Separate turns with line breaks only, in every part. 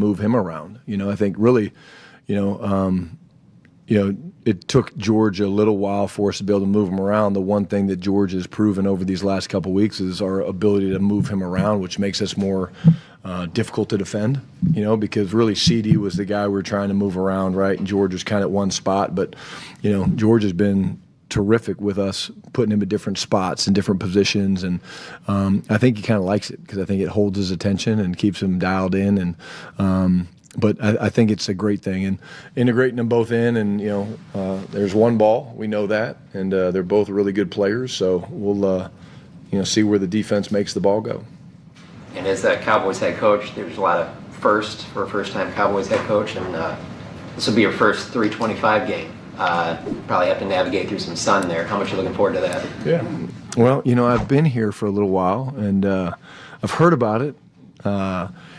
move him around. I think really, it took George a little while for us to be able to move him around. The one thing that George has proven over these last couple of weeks is our ability to move him around, which makes us more difficult to defend, because really CD was the guy we were trying to move around, right? And George was kind of at one spot. But, George has been terrific with us, putting him at different spots and different positions. And I think he kind of likes it because I think it holds his attention and keeps him dialed in. And but I think it's a great thing. And integrating them both in, and, there's one ball. We know that. And they're both really good players. So we'll, see where the defense makes the ball go.
And as that Cowboys head coach, there's a lot of firsts for a first-time Cowboys head coach, and this will be your first 325 game. Probably have to navigate through some sun there. How much are you looking forward to that?
Yeah. Well, I've been here for a little while, and I've heard about it.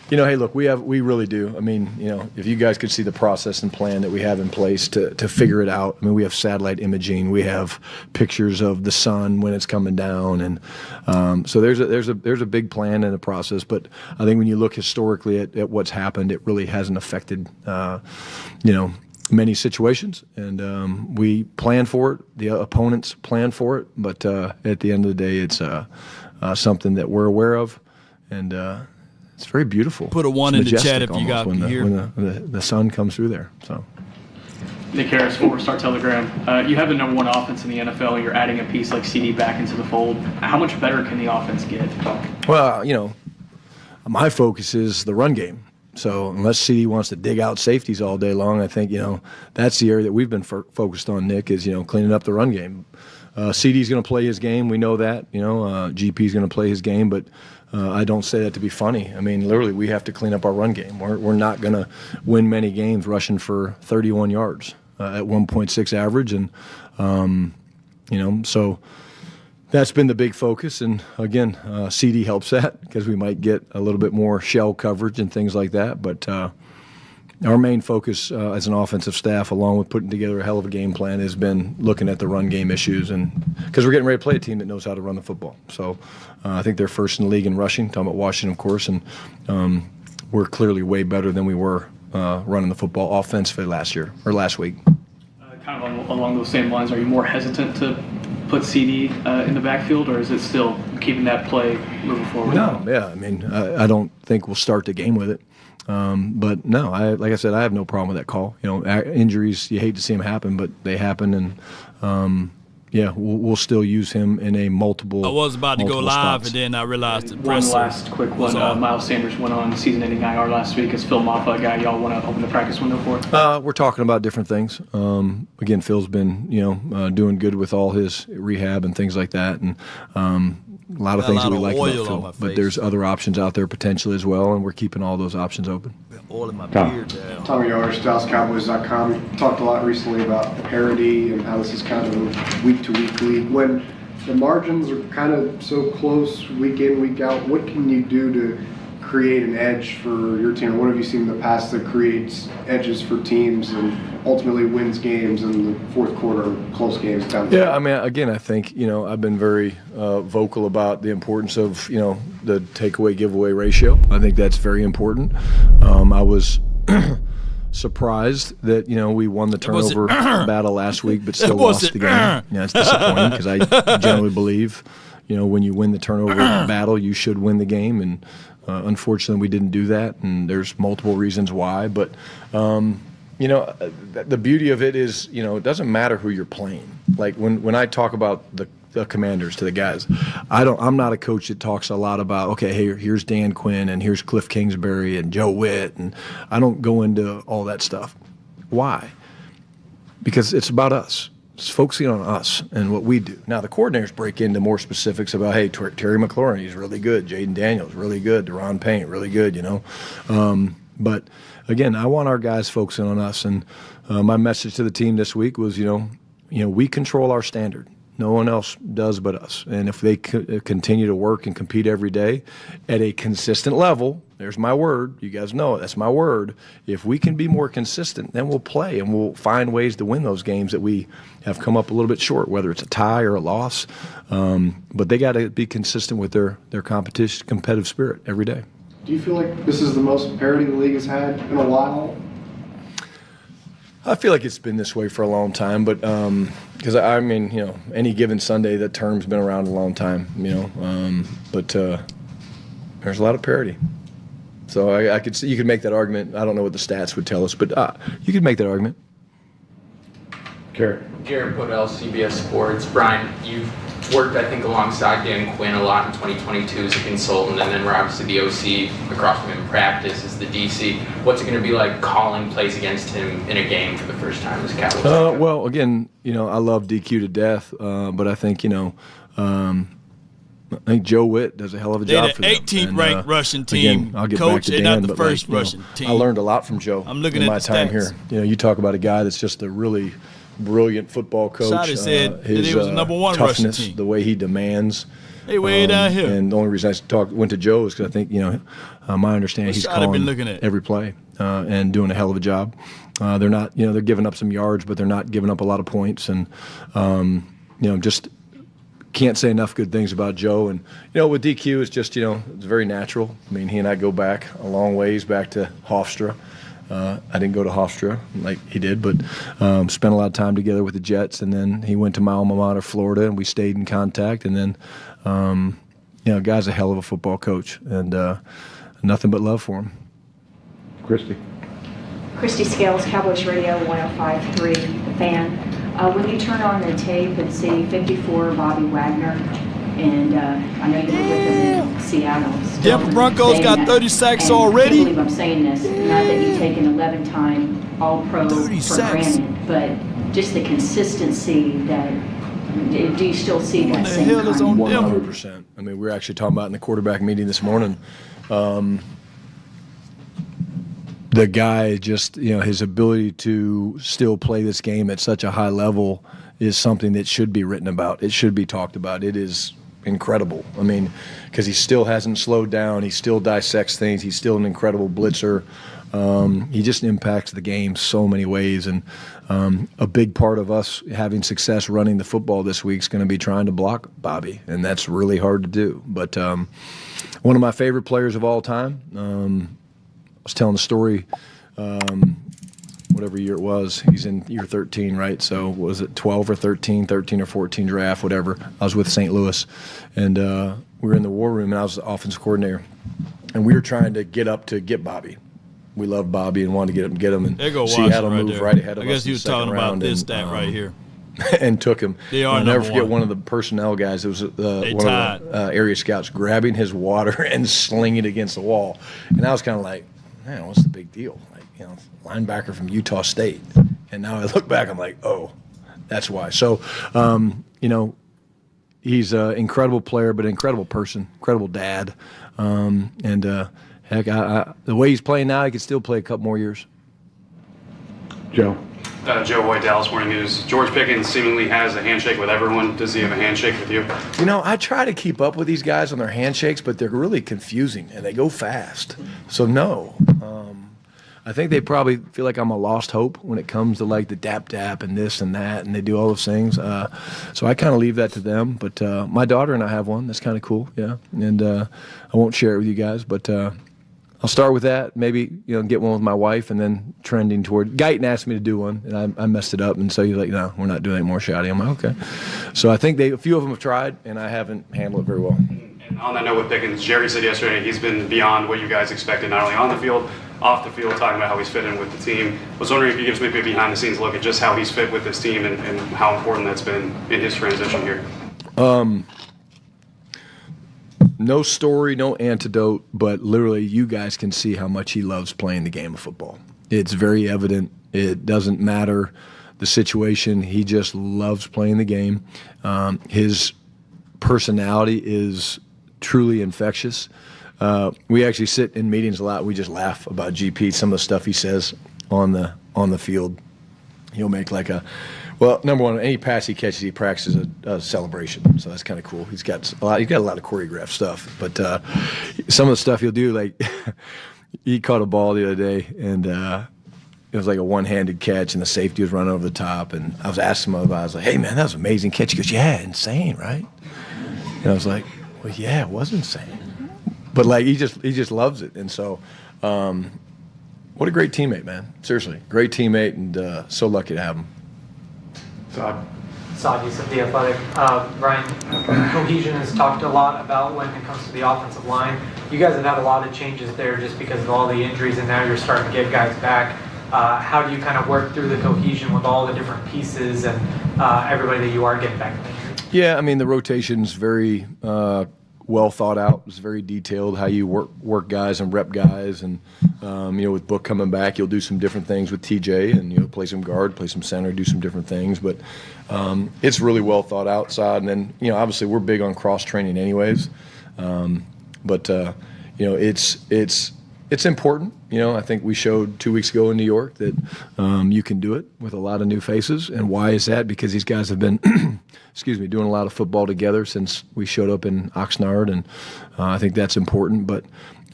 Hey, look, we really do. I mean, if you guys could see the process and plan that we have in place to figure it out. I mean, we have satellite imaging, we have pictures of the sun when it's coming down, and so there's a big plan and a process. But I think when you look historically at what's happened, it really hasn't affected, many situations, and we plan for it. The opponents plan for it, but at the end of the day, it's something that we're aware of, and it's very beautiful.
Put a 1 in the chat if you got here.
When the sun comes through there. So,
Nick Harris, Four Star Telegram. You have the number 1 offense in the NFL, and you're adding a piece like CD back into the fold. How much better can the offense get?
Well, my focus is the run game. So unless CD wants to dig out safeties all day long, I think, that's the area that we've been focused on, Nick, is, cleaning up the run game. CD's going to play his game. We know that. GP's going to play his game, but I don't say that to be funny. I mean, literally, we have to clean up our run game. We're not going to win many games rushing for 31 yards at 1.6 average. And, so that's been the big focus. And, again, CD helps that because we might get a little bit more shell coverage and things like that. But our main focus as an offensive staff, along with putting together a hell of a game plan, has been looking at the run game issues, and because we're getting ready to play a team that knows how to run the football. So I think they're first in the league in rushing, talking about Washington, of course, and we're clearly way better than we were running the football offensively last week.
Kind of along those same lines, are you more hesitant to put CD in the backfield, or is it still keeping that play moving forward?
No, yeah. I mean, I don't think we'll start the game with it. But no, like I said, I have no problem with that call. Injuries, you hate to see them happen, but they happen, and we'll still use him in a multiple.
I was about to go live,
spots.
And then I realized the
One
press.
last quick one. Miles Sanders went on season-ending IR last week. Is Phil Maffa a guy y'all want to open the practice window for?
We're talking about different things. Again, Phil's been doing good with all his rehab and things like that, and a lot of things that we like about Phil. But there's other options out there potentially as well, and we're keeping all those options open.
Oil in my beard.
Tommy Yarsh, DallasCowboys.com. You talked a lot recently about parity and how this is kind of a week-to-week league. When the margins are kind of so close week in, week out, what can you do to create an edge for your team? What have you seen in the past that creates edges for teams and ultimately wins games in the fourth quarter, close games down the
Yeah, I mean, again, I think, I've been very vocal about the importance of, the takeaway giveaway ratio. I think that's very important. I was surprised that, we won the turnover battle last week, but still lost the game. It's disappointing because I generally believe, when you win the turnover battle, you should win the game. And unfortunately, we didn't do that, and there's multiple reasons why. But, the beauty of it is, it doesn't matter who you're playing. Like when I talk about the Commanders to the guys, I'm not a coach that talks a lot about, okay, hey, here's Dan Quinn and here's Cliff Kingsbury and Joe Witt, and I don't go into all that stuff. Why? Because it's about us. It's focusing on us and what we do. Now, the coordinators break into more specifics about, hey, Terry McLaurin, he's really good. Jaden Daniels, really good. Deron Payne, really good, But, again, I want our guys focusing on us. And my message to the team this week was, we control our standard. No one else does but us. And if they continue to work and compete every day at a consistent level, there's my word. You guys know it. That's my word. If we can be more consistent, then we'll play and we'll find ways to win those games that we have come up a little bit short, whether it's a tie or a loss. But they got to be consistent with their competitive spirit every day.
Do you feel like this is the most parity the league has had in a while?
I feel like it's been this way for a long time, but because I mean, you know, any given Sunday, that term's been around a long time, you know. But there's a lot of parity, so I could see you could make that argument. I don't know what the stats would tell us, but you could make that argument.
Garrett Podell, CBS Sports. Brian, you've worked, I think, alongside Dan Quinn a lot in 2022 as a consultant, and then we're obviously the OC across from him in practice as the DC. What's it going to be like calling plays against him in a game for the first time as Cowboys?
Well, again, you know, I love DQ to death, but I think, you know, I think Joe Witt does a hell of a job for them.
They're the 18th ranked rushing team.
Again, I'll get
Coach,
back to
they're
Dan,
not the
but
first
like,
rushing team.
I learned a lot from Joe.
I'm looking
in
at
my
the
time
stats.
here. You know, you talk about a guy that's just a really brilliant football coach.
Schotty said
his
that he was the number one rushing
toughness,
team.
the way he demands.
Hey, way down here.
And the only reason I went to Joe is because I think, you know, my understanding he's
Schotty been
calling
looking at?
every play and doing a hell of a job. They're not, you know, they're giving up some yards, but they're not giving up a lot of points. And, you know, just can't say enough good things about Joe. And, you know, with DQ, it's just, you know, it's very natural. I mean, he and I go back a long ways, back to Hofstra. I didn't go to Hofstra like he did, but spent a lot of time together with the Jets. And then he went to my alma mater, Florida, and we stayed in contact. And then, you know, guy's a hell of a football coach, and nothing but love for him.
Christy Scales, Cowboys Radio 105.3, The Fan. When you turn on the tape and see 54 Bobby Wagner, and I know you were with him in Seattle.
Denver Broncos got 30 sacks already.
I can't believe I'm saying this. Not that you take an 11-time All-Pro
30
for
sacks.
granted, but just the consistency that. Do you still see that
the
same
hell is
kind?
on Denver?
100%. I mean, we were actually talking about in the quarterback meeting this morning. The guy just, you know, his ability to still play this game at such a high level is something that should be written about. It should be talked about. It is incredible. I mean, because he still hasn't slowed down. He still dissects things. He's still an incredible blitzer. He just impacts the game so many ways. And a big part of us having success running the football this week is going to be trying to block Bobby, and that's really hard to do. But one of my favorite players of all time, I was telling the story, whatever year it was. He's in year 13, right? So was it 12 or 13 or 14 draft, whatever. I was with St. Louis, and we were in the war room, and I was the offensive coordinator. And we were trying to get up to get Bobby. We loved Bobby and wanted to get him. And
There go
Seattle
Washington
moved
right
right ahead of
I
us.
guess he
in
was
the second
talking about
round,
this
and,
stat right here.
and took him.
They are
I'll never
number
forget
one.
one of the personnel guys. It was one
tied.
of the area scouts grabbing his water and slinging it against the wall. And I was kind of like, man, what's the big deal? Like, you know, linebacker from Utah State. And now I look back, I'm like, oh, that's why. So, you know, he's an incredible player, but an incredible person, incredible dad. Heck, the way he's playing now, he could still play a couple more years.
Joe
Hoy, Dallas Morning News. George Pickens seemingly has a handshake with everyone. Does he have a handshake with you?
You know, I try to keep up with these guys on their handshakes, but they're really confusing and they go fast. So no, I think they probably feel like I'm a lost hope when it comes to like the dap and this and that, and they do all those things. So I kind of leave that to them. But my daughter and I have one. That's kind of cool, yeah. And I won't share it with you guys, but I'll start with that. Maybe, you know, get one with my wife, and then trending toward. Guyton asked me to do one, and I messed it up, and so he's like, "No, we're not doing any more Schotty." I'm like, "Okay." So I think a few of them have tried, and I haven't handled it very well.
And on that note with Pickens, Jerry said yesterday he's been beyond what you guys expected, not only on the field, off the field, talking about how he's fit in with the team. I was wondering if you could give us maybe a behind-the-scenes look at just how he's fit with this team and how important that's been in his transition here.
No story, no antidote, but literally you guys can see how much he loves playing the game of football. It's very evident. It doesn't matter the situation. He just loves playing the game. His personality is truly infectious. We actually sit in meetings a lot. We just laugh about GP, some of the stuff he says on the field. He'll make like well, number one, any pass he catches, he practices a celebration, so that's kind of cool. He's got a lot of choreographed stuff, but some of the stuff he'll do, like he caught a ball the other day, and it was like a one-handed catch, and the safety was running over the top, and I was asking him about it. I was like, "Hey, man, that was an amazing catch." He goes, "Yeah, insane, right?" And I was like, "Well, yeah, it was insane." but like he just loves it. And so, what a great teammate, man. Seriously, great teammate, and so lucky to have him.
Saudis of The Athletic. Brian, cohesion has talked a lot about when it comes to the offensive line. You guys have had a lot of changes there just because of all the injuries, and now you're starting to get guys back. How do you kind of work through the cohesion with all the different pieces and everybody that you are getting back?
Yeah, I mean, the rotation's very well thought out. It's very detailed how you work guys and rep guys. And, with Book coming back, you'll do some different things with TJ and, play some guard, play some center, do some different things. But it's really well thought outside. And then, obviously we're big on cross-training anyways. It's important. I think we showed 2 weeks ago in New York that you can do it with a lot of new faces. And why is that? Because these guys have been, doing a lot of football together since we showed up in Oxnard, and I think that's important. But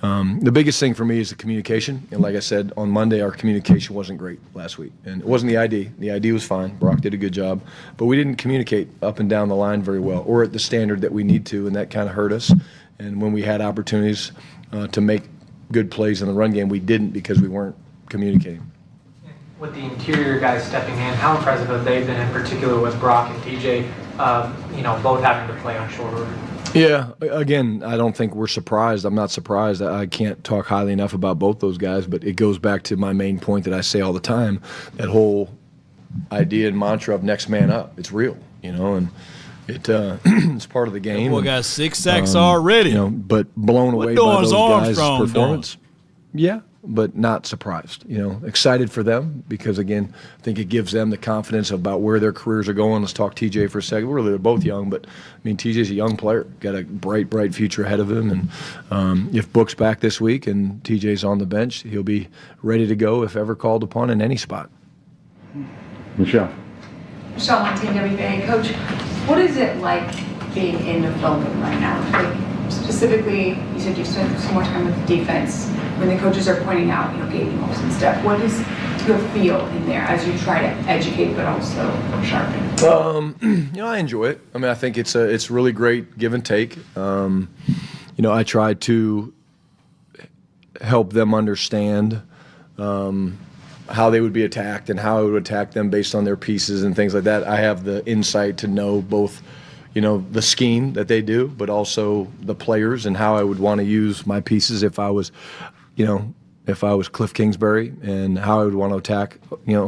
the biggest thing for me is the communication. And like I said, on Monday, our communication wasn't great last week. And it wasn't the ID. The ID was fine. Brock did a good job. But we didn't communicate up and down the line very well, or at the standard that we need to, and that kind of hurt us. And when we had opportunities to make good plays in the run game, we didn't because we weren't communicating.
With the interior guys stepping in, how impressive have they been, in particular with Brock and TJ, both having to play on short order?
Yeah, again, I don't think we're surprised. I'm not surprised. I can't talk highly enough about both those guys, but it goes back to my main point that I say all the time, that whole idea and mantra of next man up. It's real, and it's part of the game.
Boy got 6 sacks already.
But blown away by those guys' performance. Yeah, but not surprised. Excited for them because, again, I think it gives them the confidence about where their careers are going. Let's talk TJ for a second. They're both young, but, TJ's a young player. Got a bright future ahead of him. And if Book's back this week and TJ's on the bench, he'll be ready to go if ever called upon in any spot.
Michelle on TWA. Coach, what is it like being in the film room right now? Like, specifically, you said you've spent some more time with the defense. When the coaches are pointing out, game moves and stuff, what is your feel in there as you try to educate but also sharpen?
I enjoy it. I think it's really great give and take. I try to help them understand how they would be attacked and how I would attack them based on their pieces and things like that. I have the insight to know both, the scheme that they do, but also the players and how I would want to use my pieces if I was Cliff Kingsbury, and how I would want to attack,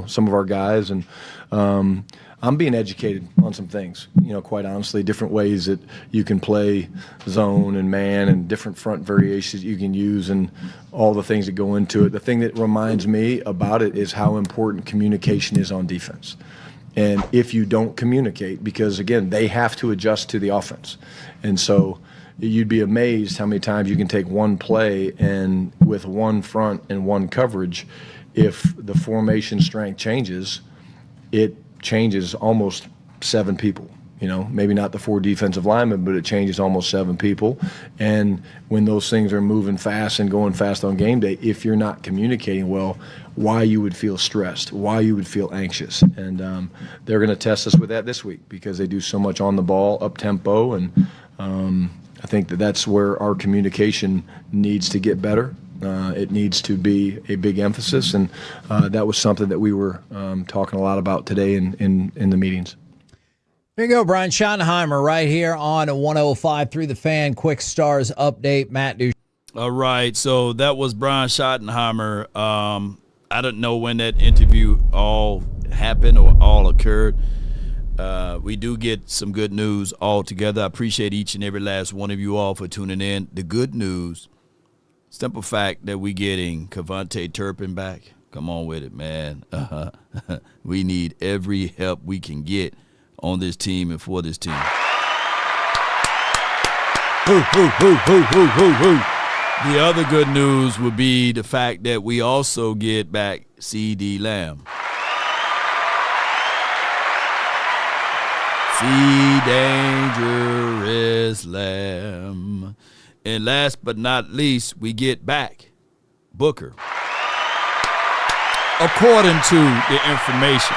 some of our guys. And I'm being educated on some things, quite honestly, different ways that you can play zone and man and different front variations you can use and all the things that go into it. The thing that reminds me about it is how important communication is on defense. And if you don't communicate, because, again, they have to adjust to the offense. And so you'd be amazed how many times you can take one play and with one front and one coverage, if the formation strength changes, it changes almost 7 people. Maybe not the 4 defensive linemen, but it changes almost 7 people. And when those things are moving fast and going fast on game day, if you're not communicating well, why you would feel stressed, why you would feel anxious. And they're going to test us with that this week because they do so much on the ball, up-tempo, and I think that's where our communication needs to get better. It needs to be a big emphasis, and that was something that we were talking a lot about today in the meetings.
There you go, Brian Schottenheimer, right here on 105.3 The Fan. Quick Stars update, Matt Duchene.
All right, so that was Brian Schottenheimer. I don't know when that interview all happened or all occurred. We do get some good news all together. I appreciate each and every last one of you all for tuning in. The good news, simple fact that we getting Cavante Turpin back. Come on with it, man. We need every help we can get on this team and for this team. The other good news would be the fact that we also get back C.D. Lamb. Dangerous Lamb. And last but not least, we get back Booker. According to the information.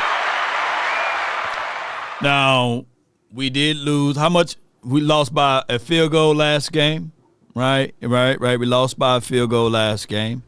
Now, we did lose. How much? We lost by a field goal last game, Right. We lost by a field goal last game.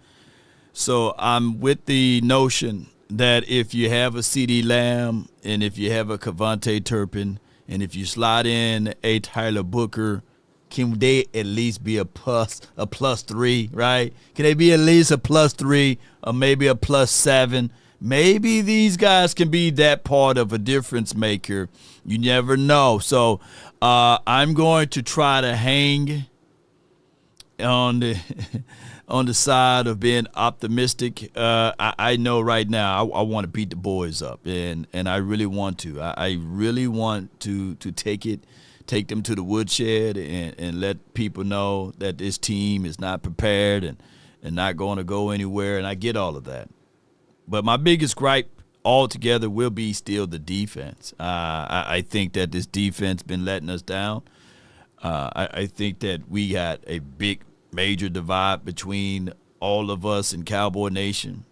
So I'm with the notion that if you have a CD Lamb and if you have a Cavante Turpin and if you slide in a Tyler Booker, can they at least be a plus 3, right? Can they be at least a plus 3 or maybe a plus 7? Maybe these guys can be that part of a difference maker. You never know. So I'm going to try to hang on the side of being optimistic. I know right now I want to beat the boys up, and I really want to. I really want to take them to the woodshed and let people know that this team is not prepared and not going to go anywhere, and I get all of that. But my biggest gripe altogether will be still the defense. I think that this defense been letting us down. I think that we got a big major divide between all of us and Cowboy Nation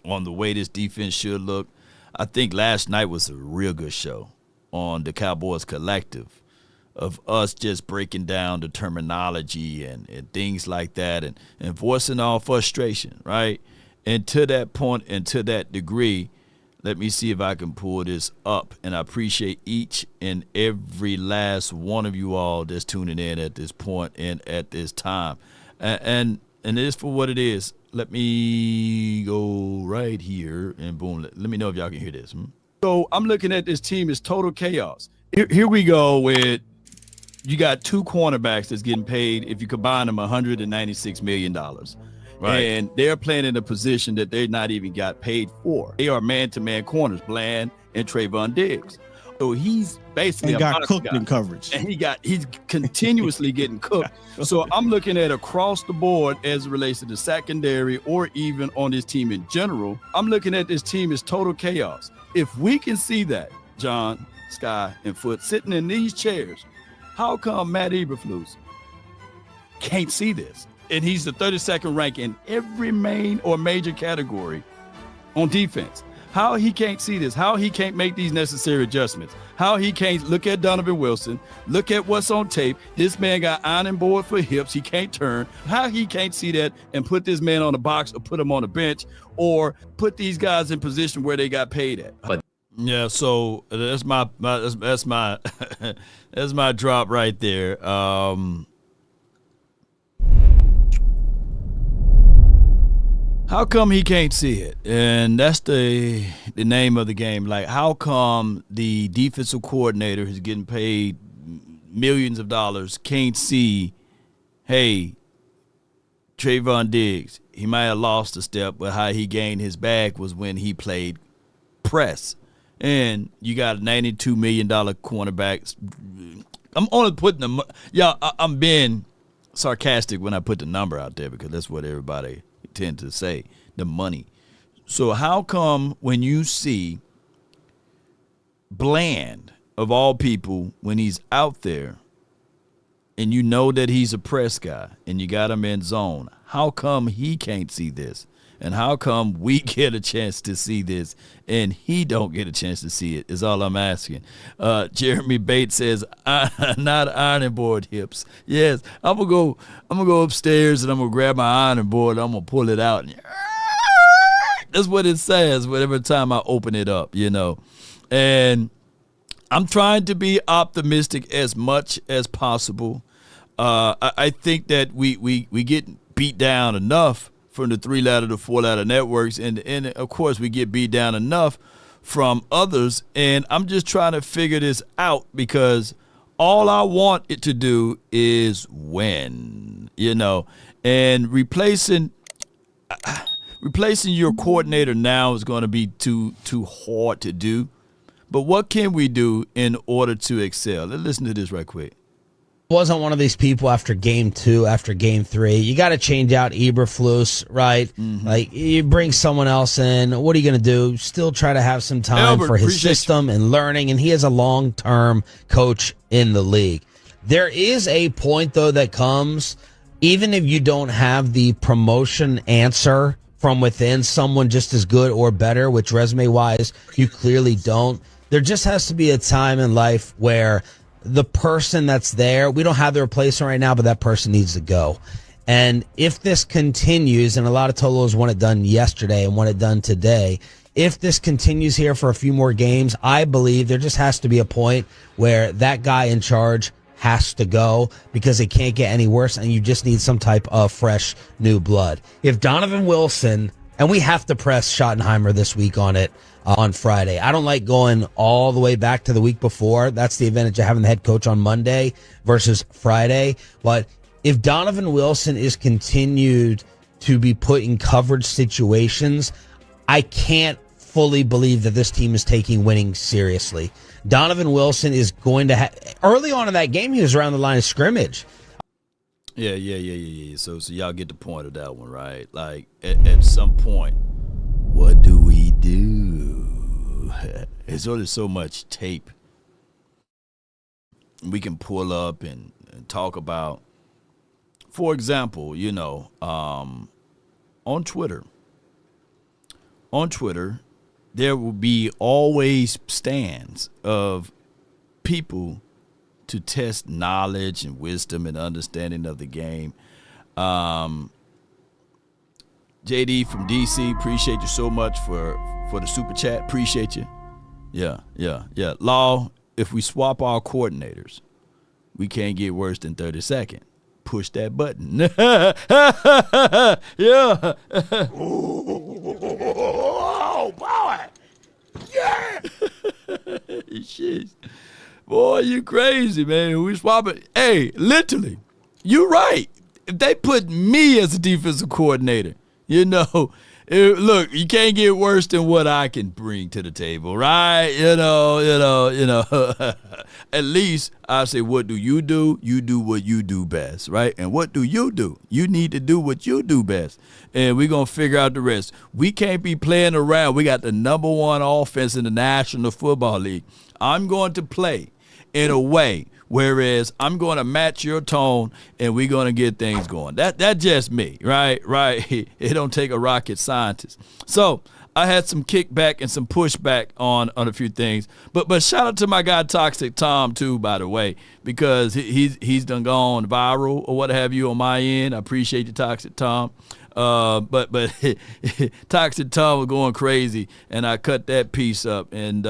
on the way this defense should look. I think last night was a real good show on the Cowboys collective of us just breaking down the terminology and things like that and voicing our frustration, right? And to that point and to that degree, let me see if I can pull this up. And I appreciate each and every last one of you all that's tuning in at this point and at this time. And it is for what it is. Let me go right here and boom. Let me know if y'all can hear this. So I'm looking at this team as total chaos. Here we go with you got 2 cornerbacks that's getting paid, if you combine them, $196 million. Right. And they're playing in a position that they're not even got paid for. They are man-to-man corners, Bland and Trayvon Diggs. So he's basically
got cooked in coverage.
And he's continuously getting cooked. So I'm looking at across the board as it relates to the secondary or even on this team in general. I'm looking at this team as total chaos. If we can see that, John, Sky, and Foot sitting in these chairs, how come Matt Eberflus can't see this? And he's the 32nd rank in every main or major category on defense. How he can't see this, how he can't make these necessary adjustments, how he can't look at Donovan Wilson, look at what's on tape. This man got ironing board for hips. He can't turn. How he can't see that and put this man on the box or put him on the bench or put these guys in position where they got paid at. Yeah, so that's my that's my that's my drop right there. How come he can't see it? And that's the name of the game. Like, how come the defensive coordinator who's getting paid millions of dollars can't see, hey, Trayvon Diggs, he might have lost a step, but how he gained his bag was when he played press. And you got a $92 million cornerback. I'm only putting I'm being sarcastic when I put the number out there because that's what everybody tend to say, the money. So how come when you see Bland, of all people, when he's out there and you know that he's a press guy and you got him in zone, how come he can't see this? And how come we get a chance to see this and he don't get a chance to see it is all I'm asking. Jeremy Bates says, not ironing board hips. Yes, I'm gonna go upstairs and I'm gonna grab my ironing board and I'm gonna pull it out. And that's what it says whenever time I open it up, you know. And I'm trying to be optimistic as much as possible. I think that we get beat down enough from the 3-ladder to 4-ladder networks, and of course we get beat down enough from others, and I'm just trying to figure this out because all I want it to do is win, you know, and replacing your coordinator now is going to be too hard to do, but what can we do in order to excel? Let's listen to this right quick.
Wasn't one of these people after game 2, after game 3. You got to change out Eberflus, right? Mm-hmm. Like, you bring someone else in. What are you going to do? Still try to have some time for his system and learning, and he is a long-term coach in the league. There is a point, though, that comes, even if you don't have the promotion answer from within, someone just as good or better, which resume-wise you clearly don't, there just has to be a time in life where the person that's there, we don't have the replacement right now, but that person needs to go. And if this continues, and a lot of Tolos want it done yesterday and want it done today, if this continues here for a few more games, I believe there just has to be a point where that guy in charge has to go because it can't get any worse, and you just need some type of fresh new blood. If Donovan Wilson, and we have to press Schottenheimer this week on it on Friday. I don't like going all the way back to the week before. That's the advantage of having the head coach on Monday versus Friday. But if Donovan Wilson is continued to be put in coverage situations, I can't fully believe that this team is taking winning seriously. Donovan Wilson is going to early on in that game, he was around the line of scrimmage.
Yeah. So y'all get the point of that one, right? Like, at some point, what do we do? There's only so much tape we can pull up and talk about. For example, on Twitter, there will be always stands of people to test knowledge and wisdom and understanding of the game. JD from DC, appreciate you so much for the super chat. Appreciate you. Yeah. Law, if we swap our coordinators, we can't get worse than 32nd. Push that button. Yeah. Oh, boy. Yeah. Shit. Boy, you crazy, man. We swap it. Hey, literally, you right. If they put me as a defensive coordinator, look, you can't get worse than what I can bring to the table, right? At least I say, what do? You do what you do best, right? And what do? You need to do what you do best. And we're going to figure out the rest. We can't be playing around. We got the number one offense in the National Football League. I'm going to play in a way whereas I'm going to match your tone and we're going to get things going. That's just me, right? It don't take a rocket scientist. So I had some kickback and some pushback on a few things. But shout out to my guy Toxic Tom too, by the way, because he's done gone viral or what have you on my end. I appreciate you, Toxic Tom. But Toxic Tom was going crazy, and I cut that piece up. And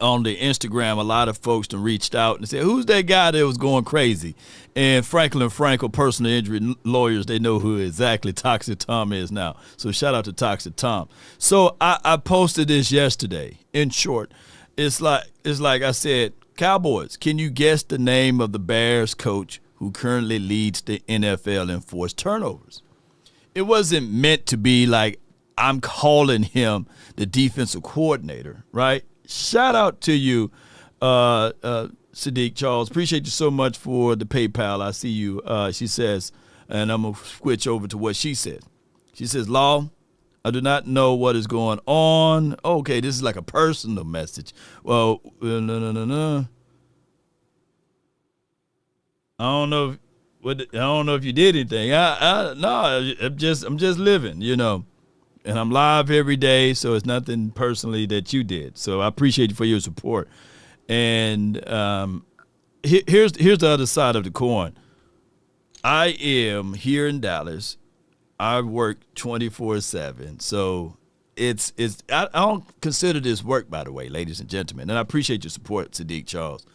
on the Instagram, a lot of folks done reached out and said, who's that guy that was going crazy? And Frenkel, personal injury lawyers, they know who exactly Toxic Tom is now. So shout out to Toxic Tom. So I posted this yesterday. In short, it's like I said, Cowboys, can you guess the name of the Bears coach who currently leads the NFL in forced turnovers? It wasn't meant to be like I'm calling him the defensive coordinator, right? Shout out to you, Sadiq Charles. Appreciate you so much for the PayPal. I see you. She says, and I'm going to switch over to what she said. She says, Law, I do not know what is going on. Okay, this is like a personal message. Well, no. I don't know if you did anything. I'm just living, And I'm live every day, so it's nothing personally that you did. So I appreciate you for your support. And here's the other side of the coin. I am here in Dallas. I work 24/7. So I don't consider this work, by the way, ladies and gentlemen. And I appreciate your support, Sadiq Charles.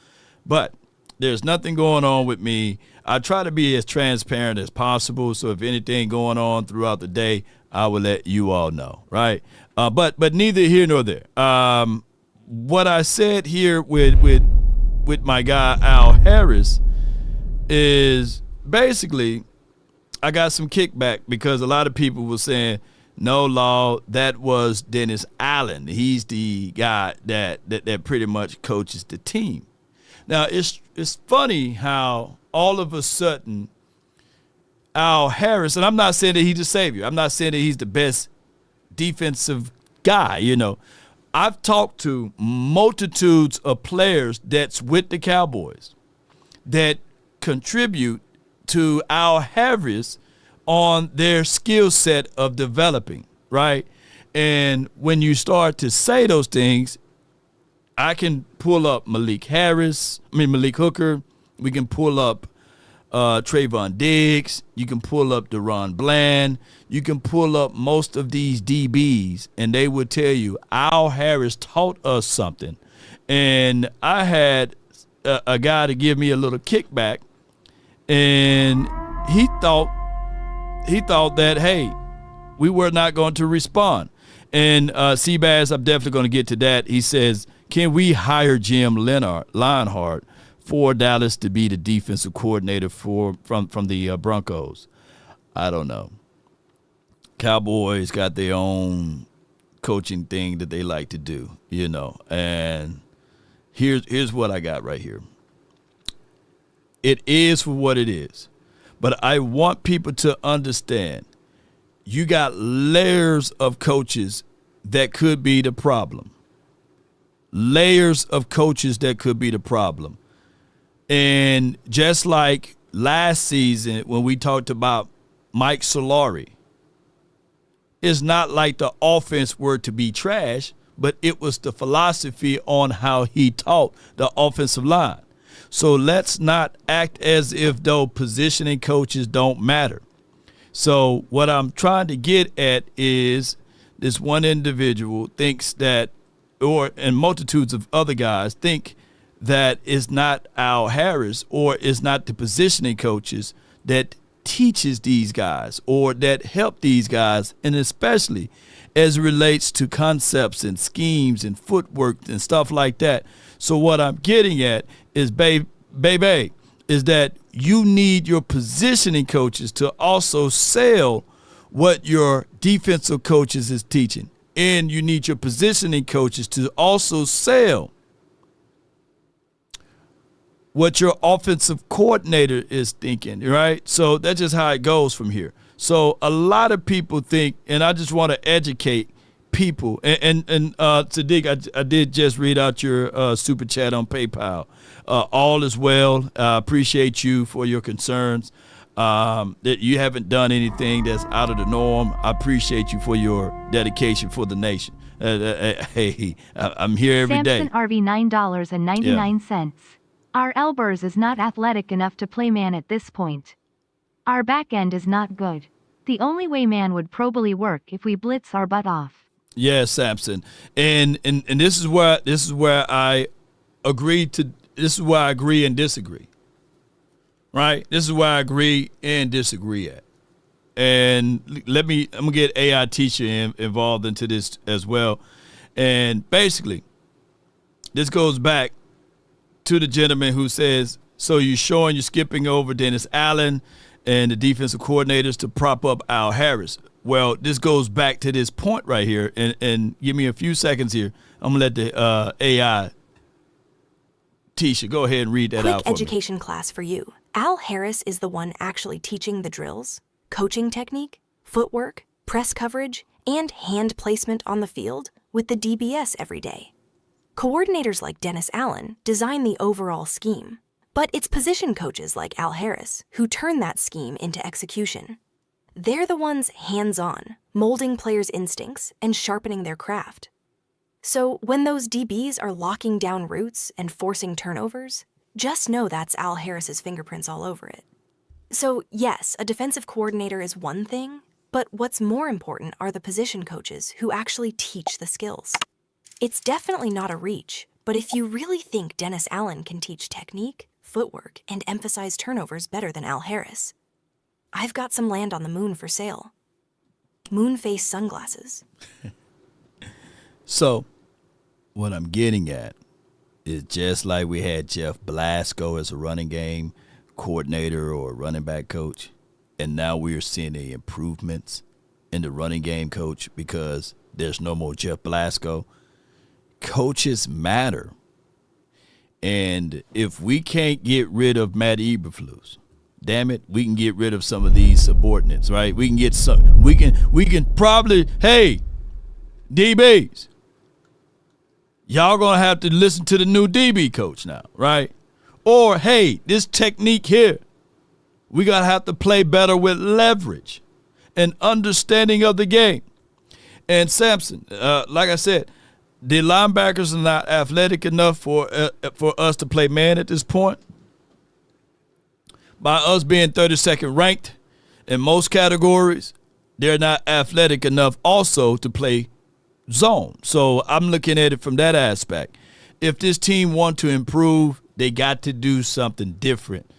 But there's nothing going on with me. I try to be as transparent as possible. So if anything going on throughout the day, I will let you all know, right? But neither here nor there. What I said here with my guy Al Harris is basically I got some kickback because a lot of people were saying, no, Law, that was Dennis Allen. He's the guy that pretty much coaches the team. Now, it's funny how all of a sudden Al Harris, and I'm not saying that he's the savior. I'm not saying that he's the best defensive guy, I've talked to multitudes of players that's with the Cowboys that contribute to Al Harris on their skill set of developing, right? And when you start to say those things, I can pull up Malik Hooker. We can pull up Trayvon Diggs. You can pull up Deron Bland. You can pull up most of these DBs, and they would tell you, Al Harris taught us something. And I had a guy to give me a little kickback, and he thought that, hey, we were not going to respond. And Seabass, I'm definitely going to get to that. He says, can we hire Jim Lionheart for Dallas to be the defensive coordinator from the Broncos? I don't know. Cowboys got their own coaching thing that they like to do, and here's what I got right here. It is for what it is. But I want people to understand you got layers of coaches that could be the problem. Layers of coaches that could be the problem. And just like last season when we talked about Mike Solari, it's not like the offense were to be trash, but it was the philosophy on how he taught the offensive line. So let's not act as if though positioning coaches don't matter. So what I'm trying to get at is this one individual thinks that, and multitudes of other guys think that it's not Al Harris or it's not the positioning coaches that teaches these guys or that help these guys, and especially as it relates to concepts and schemes and footwork and stuff like that. So what I'm getting at is, baby, is that you need your positioning coaches to also sell what your defensive coaches is teaching. And you need your positioning coaches to also sell what your offensive coordinator is thinking, right? So that's just how it goes from here. So a lot of people think, and I just want to educate people. And Sadiq, I did just read out your super chat on PayPal. All is well. I appreciate you for your concerns. That you haven't done anything that's out of the norm. I appreciate you for your dedication for the nation. Hey, I'm here every day.
Samson RV $9.99. Our Elbers is not athletic enough to play man at this point. Our back end is not good. The only way man would probably work if we blitz our butt off.
Yeah, Samson. And this is where I agree and disagree. Right? This is where I agree and disagree at. And I'm gonna get AI teacher involved into this as well. And basically, this goes back to the gentleman who says, so you're skipping over Dennis Allen and the defensive coordinators to prop up Al Harris. Well, this goes back to this point right here, and give me a few seconds here. I'm going to let the AI Tisha go ahead and read that out for me.
Quick education class for you. Al Harris is the one actually teaching the drills, coaching technique, footwork, press coverage, and hand placement on the field with the DBS every day. Coordinators like Dennis Allen design the overall scheme, but it's position coaches like Al Harris who turn that scheme into execution. They're the ones hands-on, molding players' instincts and sharpening their craft. So when those DBs are locking down routes and forcing turnovers, just know that's Al Harris's fingerprints all over it. So yes, a defensive coordinator is one thing, but what's more important are the position coaches who actually teach the skills. It's definitely not a reach, but if you really think Dennis Allen can teach technique, footwork, and emphasize turnovers better than Al Harris, I've got some land on the moon for sale. Moon-face sunglasses.
So, what I'm getting at is just like we had Jeff Blasco as a running game coordinator or running back coach, and now we're seeing the improvements in the running game coach because there's no more Jeff Blasco. Coaches matter. And if we can't get rid of Matt Eberflus, damn it, we can get rid of some of these subordinates, right? We can get some. We can probably, hey, DBs, y'all gonna have to listen to the new DB coach now, right? Or hey, this technique here, we gotta have to play better with leverage and understanding of the game. And Samson, like I said, the linebackers are not athletic enough for us to play man at this point. By us being 32nd ranked in most categories, they're not athletic enough also to play zone. So I'm looking at it from that aspect. If this team want to improve, they got to do something different.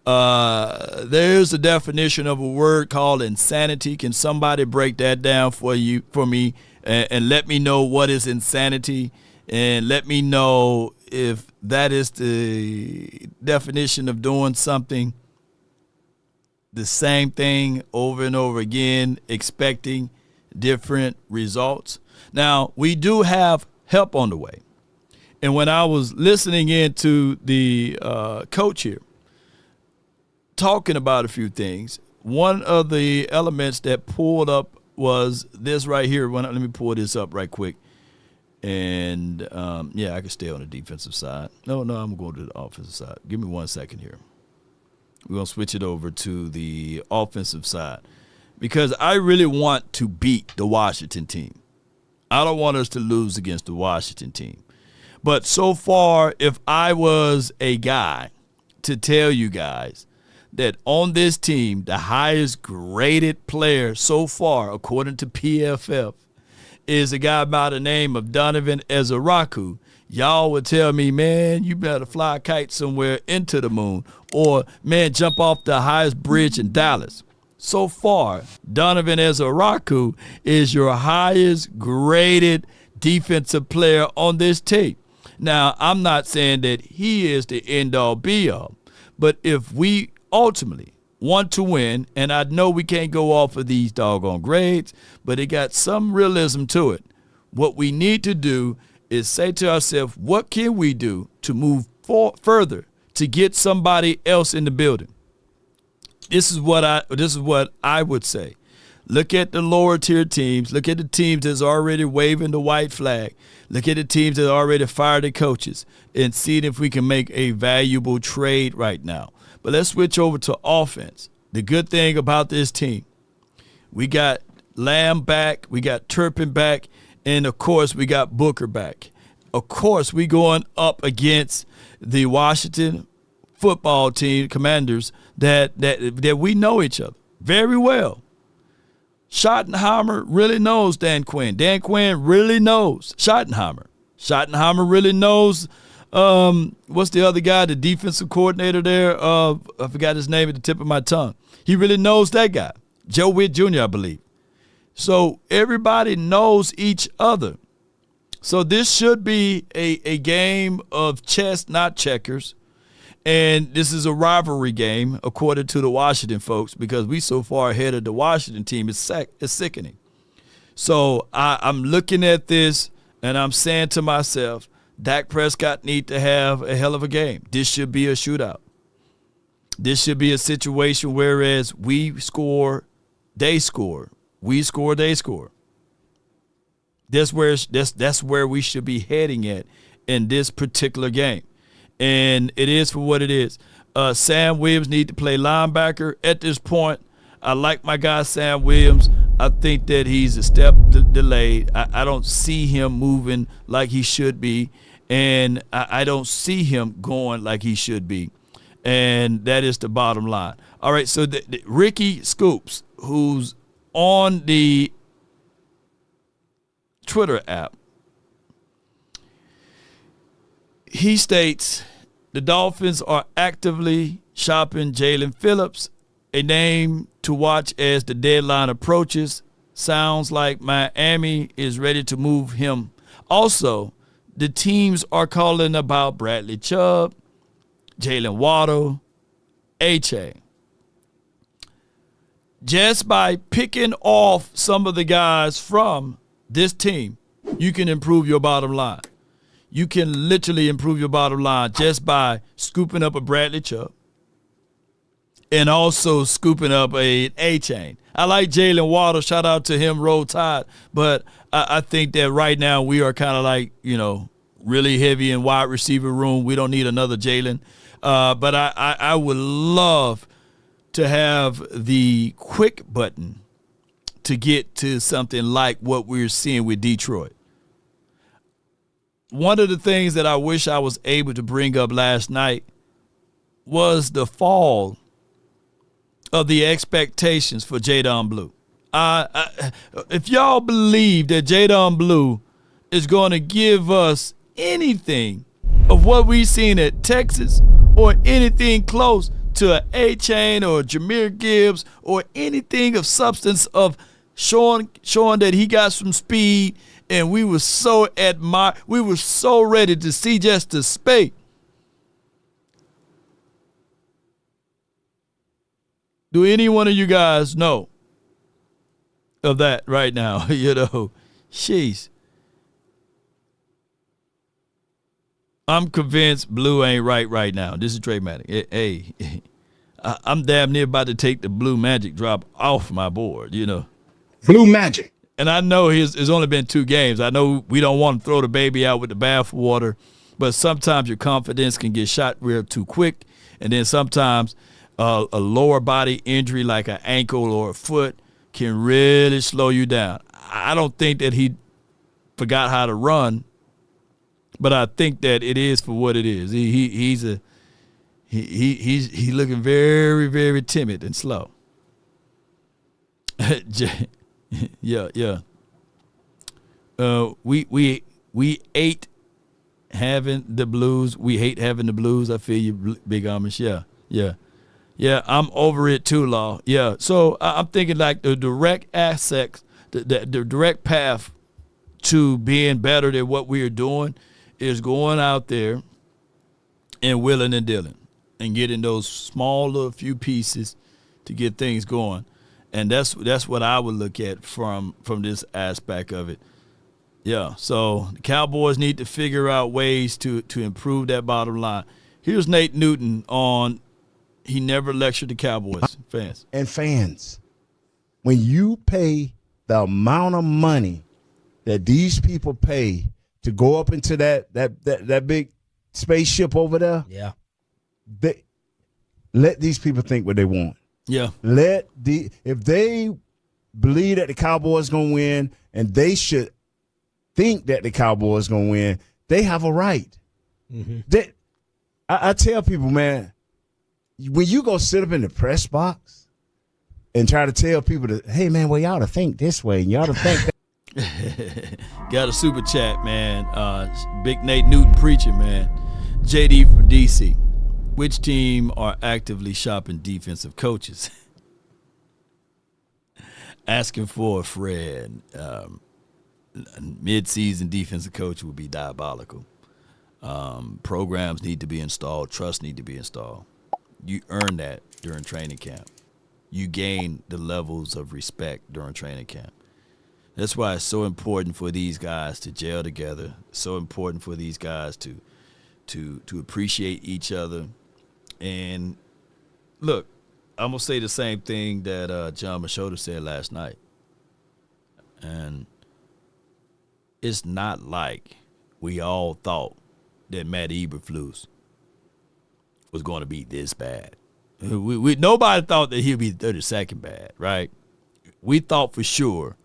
There's a definition of a word called insanity. Can somebody break that down for me, and let me know what is insanity, and let me know if that is the definition of doing something the same thing over and over again, expecting different results. Now, we do have help on the way. And when I was listening into the coach here, talking about a few things, one of the elements that pulled up was this right here. Let me pull this up right quick. And, I can stay on the defensive side. No, I'm going to the offensive side. Give me 1 second here. We're going to switch it over to the offensive side because I really want to beat the Washington team. I don't want us to lose against the Washington team. But so far, if I was a guy to tell you guys that on this team, the highest graded player so far, according to PFF, is a guy by the name of Donovan Ezaraku, y'all would tell me, man, you better fly a kite somewhere into the moon, or, man, jump off the highest bridge in Dallas. So far, Donovan Ezaraku is your highest graded defensive player on this team. Now, I'm not saying that he is the end-all, be-all, but if we ultimately want to win, and I know we can't go off of these doggone grades, but it got some realism to it. What we need to do is say to ourselves, what can we do to move further to get somebody else in the building? This is what I would say. Look at the lower tier teams. Look at the teams that's already waving the white flag. Look at the teams that already fired the coaches and see if we can make a valuable trade right now. But let's switch over to offense. The good thing about this team, we got Lamb back, we got Turpin back, and, of course, we got Booker back. Of course, we going up against the Washington football team, Commanders, that we know each other very well. Schottenheimer really knows Dan Quinn. Dan Quinn really knows Schottenheimer. Schottenheimer really knows what's the other guy, the defensive coordinator there? I forgot his name at the tip of my tongue. He really knows that guy, Joe Witt Jr., I believe. So everybody knows each other. So this should be a game of chess, not checkers. And this is a rivalry game, according to the Washington folks, because we so far ahead of the Washington team. It's sickening. So I'm looking at this, and I'm saying to myself, Dak Prescott need to have a hell of a game. This should be a shootout. This should be a situation whereas we score, they score. We score, they score. That's where we should be heading at in this particular game. And it is for what it is. Sam Williams need to play linebacker at this point. I like my guy Sam Williams. I think that he's a step delayed. I don't see him moving like he should be, and I don't see him going like he should be. And that is the bottom line. All right, so the Ricky Scoops, who's on the Twitter app, he states the Dolphins are actively shopping Jalen Phillips, a name to watch as the deadline approaches. Sounds like Miami is ready to move him. Also, the teams are calling about Bradley Chubb, Jalen Waddle, A-Chain. Just by picking off some of the guys from this team, you can improve your bottom line. You can literally improve your bottom line just by scooping up a Bradley Chubb and also scooping up an A-Chain. I like Jalen Waddle. Shout out to him, Roll Tide. But I think that right now we are kind of like, really heavy in wide receiver room. We don't need another Jalen. But I would love to have the quick button to get to something like what we're seeing with Detroit. one of the things that I wish I was able to bring up last night was the fall of the expectations for Jadon Blue. If y'all believe that Jadon Blue is going to give us anything of what we've seen at Texas or anything close to an A-Chain or Jahmyr Gibbs or anything of substance of showing that he got some speed, and we were so we were so ready to see just the spate. Do any one of you guys know of that right now? Sheesh. I'm convinced Blue ain't right now. This is Trey Maddox. Hey, I'm damn near about to take the Blue Magic drop off my board,
Blue Magic.
And I know it's only been 2 games. I know we don't want to throw the baby out with the bathwater, but sometimes your confidence can get shot real too quick, and then sometimes a lower body injury like an ankle or a foot can really slow you down. I don't think that he forgot how to run, but I think that it is for what it is. He's looking very, very timid and slow. Yeah. We ate having the blues. We hate having the blues. I feel you, Big Amish. Yeah. I'm over it too, Law. Yeah. So I'm thinking like the direct aspects, the direct path to being better than what we are doing is going out there and willing and dealing and getting those small little few pieces to get things going. And that's what I would look at from this aspect of it. Yeah, so the Cowboys need to figure out ways to improve that bottom line. Here's Nate Newton on he never lectured the Cowboys fans.
And fans, when you pay the amount of money that these people pay to go up into that big spaceship over there,
yeah,
let these people think what they want.
Yeah.
If they believe that the Cowboys gonna win and they should think that the Cowboys gonna win, they have a right. Mm-hmm. I tell people, man, when you go sit up in the press box and try to tell people that, hey man, well, y'all to think this way and y'all to think that.
Got a super chat, man. Big Nate Newton preaching, man. JD from DC. Which team are actively shopping defensive coaches? Asking for a friend. Mid-season defensive coach would be diabolical. Programs need to be installed. Trust need to be installed. You earn that during training camp. You gain the levels of respect during training camp. That's why it's so important for these guys to gel together. It's so important for these guys to appreciate each other. And look, I'm going to say the same thing that John Machota said last night. And it's not like we all thought that Matt Eberflus was going to be this bad. Nobody thought that he'd be 32nd bad, right? We thought for sure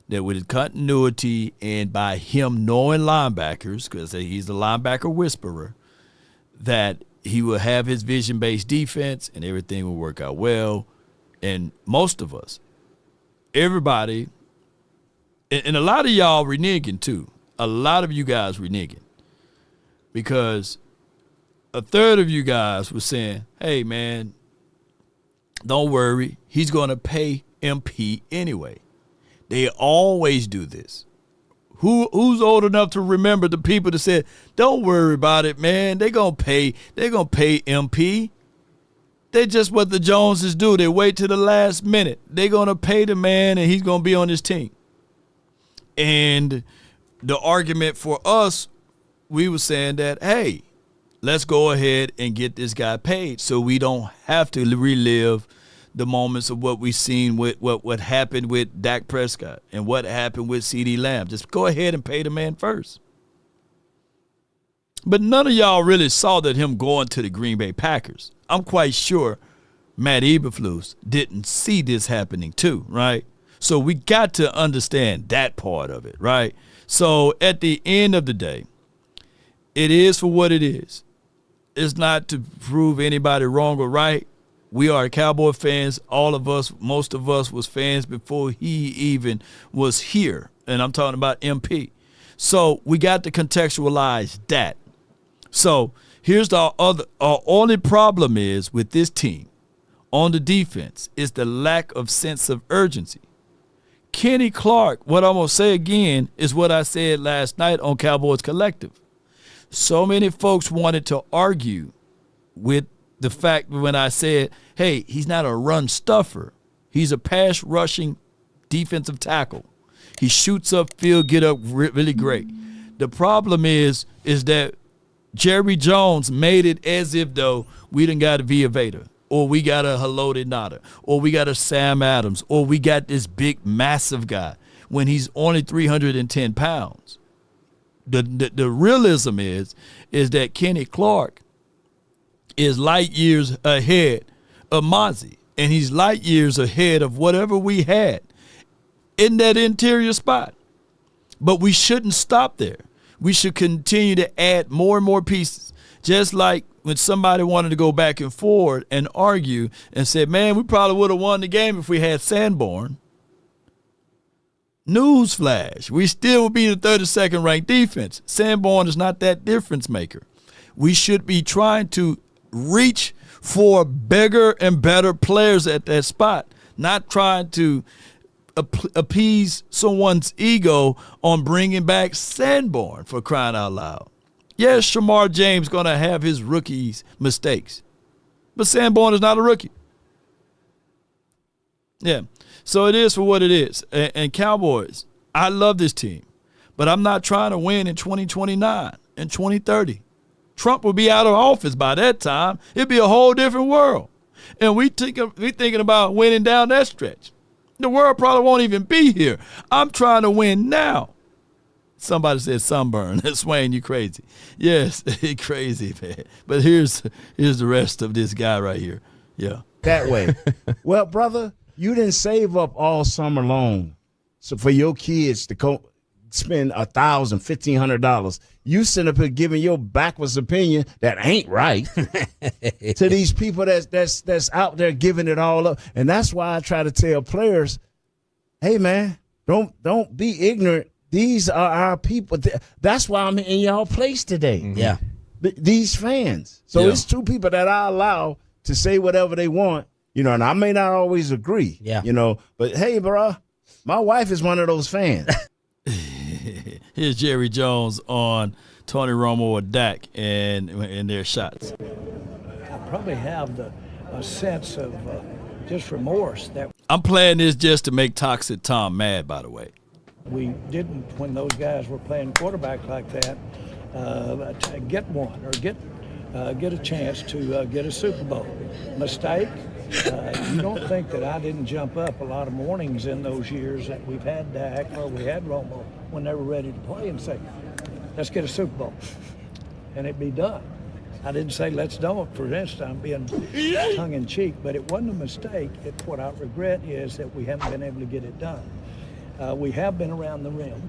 that with his continuity and by him knowing linebackers, because he's the linebacker whisperer, that he will have his vision-based defense and everything will work out well. And most of us, everybody, and a lot of y'all reneging too. A lot of you guys reneging. Because a third of you guys were saying, hey, man, don't worry. He's going to pay MP anyway. They always do this. Who's old enough to remember the people that said, don't worry about it, man. They're gonna pay MP. They just what the Joneses do. They wait till the last minute. They're gonna pay the man and he's gonna be on his team. And the argument for us, we were saying that, hey, let's go ahead and get this guy paid so we don't have to relive the moments of what we've seen with what happened with Dak Prescott and what happened with CeeDee Lamb. Just go ahead and pay the man first. But none of y'all really saw that him going to the Green Bay Packers. I'm quite sure Matt Eberflus didn't see this happening too, right? So we got to understand that part of it, right? So at the end of the day, It is for what it is. It's not to prove anybody wrong or right. We are Cowboy fans. All of us, most of us was fans before he even was here. And I'm talking about MP. So we got to contextualize that. So here's our only problem is with this team on the defense is the lack of sense of urgency. Kenny Clark, what I'm going to say again is what I said last night on Cowboys Collective. So many folks wanted to argue with the fact when I said, hey, he's not a run stuffer. He's a pass rushing defensive tackle. He shoots up field, get up really great. The problem is that Jerry Jones made it as if though we done got a Via Veda, or we got a Haloti Nada, or we got a Sam Adams, or we got this big massive guy when he's only 310 pounds. The realism is that Kenny Clark is light years ahead of Mozzie, and he's light years ahead of whatever we had in that interior spot. But we shouldn't stop there. We should continue to add more and more pieces. Just like when somebody wanted to go back and forward and argue and said, man, we probably would have won the game if we had Sanborn. Newsflash, we still would be the 32nd ranked defense. Sanborn is not that difference maker. We should be trying to reach for bigger and better players at that spot, not trying to appease someone's ego on bringing back Sanborn, for crying out loud. Yes, Shamar James going to have his rookie's mistakes, but Sanborn is not a rookie. Yeah, so it is for what it is. And Cowboys, I love this team, but I'm not trying to win in 2029 and 2030. Trump will be out of office by that time. It'd be a whole different world. And we thinking about winning down that stretch. The world probably won't even be here. I'm trying to win now. Somebody said sunburn. Swain, you crazy. Yes, crazy, man. But here's the rest of this guy right here. Yeah.
That way. Well, brother, you didn't save up all summer long so for your kids to spend $1,000, $1,500. You sit up here giving your backwards opinion that ain't right to these people that's out there giving it all up. And that's why I try to tell players, hey man, don't be ignorant. These are our people. That's why I'm in y'all place today.
Mm-hmm. Yeah.
These fans. So it's two people that I allow to say whatever they want, and I may not always agree. Yeah. But hey, bro, my wife is one of those fans.
Here's Jerry Jones on Tony Romo or Dak and their shots.
I probably have a sense of just remorse that
I'm playing this just to make Toxic Tom mad, by the way.
We didn't, when those guys were playing quarterback like that, get one or get a chance to get a Super Bowl. Mistake. You don't think that I didn't jump up a lot of mornings in those years that we've had Dak or we had Romo when they were ready to play and say, let's get a Super Bowl. And it'd be done. I didn't say let's don't, for instance, I'm being tongue-in-cheek, but it wasn't a mistake. What I regret is that we haven't been able to get it done. We have been around the rim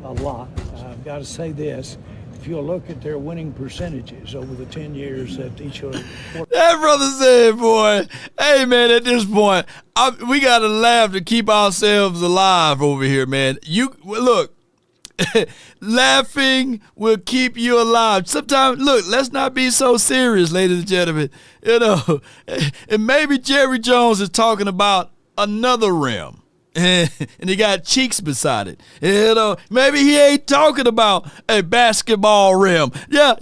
a lot. I've got to say this. If you'll look at their winning percentages over the 10 years that each of them.
That brother said, boy, hey, man, at this point, we got to laugh to keep ourselves alive over here, man. Look, laughing will keep you alive. Sometimes, look, let's not be so serious, ladies and gentlemen. And maybe Jerry Jones is talking about another rim. And he got cheeks beside it. Maybe he ain't talking about a basketball rim. Yeah.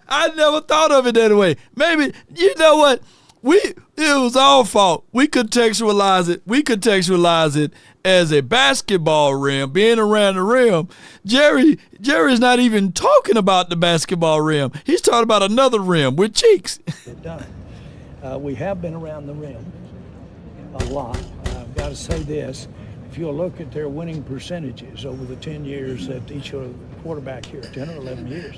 I never thought of it that way. Maybe, you know what? It was our fault. We contextualize it as a basketball rim, being around the rim. Jerry's not even talking about the basketball rim. He's talking about another rim with cheeks.
We have been around the rim a lot. I've got to say this. if you'll look at their winning percentages over the 10 years that each quarterback here, 10 or 11 years,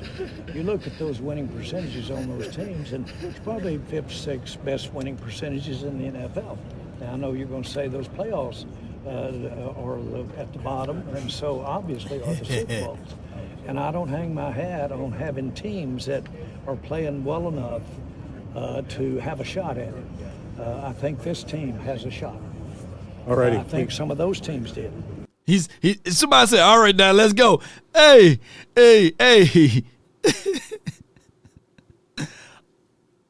you look at those winning percentages on those teams, and it's probably 5th, 6th best winning percentages in the NFL. Now, I know you're going to say those playoffs are at the bottom, and so obviously are the Super Bowls. And I don't hang my hat on having teams that are playing well enough to have a shot at it. I think this team has a shot.
Alrighty.
I think some of those teams did.
Somebody said, all right, now let's go. Hey.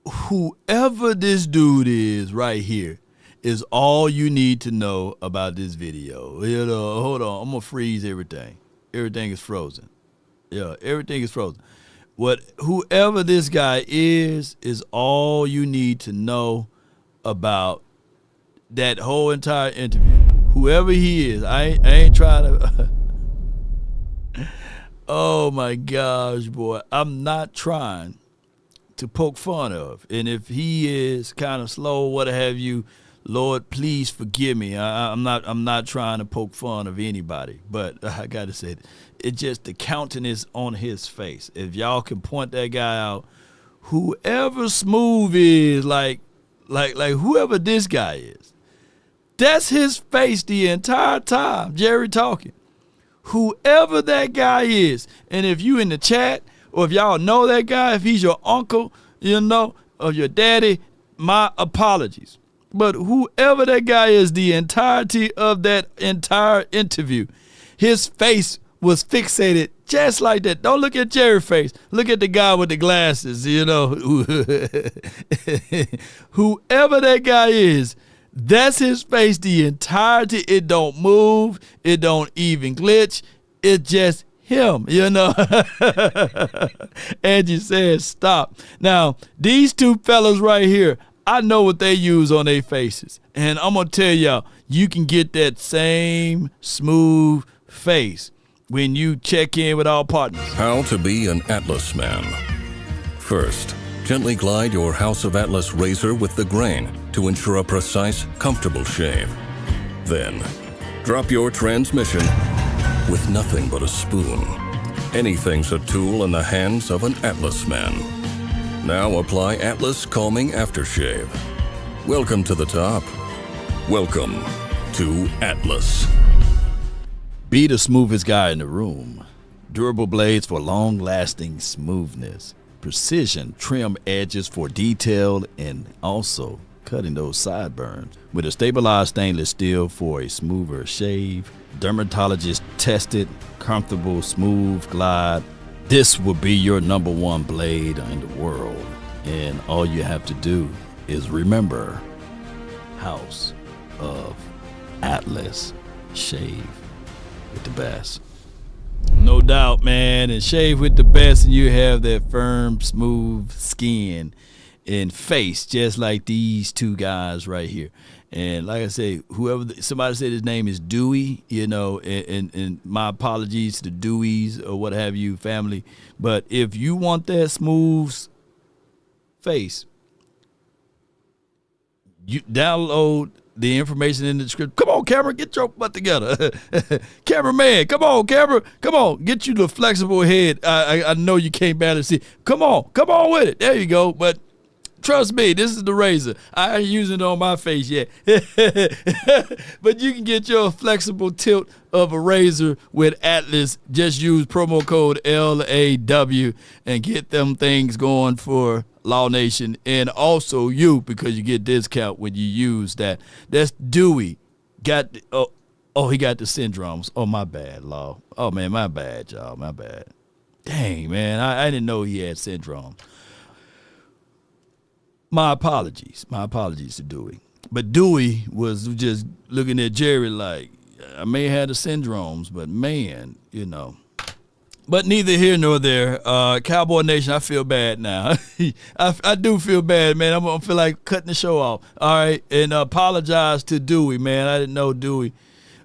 Whoever this dude is right here is all you need to know about this video. You know, hold on. I'm going to freeze everything. Everything is frozen. Yeah, everything is frozen. Whoever this guy is all you need to know about that whole entire interview. Whoever he is, I ain't trying to. Oh my gosh, boy! I'm not trying to poke fun of, and if he is kind of slow, what have you, Lord, please forgive me. I'm not trying to poke fun of anybody, but I gotta say, it's just the countenance on his face. If y'all can point that guy out, whoever Smooth is, like whoever this guy is. That's his face the entire time, Jerry talking. Whoever that guy is, and if you in the chat, or if y'all know that guy, if he's your uncle, you know, or your daddy, my apologies. But whoever that guy is, the entirety of that entire interview, his face was fixated just like that. Don't look at Jerry's face. Look at the guy with the glasses, you know. Whoever that guy is, that's his face the entirety. It don't move. It don't even glitch. It's just him, you know. Angie says stop. Now, these two fellas right here, I know what they use on their faces. And I'm going to tell y'all, you can get that same smooth face when you check in with our partners.
How to be an Atlas man. First, gently glide your House of Atlas razor with the grain to ensure a precise, comfortable shave. Then, drop your transmission with nothing but a spoon. Anything's a tool in the hands of an Atlas man. Now apply Atlas Calming Aftershave. Welcome to the top. Welcome to Atlas.
Be the smoothest guy in the room. Durable blades for long-lasting smoothness. Precision trim edges for detail and also cutting those sideburns. With a stabilized stainless steel for a smoother shave. Dermatologist tested, comfortable, smooth glide. This will be your number one blade in the world. And all you have to do is remember House of Atlas. Shave with the best. No doubt, man. And shave with the best, and you have that firm, smooth skin and face, just like these two guys right here. And like I say, somebody said his name is Dewey, you know, and my apologies to the Deweys or what have you, family. But if you want that smooth face, you download the information in the description. Come on, camera, get your butt together. Cameraman, come on, camera. Come on, get you the flexible head. I know you can't barely see. Come on with it. There you go. But trust me, this is the razor. I ain't using it on my face yet. But you can get your flexible tilt of a razor with Atlas. Just use promo code LAW and get them things going for Law Nation and also you, because you get discount when you use that. That's Dewey. He got the syndromes. Oh, my bad, Law. Oh, man, my bad, y'all. My bad. Dang, man, I didn't know he had syndrome. My apologies to Dewey. But Dewey was just looking at Jerry like, I may have the syndromes, but man, you know. But neither here nor there. Cowboy Nation, I feel bad now. I do feel bad, man. I'm going to feel like cutting the show off. All right, and apologize to Dewey, man. I didn't know Dewey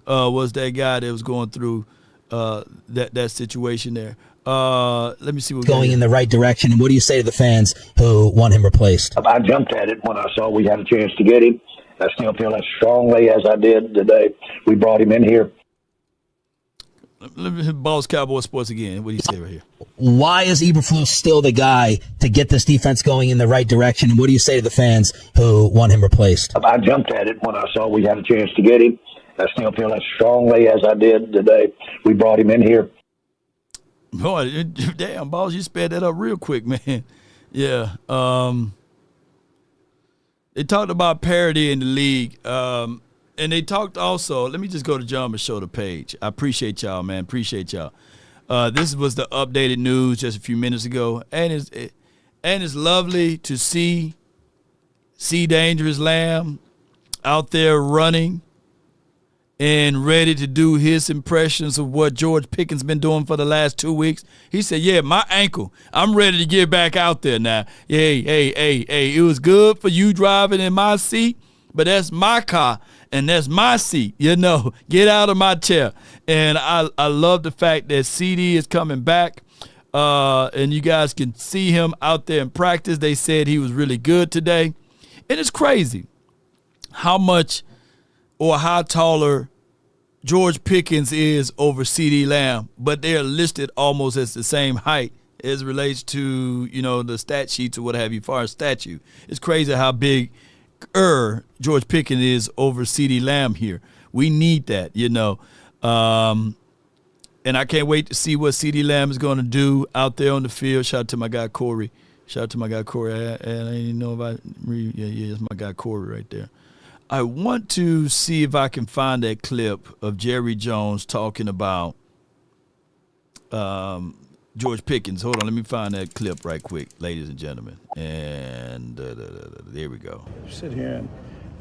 was that guy that was going through that situation there. Let me see what
going in the right direction. And what do you say to the fans who want him replaced?
I jumped at it when I saw we had a chance to get him. I still feel as strongly as I did today. We brought him in here.
Let me boss Cowboys Sports again. What do you say right here?
Why is Eberflus still the guy to get this defense going in the right direction? And what do you say to the fans who want him replaced?
I jumped at it when I saw we had a chance to get him. I still feel as strongly as I did today. We brought him in here.
Boy, damn, boss, you sped that up real quick, man. Yeah. They talked about parity in the league. And they talked also, let me just go to John and show the page. I appreciate y'all, man. Appreciate y'all. This was the updated news just a few minutes ago. And it's lovely to see Dangerous Lamb out there running and ready to do his impressions of what George Pickens been doing for the last 2 weeks. He said, yeah, my ankle, I'm ready to get back out there now. Hey, it was good for you driving in my seat, but that's my car. And that's my seat, get out of my chair. And I love the fact that CD is coming back, and you guys can see him out there in practice. They said he was really good today. And it's crazy how much or how taller George Pickens is over CD Lamb, but they're listed almost as the same height as it relates to, the stat sheets or what have you, as far as statue. It's crazy how big George Pickens is over CD Lamb here. We need that, and I can't wait to see what CD Lamb is going to do out there on the field. Shout out to my guy Corey. And I didn't know if I read. Yeah, it's my guy Corey right there. I want to see if I can find that clip of Jerry Jones talking about George Pickens. Hold on, let me find that clip right quick, ladies and gentlemen. And there we go.
Sit here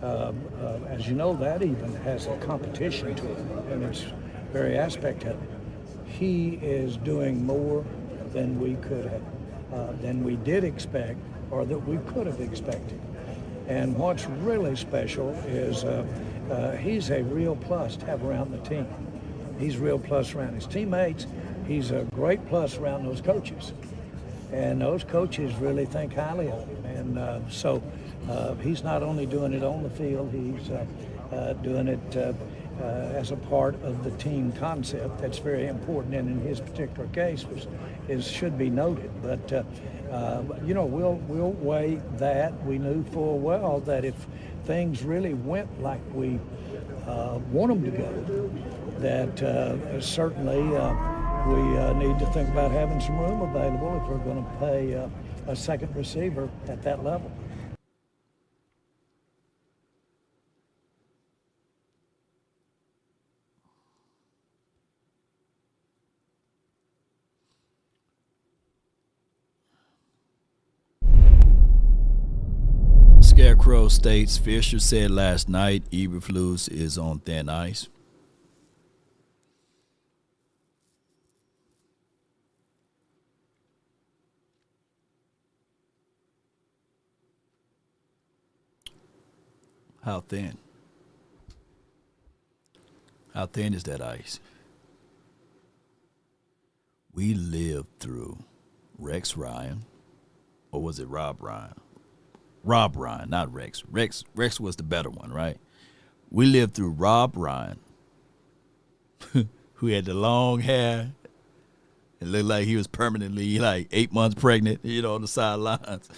and, as you know, that even has a competition to it in its very aspect of it. He is doing more than we could have, than we did expect, or that we could have expected. And what's really special is he's a real plus to have around the team. He's a real plus around his teammates. He's a great plus around those coaches. And those coaches really think highly of him. And so he's not only doing it on the field, he's doing it as a part of the team concept. That's very important, and in his particular case should be noted. But we'll weigh that. We knew full well that if things really went like we want them to go, that certainly we need to think about having some room available if we're going to pay a second receiver at that level.
Scarecrow states, Fisher said last night Eberflus is on thin ice. How thin? How thin is that ice? We lived through Rex Ryan, or was it Rob Ryan? Rob Ryan, not Rex. Rex was the better one, right? We lived through Rob Ryan, who had the long hair. It looked like he was permanently like 8 months pregnant, on the sidelines.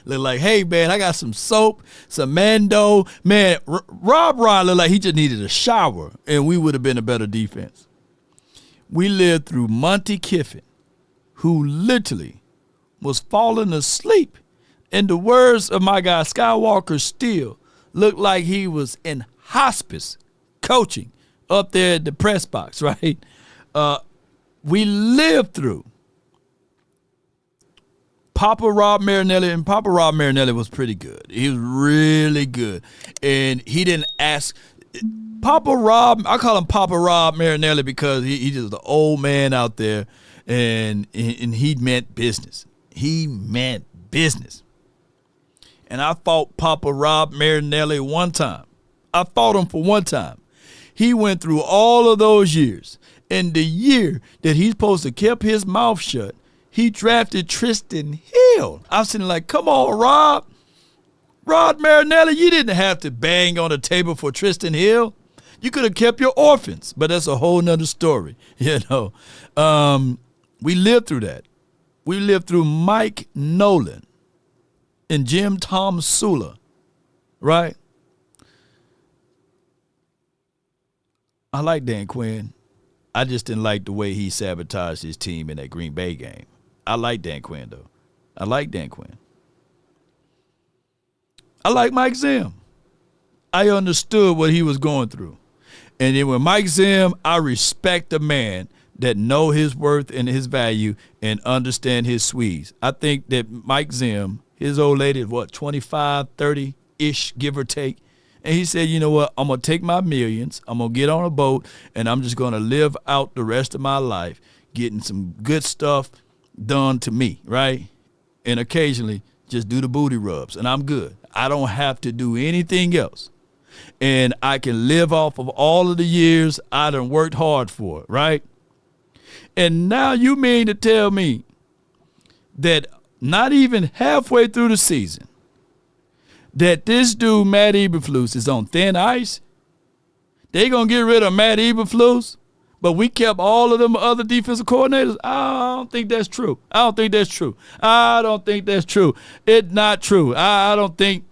Looked like, hey, man, I got some soap, some Mando. Man, Rob Ryan looked like he just needed a shower, and we would have been a better defense. We lived through Monty Kiffin, who literally was falling asleep. In the words of my guy Skywalker Steele, looked like he was in hospice coaching up there at the press box, right? We lived through Papa Rob Marinelli, and Papa Rob Marinelli was pretty good. He was really good. And he didn't ask Papa Rob, I call him Papa Rob Marinelli because he just the old man out there, and he meant business. He meant business. And I fought Papa Rob Marinelli one time. I fought him for one time. He went through all of those years. And the year that he's supposed to keep his mouth shut, he drafted Tristan Hill. I was sitting like, come on, Rob. Rod Marinelli, you didn't have to bang on the table for Tristan Hill. You could have kept your orphans, but that's a whole nother story. You know, we lived through that. We lived through Mike Nolan and Jim Tom Sula, right? I like Dan Quinn. I just didn't like the way he sabotaged his team in that Green Bay game. I like Dan Quinn, though. I like Dan Quinn. I like Mike Zim. I understood what he was going through. And then with Mike Zim, I respect a man that know his worth and his value and understand his Swedes. I think that Mike Zim, his old lady is what, 25, 30-ish, give or take. And he said, you know what, I'm going to take my millions, I'm going to get on a boat, and I'm just going to live out the rest of my life getting some good stuff done to me, right? And occasionally just do the booty rubs, and I'm good. I don't have to do anything else. And I can live off of all of the years I done worked hard for, right? And now you mean to tell me that not even halfway through the season, that this dude, Matt Eberflus, is on thin ice? They going to get rid of Matt Eberflus, but we kept all of them other defensive coordinators? I don't think that's true. I don't think that's true. It's not true. I don't think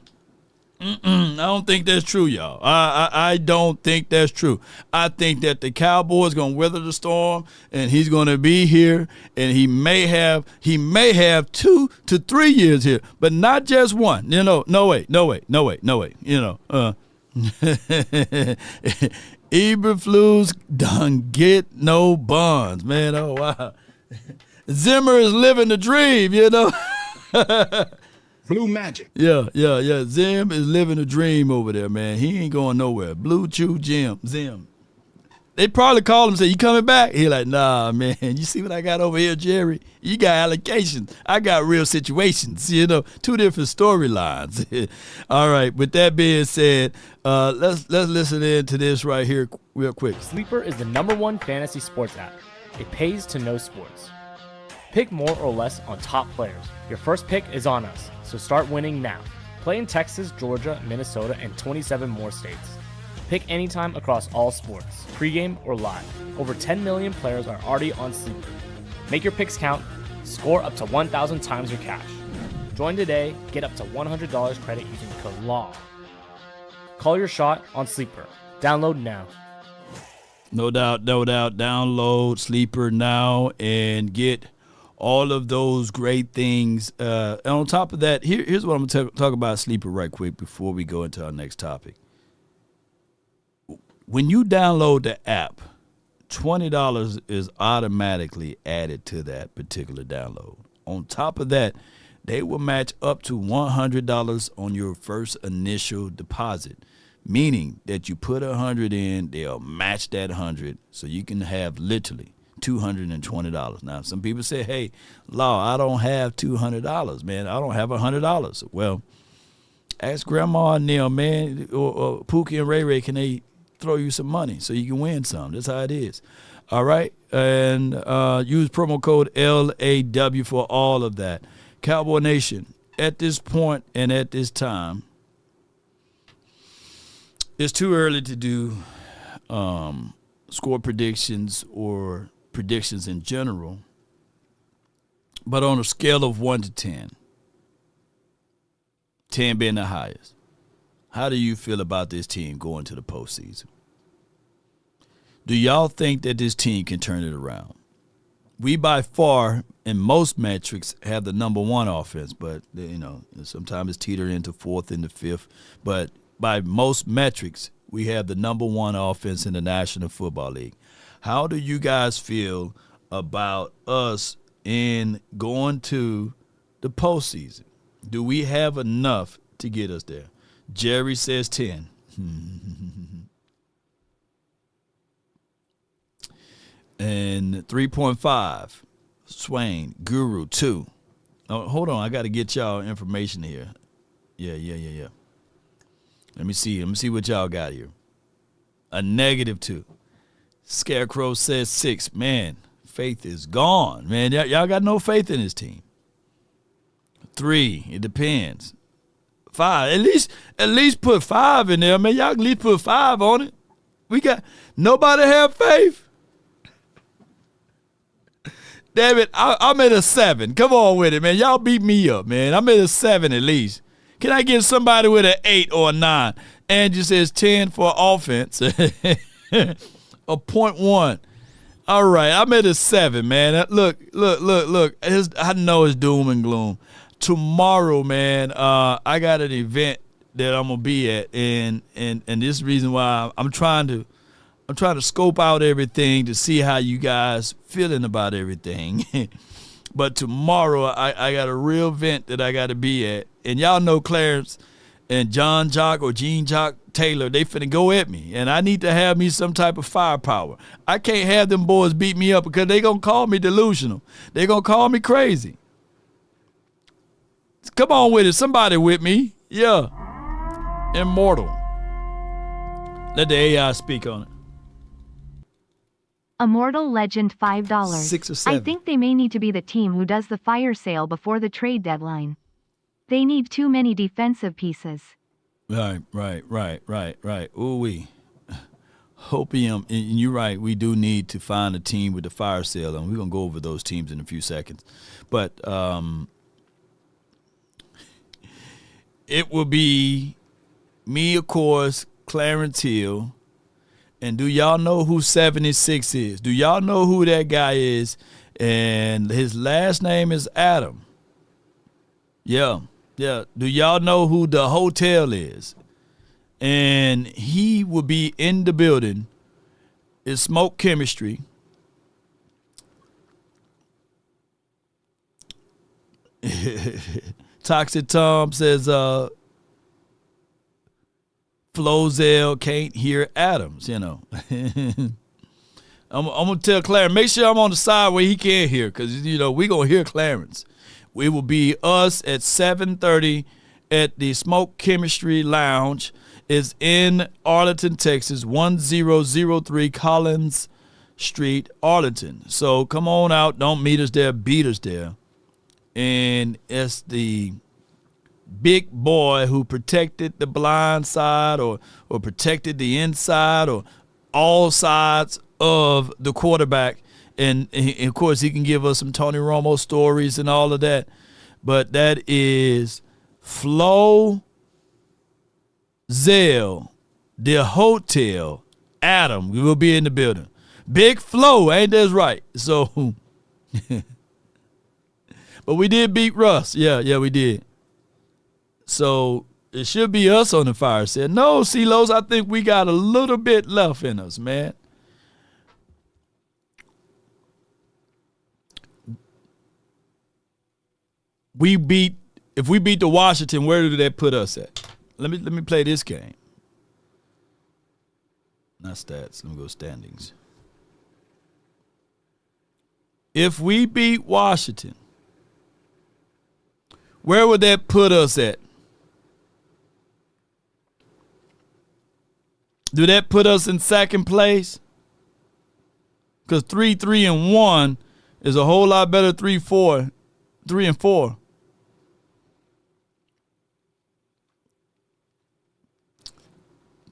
that's true, y'all. I don't think that's true. I think that the Cowboys going to weather the storm, and he's going to be here, and he may have 2 to 3 years here, but not just one. You know, no way. You know, Eberflus done get no buns, man. Oh wow, Zimmer is living the dream. You know.
Blue Magic.
Yeah. Zim is living a dream over there, man. He ain't going nowhere. Blue Chew Zim. They probably call him and say, you coming back? He like, nah, man. You see what I got over here, Jerry? You got allocations. I got real situations. You know, 2 different storylines. All right. With that being said, let's listen in to this right here real quick.
Sleeper is the #1 fantasy sports app. It pays to know sports. Pick more or less on top players. Your first pick is on us, so start winning now. Play in Texas, Georgia, Minnesota, and 27 more states. Pick anytime across all sports, pregame or live. Over 10 million players are already on Sleeper. Make your picks count. Score up to 1,000 times your cash. Join today. Get up to $100 credit using code LAW. Call your shot on Sleeper. Download now.
No doubt. Download Sleeper now and get all of those great things. And on top of that, here's what I'm going to talk about Sleeper right quick before we go into our next topic. When you download the app, $20 is automatically added to that particular download. On top of that, they will match up to $100 on your first initial deposit, meaning that you put $100 in, they'll match that $100, so you can have literally $220. Now, some people say, hey, Law, I don't have $200, man. I don't have $100. Well, ask Grandma and Neil, man, or Pookie and Ray Ray, can they throw you some money so you can win some? That's how it is. All right? And use promo code LAW for all of that. Cowboy Nation, at this point and at this time, it's too early to do score predictions or predictions in general, but on a scale of 1 to 10, 10 being the highest, how do you feel about this team going to the postseason? Do y'all think that this team can turn it around? We by far, in most metrics, have the #1 offense, but you know sometimes it's teetered into 4th and the 5th. But by most metrics, we have the #1 offense in the National Football League. How do you guys feel about us in going to the postseason? Do we have enough to get us there? Jerry says 10. And 3.5, Swain, Guru 2. Oh, hold on, I got to get y'all information here. Yeah. Let me see what y'all got here. A -2. Scarecrow says 6. Man, faith is gone. Man, y'all got no faith in this team. 3, it depends. 5. At least put 5 in there, man. Y'all can at least put 5 on it. We got nobody have faith. Damn it, I'm at a 7. Come on with it, man. Y'all beat me up, man. I'm at a 7 at least. Can I get somebody with an 8 or a 9? Angie says 10 for offense. A 0.1. All right, I'm at a 7, man. Look. I know it's doom and gloom. Tomorrow, man, I got an event that I'm gonna be at, and this is the reason why I'm trying to scope out everything to see how you guys feeling about everything. But tomorrow I got a real event that I got to be at, and y'all know Clarence and John Jock or Gene Jock Taylor, they finna go at me, and I need to have me some type of firepower. I can't have them boys beat me up because they gonna call me delusional. They gonna call me crazy. Come on with it, somebody with me. Yeah, immortal. Let the AI speak on it.
Immortal Legend $5.
6 or 7.
I think they may need to be the team who does the fire sale before the trade deadline. They need too many defensive pieces.
Right. Ooh-wee. Hopium, and you're right, we do need to find a team with the fire sale, and we're going to go over those teams in a few seconds. But it will be me, of course, Clarence Hill. And do y'all know who 76 is? Do y'all know who that guy is? And his last name is Adam. Yeah. Do y'all know who the hotel is? And he will be in the building. It's Smoke Chemistry. Toxic Tom says, Flozell can't hear Adams, you know. I'm going to tell Clarence, make sure I'm on the side where he can't hear, because, you know, we're going to hear Clarence. We will be us at 7:30 at the Smoke Chemistry Lounge. It's in Arlington, Texas, 1003 Collins Street, Arlington. So come on out. Don't meet us there. Beat us there. And it's the big boy who protected the blind side or protected the inside or all sides of the quarterback. And of course, he can give us some Tony Romo stories and all of that. But that is Flo Zell, the hotel. Adam, we will be in the building. Big Flo, ain't that right? So, but we did beat Russ. Yeah, we did. So it should be us on the fire set. No, CeeLos, I think we got a little bit left in us, man. If we beat the Washington, where did that put us at? Let me play this game. Not stats. Let me go standings. If we beat Washington, where would that put us at? Do that put us in second place? Because 3-3-1 is a whole lot better 3-4, 3-4.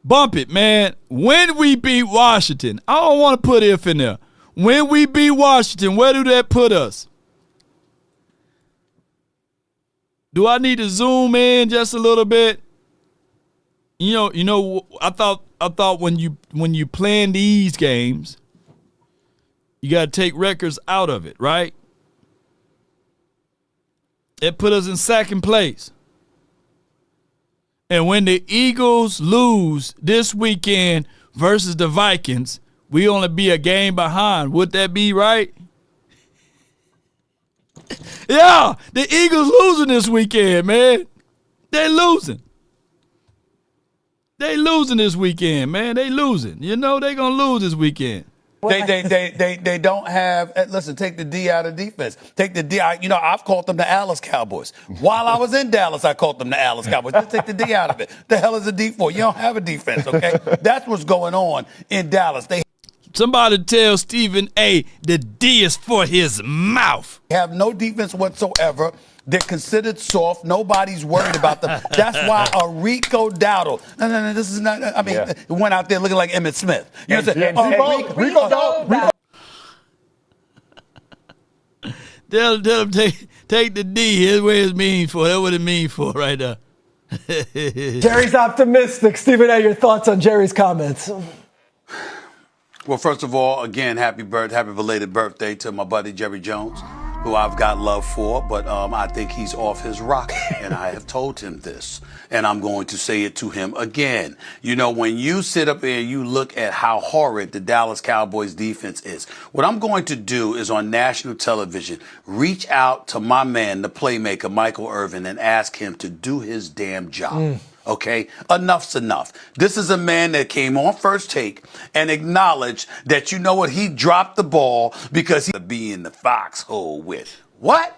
Bump it, man. When we beat Washington, I don't want to put if in there. When we beat Washington, where do that put us? Do I need to zoom in just a little bit? You know. I thought when you plan these games, you got to take records out of it, right? It put us in second place. And when the Eagles lose this weekend versus the Vikings, we only be a game behind. Would that be right? Yeah, the Eagles losing this weekend, man. They losing. They losing this weekend, man. They losing. You know they gonna lose this weekend.
They don't have. Listen, take the D out of defense. Take the D out. You know, I've called them the Alice Cowboys. While I was in Dallas, I called them the Alice Cowboys. Just take the D out of it. The hell is a D for? You don't have a defense, okay? That's what's going on in Dallas.
Somebody tell Stephen A. the D is for his mouth.
Have no defense whatsoever. They're considered soft. Nobody's worried about them. That's why a Rico Dowdle. No, this is not. I mean, it went out there looking like Emmitt Smith. You know what I'm saying?
Rico Dowdle.
Tell him take the D. Here's what it means for. That's what it means for right there.
Jerry's optimistic. Stephen A., your thoughts on Jerry's comments?
Well, first of all, again, happy belated birthday to my buddy Jerry Jones, who I've got love for, but I think he's off his rocker, and I have told him this, and I'm going to say it to him again. You know, when you sit up there and you look at how horrid the Dallas Cowboys defense is, what I'm going to do is on national television, reach out to my man, the playmaker, Michael Irvin, and ask him to do his damn job. Okay, enough's enough. This is a man that came on First Take and acknowledged that, you know what, he dropped the ball because he to be in the foxhole with. What?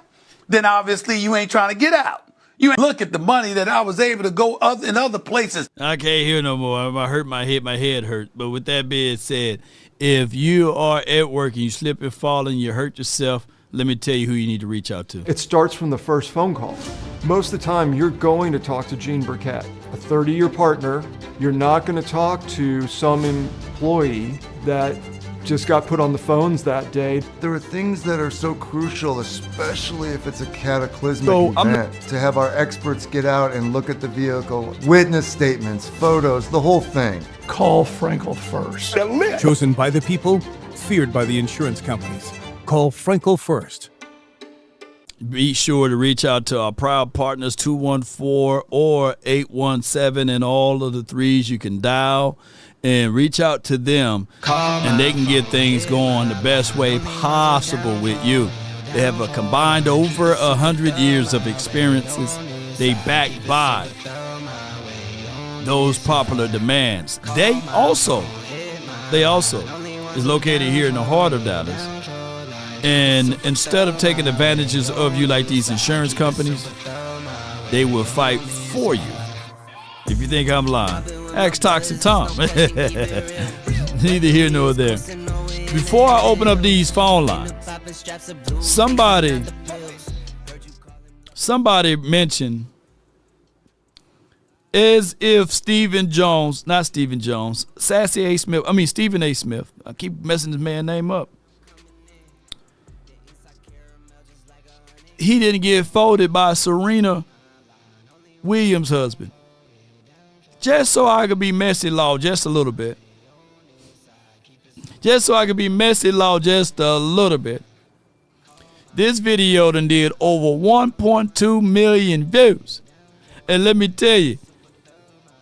Then obviously you ain't trying to get out. You ain't look at the money that I was able to go in other places.
I can't hear no more. I hurt my head hurt. But with that being said, if you are at work and you slip and fall and you hurt yourself, let me tell you who you need to reach out to.
It starts from the first phone call. Most of the time, you're going to talk to Gene Burkett, a 30-year partner. You're not going to talk to some employee that just got put on the phones that day.
There are things that are so crucial, especially if it's a cataclysmic event, to have our experts get out and look at the vehicle, witness statements, photos, the whole thing.
Call Frenkel first.
Chosen by the people, feared by the insurance companies. Call Frenkel first.
Be sure to reach out to our proud partners, 214 or 817, and all of the threes you can dial, and reach out to them, and they can get things going the best way possible with you. They have a combined over 100 years of experiences. They backed by those popular demands. They also is located here in the heart of Dallas. And instead of taking advantages of you like these insurance companies, they will fight for you. If you think I'm lying, ask Toxic Tom. Neither here nor there. Before I open up these phone lines, somebody mentioned as if Stephen A. Smith. I keep messing this man's name up. He didn't get folded by Serena Williams' husband. Just so I could be messy law just a little bit. This video done did over 1.2 million views. And let me tell you,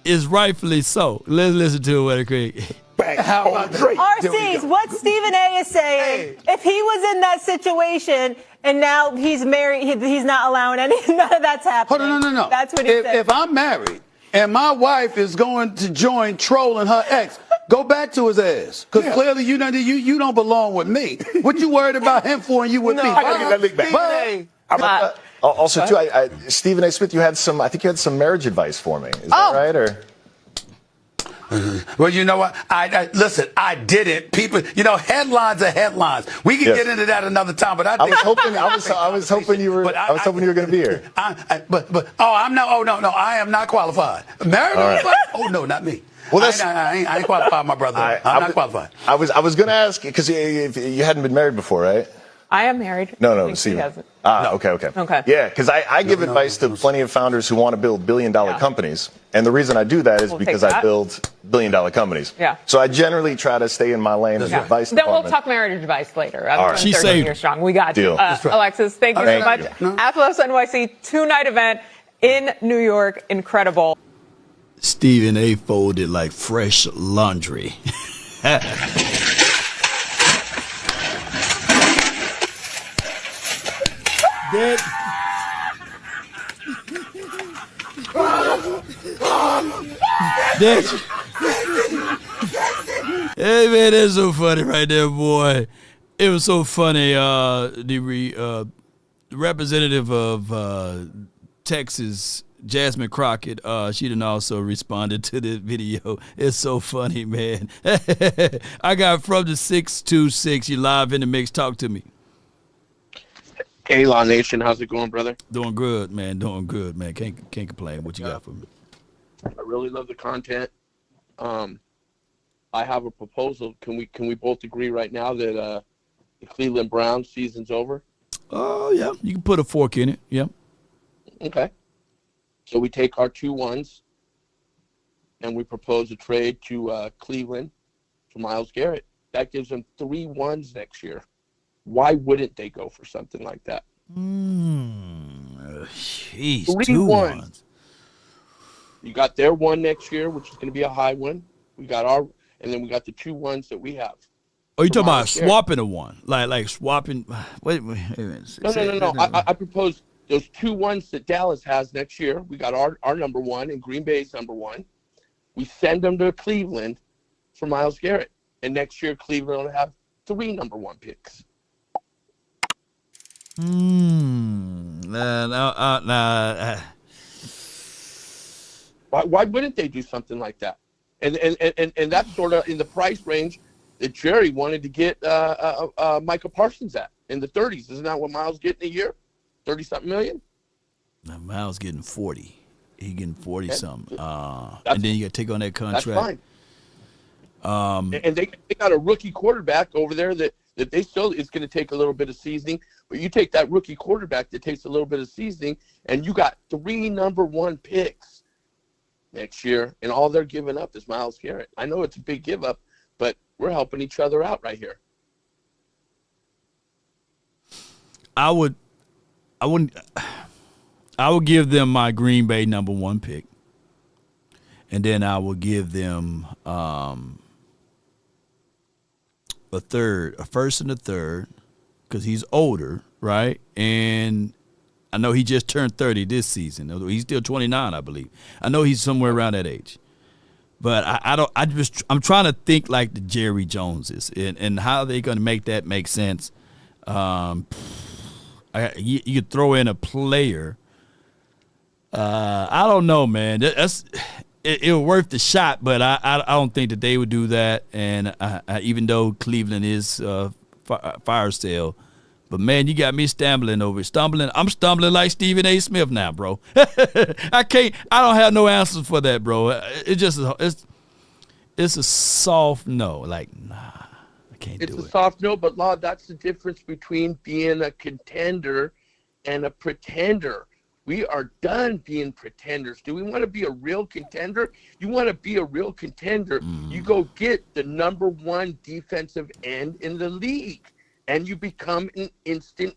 it's rightfully so. Let's listen to it quick.
How about Drake? RC's, what Stephen A. is saying, if he was in that situation and now he's married, he's not allowing none of that's happening.
Hold on, no.
That's what he said.
If I'm married and my wife is going to join trolling her ex, go back to his ass. Because clearly you don't belong with me. What you worried about him for and you with me?
I gotta get that link back. Also, too, Stephen A. Smith, I think you had some marriage advice for me. Is that right? Or
well, you know what? Listen, I didn't. People, headlines are headlines. We can get into that another time. But I was
hoping you were going to be here.
I am not qualified. Married? Right. Oh no, not me. Well, I ain't qualified, my brother. I'm not qualified.
I was going to ask because you hadn't been married before, right?
I am married.
No, see, he hasn't. Okay. Yeah, because I give advice to plenty of founders who want to build billion-dollar companies, and the reason I do that is because I build billion-dollar companies. Yeah. So I generally try to stay in my lane as advice.
Then we'll talk marriage advice later.
All right.
She's 13 years strong. We got you. Alexis, thank you so much. Athletics NYC 2-night event in New York. Incredible.
Stephen A. folded like fresh laundry. Hey man, that's so funny right there, boy. It was so funny. The representative of Texas, Jasmine Crockett, she done also responded to this video. It's so funny, man. I got from the 626. You live in the mix. Talk to me.
K-Law Nation, how's it going, brother?
Doing good, man. Doing good, man. Can't complain. What you got for me?
I really love the content. I have a proposal. Can we both agree right now that the Cleveland Browns season's over?
Oh yeah, you can put a fork in it. Yeah.
Okay. So we take our 2 1s and we propose a trade to Cleveland for Myles Garrett. That gives them 3 1s next year. Why wouldn't they go for something like that?
Jeez,
3
2
1s. You got their 1 next year, which is going to be a high one. We got our, and then we got the 2 1s that we have.
Oh, you talking about swapping a 1, like swapping? Wait a minute.
No. I propose those 2 1s that Dallas has next year. We got our number 1 and Green Bay's number 1. We send them to Cleveland for Myles Garrett, and next year Cleveland will have 3 number 1 picks. Why wouldn't they do something like that? And that's sort of in the price range that Jerry wanted to get Micah Parsons at in the 30s. Isn't that what Myles getting a year? 30-something million?
Now, Myles getting 40. He getting 40-something. And then you got to take on that contract.
That's fine. And they got a rookie quarterback over there that they still is going to take a little bit of seasoning. But you take that rookie quarterback that takes a little bit of seasoning, and you got 3 number 1 picks next year, and all they're giving up is Myles Garrett. I know it's a big give up, but we're helping each other out right here.
I would give them my Green Bay number 1 pick, and then I will give them a first and a third, because he's older, right? And I know he just turned 30 this season. He's still 29, I believe. I know he's somewhere around that age. But I'm trying to think like the Jerry Joneses and how they going to make that make sense. You could throw in a player. I don't know, man. It was worth the shot, but I don't think that they would do that. And even though Cleveland is fire sale, but man, you got me stumbling. I'm stumbling like Stephen A. Smith now, bro. I don't have no answers for that, bro. It's a soft no. Like, nah, I can't do it.
It's a soft no, but Law, that's the difference between being a contender and a pretender. We are done being pretenders. Do we want to be a real contender? You want to be a real contender, you go get the number 1 defensive end in the league, and you become an instant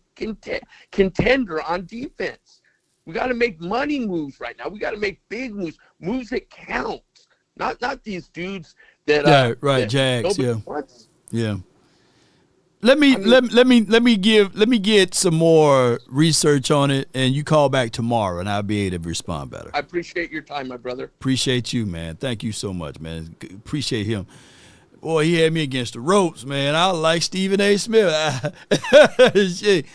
contender on defense. We got to make money moves right now. We got to make big moves that count. Not these dudes that
Jags, yeah. Let me get some more research on it, and you call back tomorrow, and I'll be able to respond better.
I appreciate your time, my brother.
Appreciate you, man. Thank you so much, man. Appreciate him. Boy, he had me against the ropes, man. I like Stephen A. Smith. Shit.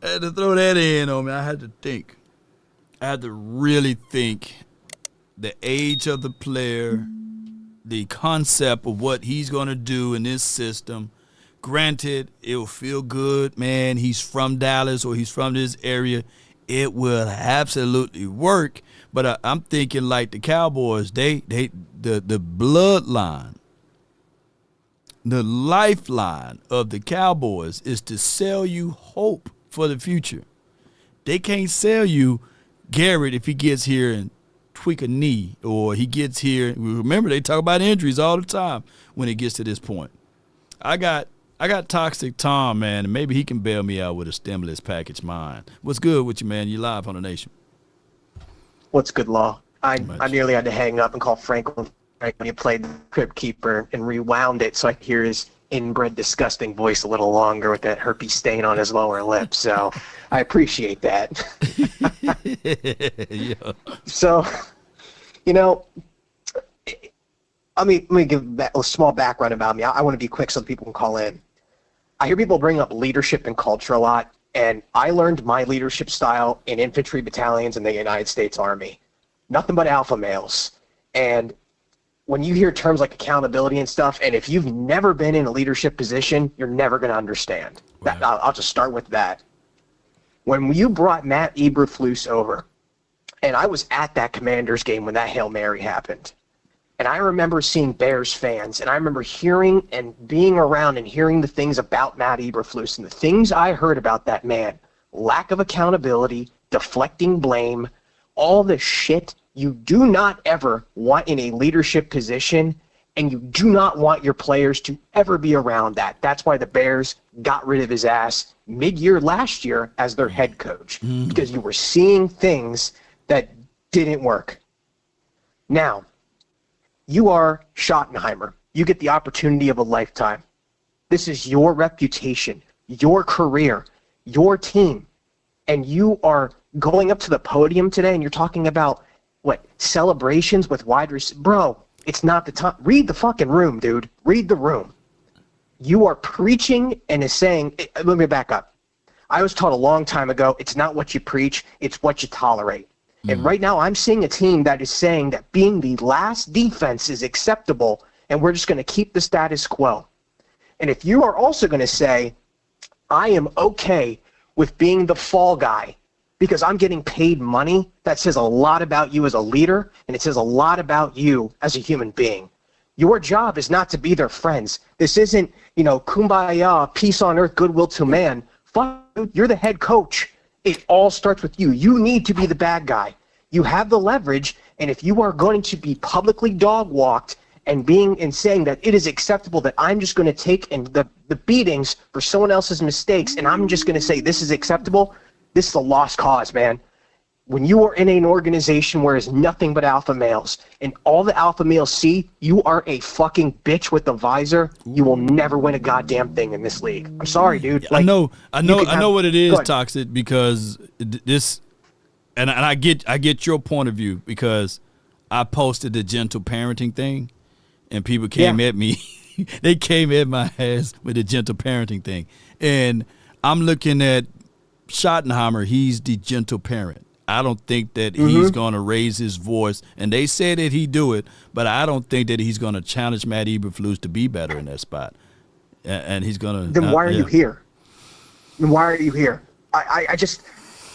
I had to throw that in on me. I had to think. I had to really think the age of the player, the concept of what he's going to do in this system. Granted, it'll feel good, man. He's from Dallas or he's from this area. It will absolutely work. But I'm thinking like the Cowboys, the bloodline, the lifeline of the Cowboys is to sell you hope for the future. They can't sell you Garrett if he gets here and tweak a knee, or he gets here. Remember, they talk about injuries all the time when it gets to this point. I got Toxic Tom, man, and maybe he can bail me out with a stimulus package mine. What's good with you, man? You live on the Nation.
What's good, Law? I nearly had to hang up and call Frenkel when he played the Crypt Keeper and rewound it so I could hear his inbred disgusting voice a little longer with that herpes stain on his lower lip. So I appreciate that.
Yeah.
So, let me give a small background about me. I want to be quick so that people can call in. I hear people bring up leadership and culture a lot, and I learned my leadership style in infantry battalions in the United States Army. Nothing but alpha males. And when you hear terms like accountability and stuff, and if you've never been in a leadership position, you're never going to understand. Right. I'll just start with that. When you brought Matt Eberflus over, and I was at that Commanders game when that Hail Mary happened, and I remember seeing Bears fans, and I remember hearing and being around and hearing the things about Matt Eberflus, and the things I heard about that man, lack of accountability, deflecting blame, all the shit you do not ever want in a leadership position, and you do not want your players to ever be around that. That's why the Bears got rid of his ass mid-year last year as their head coach, because you were seeing things that didn't work. Now, you are Schottenheimer. You get the opportunity of a lifetime. This is your reputation, your career, your team. And you are going up to the podium today and you're talking about, what, celebrations with wide receivers? Bro, it's not the time. Read the fucking room, dude. Read the room. You are preaching and is saying, let me back up. I was taught a long time ago, it's not what you preach, it's what you tolerate. And right now I'm seeing a team that is saying that being the last defense is acceptable and we're just going to keep the status quo. And if you are also going to say, I am okay with being the fall guy because I'm getting paid money, that says a lot about you as a leader, and it says a lot about you as a human being. Your job is not to be their friends. This isn't, kumbaya, peace on earth, goodwill to man. Fuck, you're the head coach. It all starts with you. You need to be the bad guy. You have the leverage, and if you are going to be publicly dog-walked and saying that it is acceptable that I'm just going to take the beatings for someone else's mistakes and I'm just going to say this is acceptable, this is a lost cause, man. When you are in an organization where it's nothing but alpha males and all the alpha males see you are a fucking bitch with a visor, you will never win a goddamn thing in this league. I'm sorry, dude.
I know what it is, Toxic, because this, and I get your point of view because I posted the gentle parenting thing, and people came at me. They came at my ass with the gentle parenting thing, and I'm looking at Schottenheimer. He's the gentle parent. I don't think that he's going to raise his voice, and they said that he'd do it, but I don't think that he's going to challenge Matt Eberflus to be better in that spot. And he's going to.
Then why are you here? Then why are you here? I just,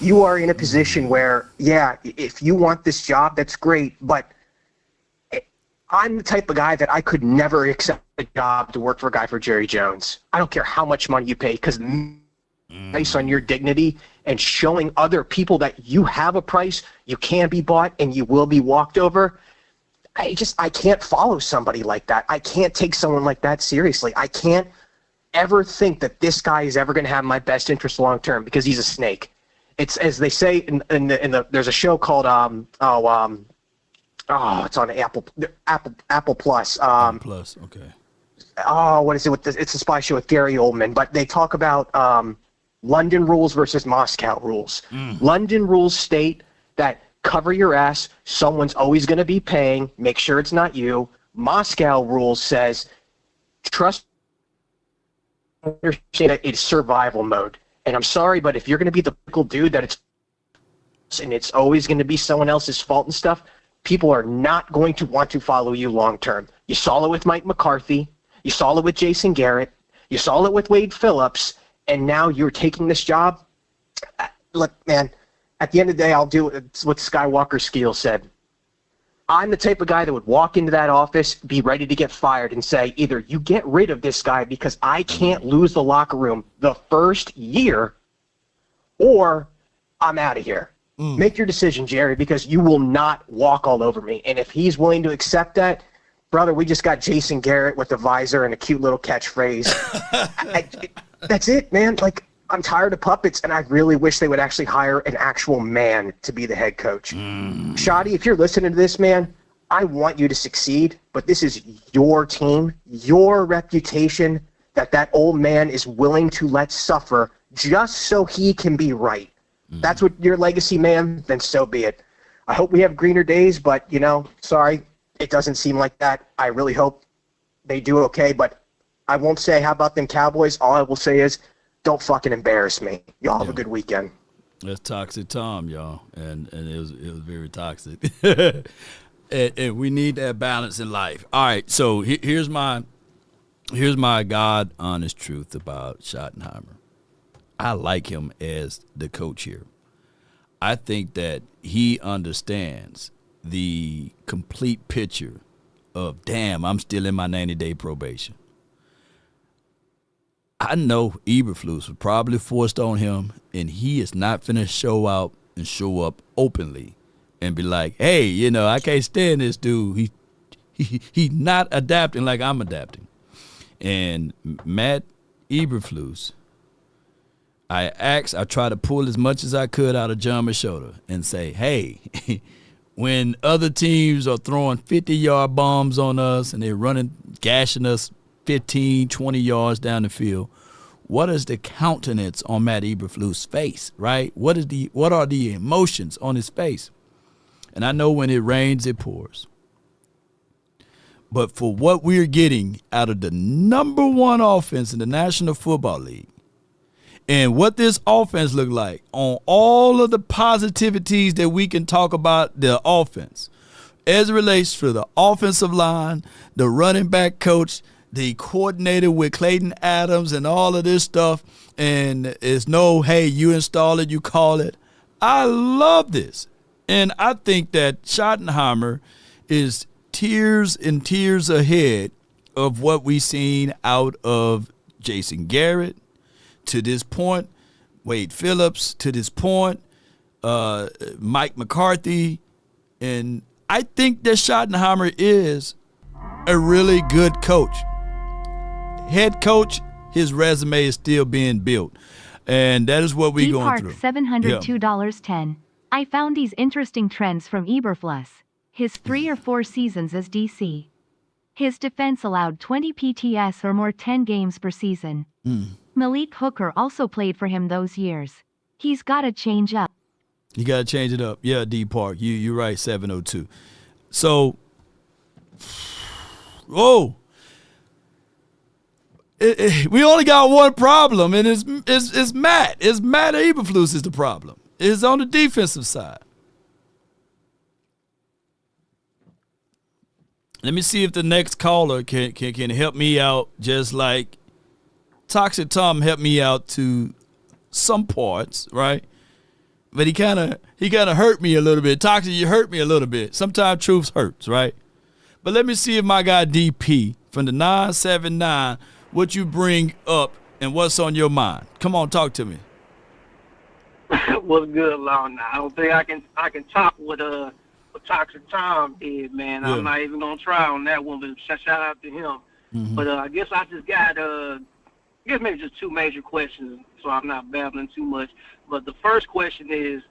you are in a position where, if you want this job, that's great, but I'm the type of guy that I could never accept a job to work for a guy for Jerry Jones. I don't care how much money you pay, because based on your dignity and showing other people that you have a price, you can be bought and you will be walked over. I can't follow somebody like that. I can't take someone like that seriously. I can't ever think that this guy is ever going to have my best interest long term because he's a snake. It's, as they say in there's a show called it's on Apple Plus.
Plus, okay.
What is it? It's a spy show with Gary Oldman, but they talk about London rules versus Moscow rules. London rules state that cover your ass, someone's always going to be paying, make sure it's not you. Moscow rules says trust, understand that it's survival mode. And I'm sorry, but if you're going to be the pickle dude that it's always going to be someone else's fault and stuff, people are not going to want to follow you long term. You saw it with Mike McCarthy. You saw it with Jason Garrett. You saw it with Wade Phillips. And now you're taking this job. Look, man, at the end of the day, I'll do what Skywalker Skeel said. I'm the type of guy that would walk into that office, be ready to get fired, and say, either you get rid of this guy because I can't lose the locker room the first year, or I'm out of here. Make your decision, Jerry, because you will not walk all over me. And if he's willing to accept that, brother, we just got Jason Garrett with a visor and a cute little catchphrase. That's it, man. Like, I'm tired of puppets, and I really wish they would actually hire an actual man to be the head coach. Schotty, if you're listening to this, man, I want you to succeed, but this is your team, your reputation that old man is willing to let suffer just so he can be right. That's what your legacy, man, then so be it. I hope we have greener days, but, sorry, it doesn't seem like that. I really hope they do okay, but I won't say how about them Cowboys. All I will say is don't fucking embarrass me. Y'all have a good weekend.
That's Toxic Tom, y'all, and it was very toxic. and we need that balance in life. All right, so here's my God honest truth about Schottenheimer. I like him as the coach here. I think that he understands the complete picture of, damn, I'm still in my 90-day probation. I know Eberflus was probably forced on him, and he is not finna show out and show up openly and be like, hey, you know, I can't stand this dude. He's not adapting like I'm adapting. And Matt Eberflus, I try to pull as much as I could out of John Machota and say, hey, when other teams are throwing 50-yard bombs on us and they're gashing us 15, 20 yards down the field, what is the countenance on Matt Eberflus' face, right? What are the emotions on his face? And I know when it rains, it pours. But for what we're getting out of the number one offense in the National Football League, and what this offense looked like on all of the positivities that we can talk about the offense, as it relates to the offensive line, the running back coach, the coordinator with Clayton Adams and all of this stuff, and it's no, hey, you install it, you call it. I love this. And I think that Schottenheimer is tears and tears ahead of what we've seen out of Jason Garrett to this point, Wade Phillips to this point, Mike McCarthy. And I think that Schottenheimer is a really good coach. Head coach, his resume is still being built. And that is what we're going through.
$702.10. I found these interesting trends from Eberflus. His 3 or 4 seasons as DC. His defense allowed 20 PTS or more 10 games per season. Malik Hooker also played for him those years. He's got to change up.
You got to change it up. Yeah, D Park. You're right, 702. So, we only got one problem, and it's Matt. It's Matt Eberflus is the problem. It's on the defensive side. Let me see if the next caller can help me out, just like Toxic Tom helped me out to some parts, right? But he kind of hurt me a little bit. Toxic, you hurt me a little bit. Sometimes truth hurts, right? But let me see if my guy DP from the 979, what you bring up and what's on your mind. Come on, talk to me.
What's good, Lon? I don't think I can top what Toxic Tom did, man. Yeah. I'm not even gonna try on that one, but shout out to him. Mm-hmm. But I guess I just got maybe just 2 major questions, so I'm not babbling too much. But the first question is,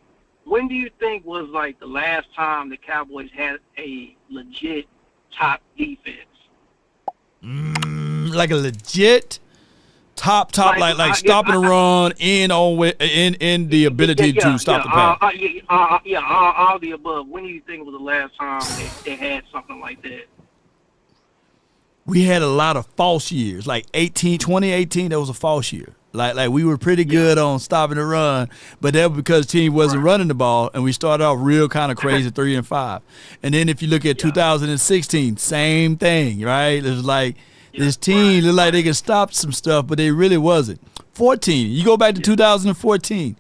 when do you think was like the last time the Cowboys had a legit top defense?
Like a legit top, like stopping the run in the ability to stop the pass.
All the above. When do you think was the last time they had something like that?
We had a lot of false years, like 2018. That was a false year. Like we were pretty good on stopping the run, but that was because the team wasn't running the ball, and we started off real kind of crazy 3-5. And then if you look at 2016, same thing, right? It was like this team looked like they could stop some stuff, but they really wasn't. 14, you go back to 2014.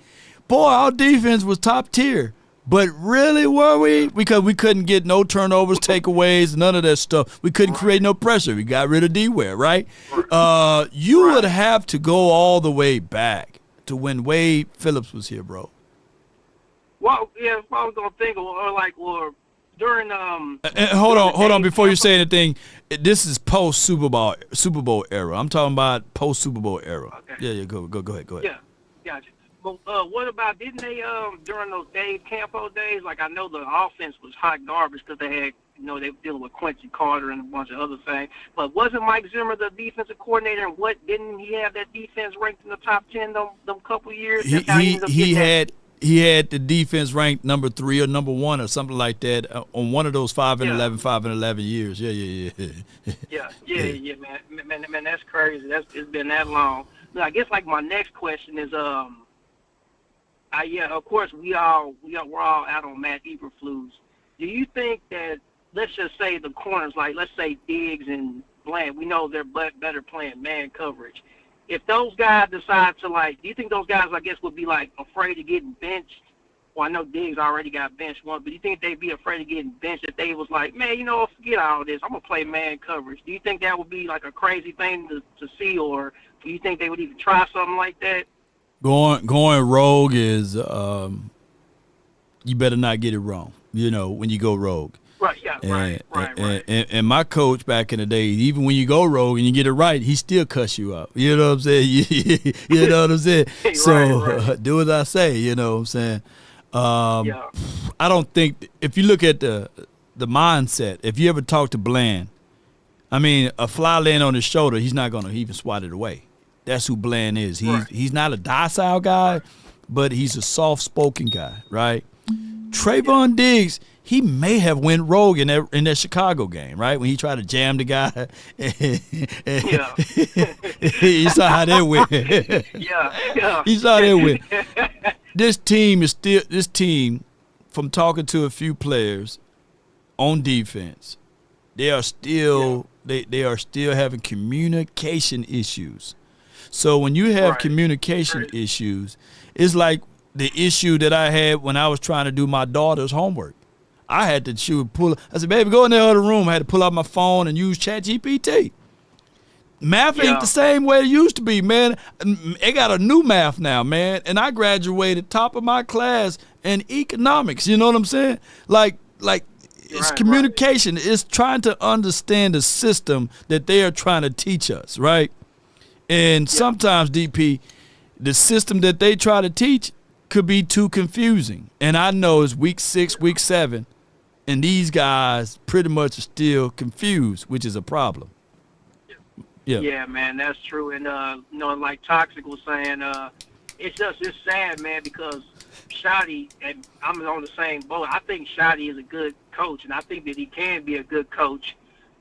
Boy, our defense was top tier. But really, were we? Because we couldn't get no turnovers, takeaways, none of that stuff. We couldn't create no pressure. We got rid of D-Ware, right? You would have to go all the way back to when Wade Phillips was here, bro.
Well, yeah, if I was going to think, during
hold on, before you say anything, this is post Super Bowl era. I'm talking about post Super Bowl era. Okay. Yeah, go ahead.
Yeah, gotcha. But what about, didn't they, during those Dave Campo days, like I know the offense was hot garbage because they had, they were dealing with Quincy Carter and a bunch of other things. But wasn't Mike Zimmer the defensive coordinator, and didn't he have that defense ranked in the top 10 them couple years?
He had the defense ranked number 3 or number 1 or something like that on one of those 5 and 11 years. Yeah,
man, that's crazy. It's been that long. But I guess like my next question is, of course we're all out on Matt Eberflus. Do you think that, let's just say the corners, like let's say Diggs and Bland, we know they're better playing man coverage. if those guys decide to, like, do you think those guys, I guess, would be, like, afraid of getting benched? Well, I know Diggs already got benched once, but do you think they'd be afraid of getting benched if they was like, man, you know, forget all this. I'm going to play man coverage. Do you think that would be, like, a crazy thing to see, or do you think they would even try something like that?
Going rogue is you better not get it wrong, you know, when you go rogue.
Right, yeah, right.
And my coach back in the day, even when you go rogue and you get it right, he still cuss you out. You know what I'm saying? You know what I'm saying? So do as I say, you know what I'm saying? I don't think, if you look at the mindset, if you ever talk to Bland, I mean, a fly laying on his shoulder, he's not going to even swat it away. That's who Bland is. He's not a docile guy, but he's a soft-spoken guy, right? Trayvon Diggs, he may have went rogue in that Chicago game, right? When he tried to jam the guy. You saw how that went. You saw that went. This team, from talking to a few players on defense, they are still having communication issues. So when you have communication issues, it's like the issue that I had when I was trying to do my daughter's homework. I had to I said, baby, go in the other room. I had to pull out my phone and use ChatGPT. Math ain't the same way it used to be, man. They got a new math now, man. And I graduated top of my class in economics. You know what I'm saying? Like it's communication. It's trying to understand the system that they are trying to teach us, right? And sometimes, DP, the system that they try to teach could be too confusing. And I know it's week 6, week 7, and these guys pretty much are still confused, which is a problem.
Yeah, man, that's true. And, you know, like Toxic was saying, it's sad, man, because Schotty, and I'm on the same boat, I think Schotty is a good coach, and I think that he can be a good coach.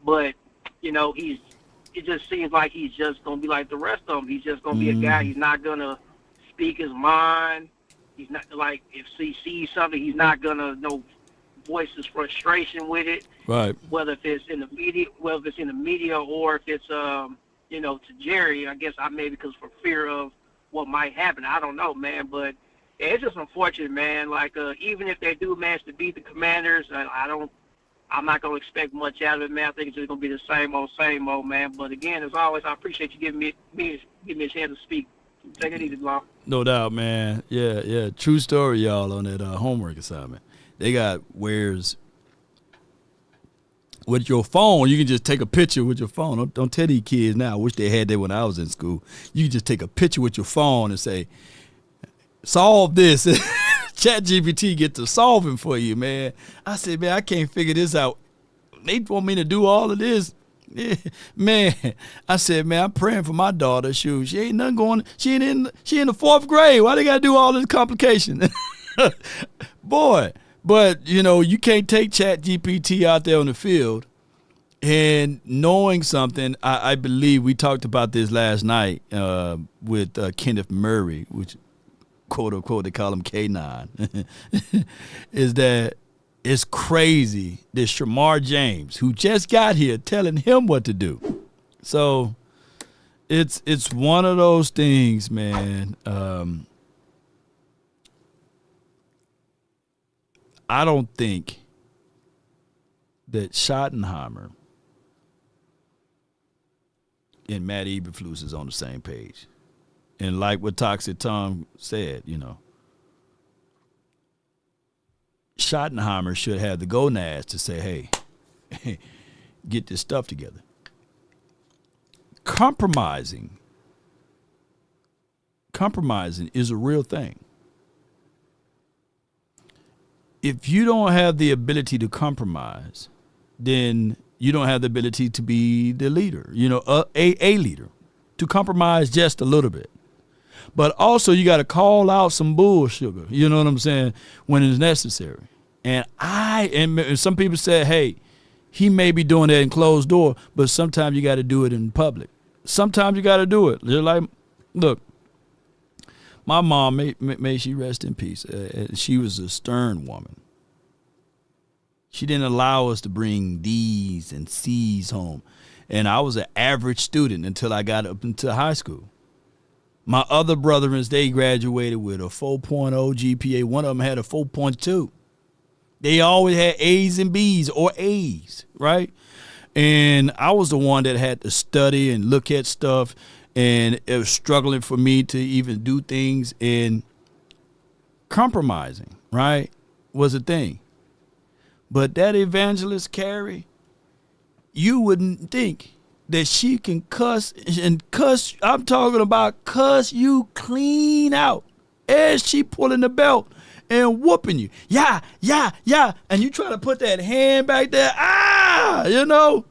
But, you know, it just seems like he's just going to be like the rest of them. He's just going to be a guy. He's not going to speak his mind. He's not, like, if he sees something, he's not going to voice his frustration with it.
Right.
Whether it's in the media, or if it's, you know, to Jerry, I guess maybe because for fear of what might happen. I don't know, man. But it's just unfortunate, man. Like, even if they do manage to beat the Commanders, I'm not going to expect much out of it, man. I think it's just going to be the same old, man. But again, as always, I appreciate you giving me a chance to speak. Take it easy, Long.
No doubt, man. Yeah. True story, y'all, on that homework assignment. They got where's with your phone, you can just take a picture with your phone. Don't tell these kids now. I wish they had that when I was in school. You can just take a picture with your phone and say, solve this. ChatGPT get to solving for you, man. I said, man, I can't figure this out. They want me to do all of this. Yeah, man, I said, man, I'm praying for my daughter. She ain't nothing going. She in the 4th grade. Why they got to do all this complication? Boy, but, you know, you can't take ChatGPT out there on the field and knowing something. I believe we talked about this last night with Kenneth Murray, which, quote unquote, they call him K9, is that it's crazy that Shamar James, who just got here, telling him what to do. So it's one of those things, man. I don't think that Schottenheimer and Matt Eberflus is on the same page. And like what Toxic Tom said, you know, Schottenheimer should have the gonads to say, hey, get this stuff together. Compromising is a real thing. If you don't have the ability to compromise, then you don't have the ability to be the leader, you know, a leader, to compromise just a little bit. But also you got to call out some bull sugar, you know what I'm saying, when it's necessary. And some people say, hey, he may be doing that in closed door, but sometimes you got to do it in public. Sometimes you got to do it. They're like, look, my mom, may she rest in peace. She was a stern woman. She didn't allow us to bring D's and C's home. And I was an average student until I got up into high school. My other brethren, they graduated with a 4.0 GPA. One of them had a 4.2. They always had A's and B's or A's, right? And I was the one that had to study and look at stuff, and it was struggling for me to even do things, and compromising, right, was a thing. But that evangelist, Carrie, you wouldn't think that she can cuss and cuss. I'm talking about cuss you clean out as she pulling the belt and whooping you. Yeah. And you try to put that hand back there. You know.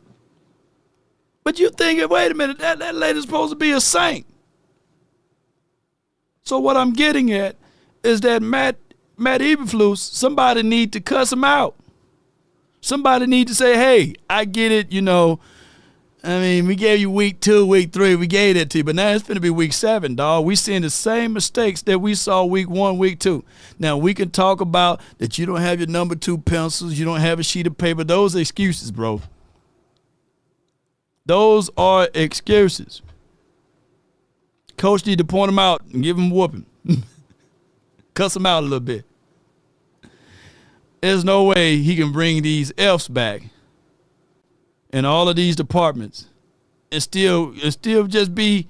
But you thinking, wait a minute, that lady's supposed to be a saint. So what I'm getting at is that Matt Eberflus, somebody need to cuss him out. Somebody need to say, hey, I get it, you know. I mean, we gave you week 2, week 3, we gave it to you, but now it's going to be week 7, dog. We seeing the same mistakes that we saw week 1, week 2. Now, we can talk about that you don't have your number 2 pencils, you don't have a sheet of paper. Those are excuses, bro. Those are excuses. Coach need to point them out and give them a whooping. Cuss them out a little bit. There's no way he can bring these F's back in all of these departments and still just be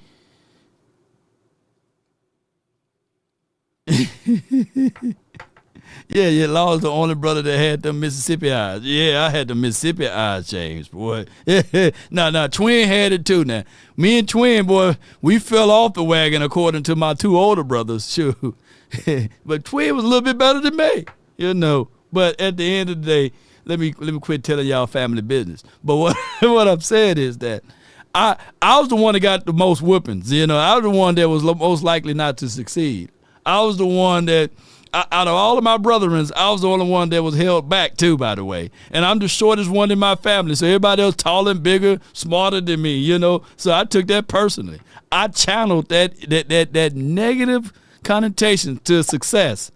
Yeah, Law's the only brother that had them Mississippi eyes. Yeah, I had the Mississippi eyes, James, boy. No, Twin had it too now. Me and Twin, boy, we fell off the wagon according to my 2 older brothers, shoot. But Twin was a little bit better than me, you know. But at the end of the day, let me quit telling y'all family business. But what I'm saying is that I was the one that got the most whoopings, you know. I was the one that was most likely not to succeed. I was the one that, out of all of my brethren, I was the only one that was held back too, by the way. And I'm the shortest one in my family, so everybody else taller and bigger, smarter than me, you know. So I took that personally. I channeled that negative connotation to success.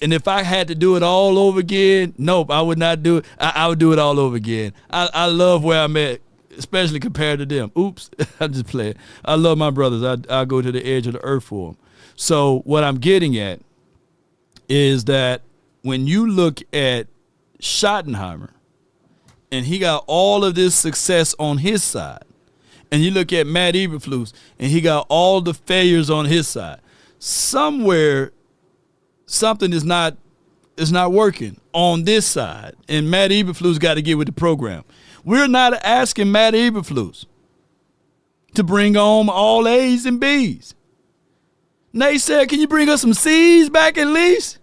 And if I had to do it all over again, nope, I would not do it. I would do it all over again. I love where I'm at, especially compared to them. Oops, I'm just playing. I love my brothers. I go to the edge of the earth for them. So what I'm getting at is that when you look at Schottenheimer, and he got all of this success on his side, and you look at Matt Eberflus, and he got all the failures on his side, somewhere something is not working on this side, and Matt Eberflus got to get with the program. We're not asking Matt Eberflus to bring home all A's and B's. Nate said, can you bring us some C's back at least?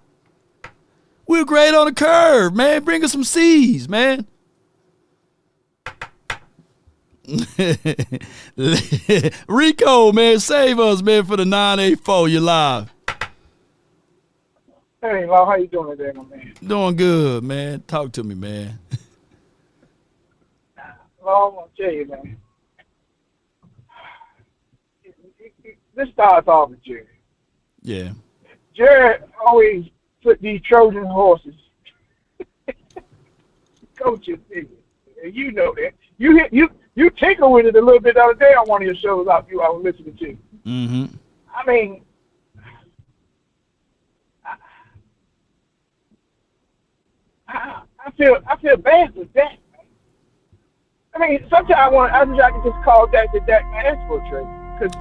We're great on the curve, man. Bring us some C's, man. Rico, man, save us, man, for the 984. You're live.
Hey, Law, how you doing today, my man?
Doing good, man. Talk to me, man.
Law, I'm going to tell you, man. This starts off with Jerry.
Yeah.
Jerry always put these Trojan horses. Coaches, you know that. You tinker with it a little bit the other day on one of your shows I was listening to.
Mm-hmm.
I mean, I feel bad with that. I mean, sometimes I can just call that man ask for a trade because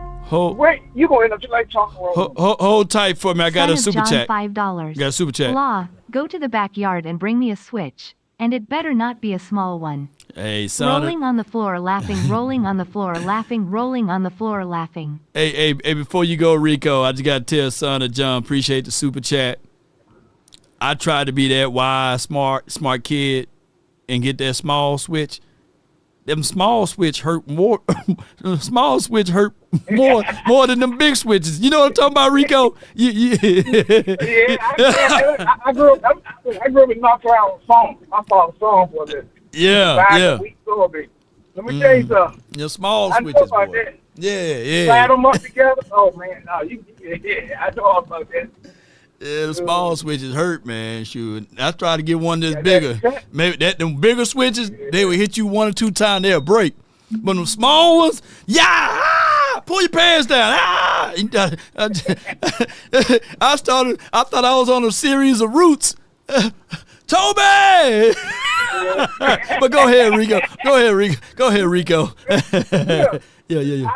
you gonna end up just like talking.
Hold tight for me. I got a super chat.
$5.
Got a super chat.
Law, go to the backyard and bring me a switch, and it better not be a small one.
Hey, son.
Rolling on the floor, laughing, rolling on the floor, laughing, rolling on the floor, laughing.
Hey, before you go, Rico, I just got to tell son of John, appreciate the super chat. I tried to be that wise, smart kid and get that small switch. Them small switch hurt more. Small switch hurt more than them big switches. You know what I'm talking about, Rico?
Yeah, I grew up in North Carolina song. My father's song for this.
Yeah.
Let me tell you something.
Your small switches, boy.
That.
Yeah.
Slide them up together. Oh man, no, I know all about that.
Yeah, the small switches hurt, man. Shoot, I tried to get one that's bigger. Maybe them bigger switches, they would hit you 1 or 2 times, they'll break. But them small ones, pull your pants down. I thought I was on a series of routes. Toby! But go ahead, Rico. Yeah.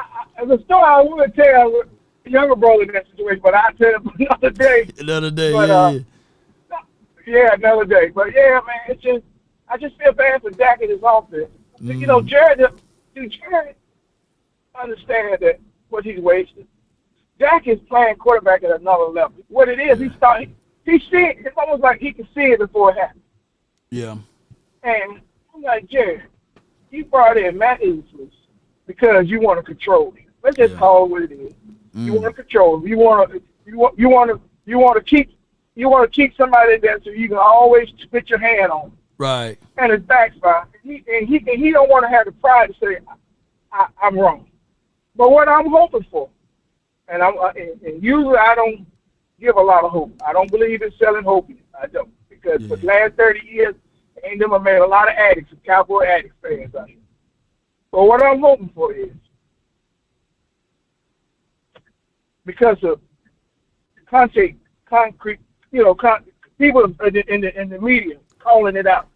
The story I would tell younger brother in that situation, but I'll tell him another day.
Another day,
yeah, another day. But yeah, man, I just feel bad for Dak and his offense. You know, Jared understand that what he's wasting. Dak is playing quarterback at another level. What it is, he see it. It's almost like he can see it before it happens.
Yeah.
And I'm like, Jared, you brought in Matt Infectious because you want to control him. Let's just call it what it is. You want to control him. You want to keep somebody there so you can always put your hand on him.
Right.
And his backfire. He don't want to have the pride to say I'm wrong. But what I'm hoping for, and usually I don't give a lot of hope. I don't believe in selling hope. I don't, because for the last 30 years, them have made a lot of addicts, Cowboy addicts fans out here. But what I'm hoping for is, because of concrete, people in the media calling it out,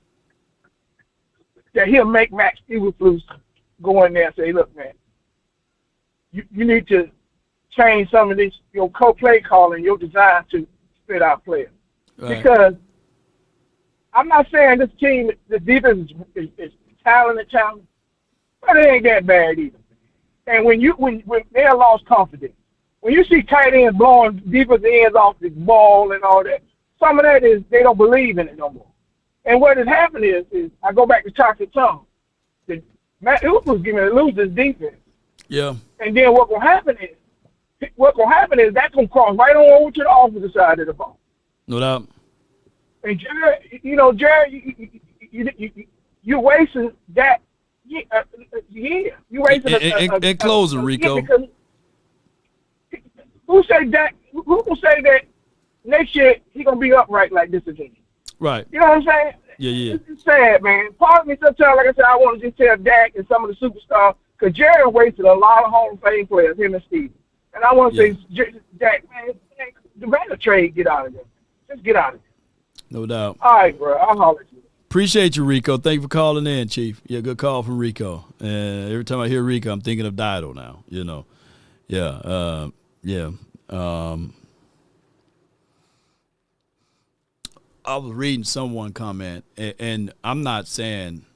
that he'll make Max Eberflus go in there and say, look, man, you need to change some of this, your co-play calling, your design to spit out players. Right. Because I'm not saying this team, the defense is talented, but it ain't that bad either. And when they lost confidence, when you see tight ends blowing defensive ends off the ball and all that, some of that is they don't believe in it no more. And what has happened is I go back to Chocolate Tom. Matt Eberflus giving to lose his defense.
Yeah.
And then what's gonna happen is that's gonna cross right on over to the offensive side of the ball.
No doubt.
And Jared, you're wasting that. You're wasting
in closing, Rico.
Who say that next year he's gonna be upright like this again?
Right.
You know what I'm saying?
Yeah.
It's sad, man. Part of me sometimes, like I said, I want to just tell Dak and some of the superstars, because Jared wasted a lot of Hall of Fame players, him and Steve. And I want to say, Dak, man, the Wagner trade, get out of there. Just get out of there.
No doubt.
All right, bro. I'll holler at you.
Appreciate you, Rico. Thank you for calling in, Chief. Yeah, good call from Rico. Every time I hear Rico, I'm thinking of Dido now, you know. I was reading someone comment, and I'm not saying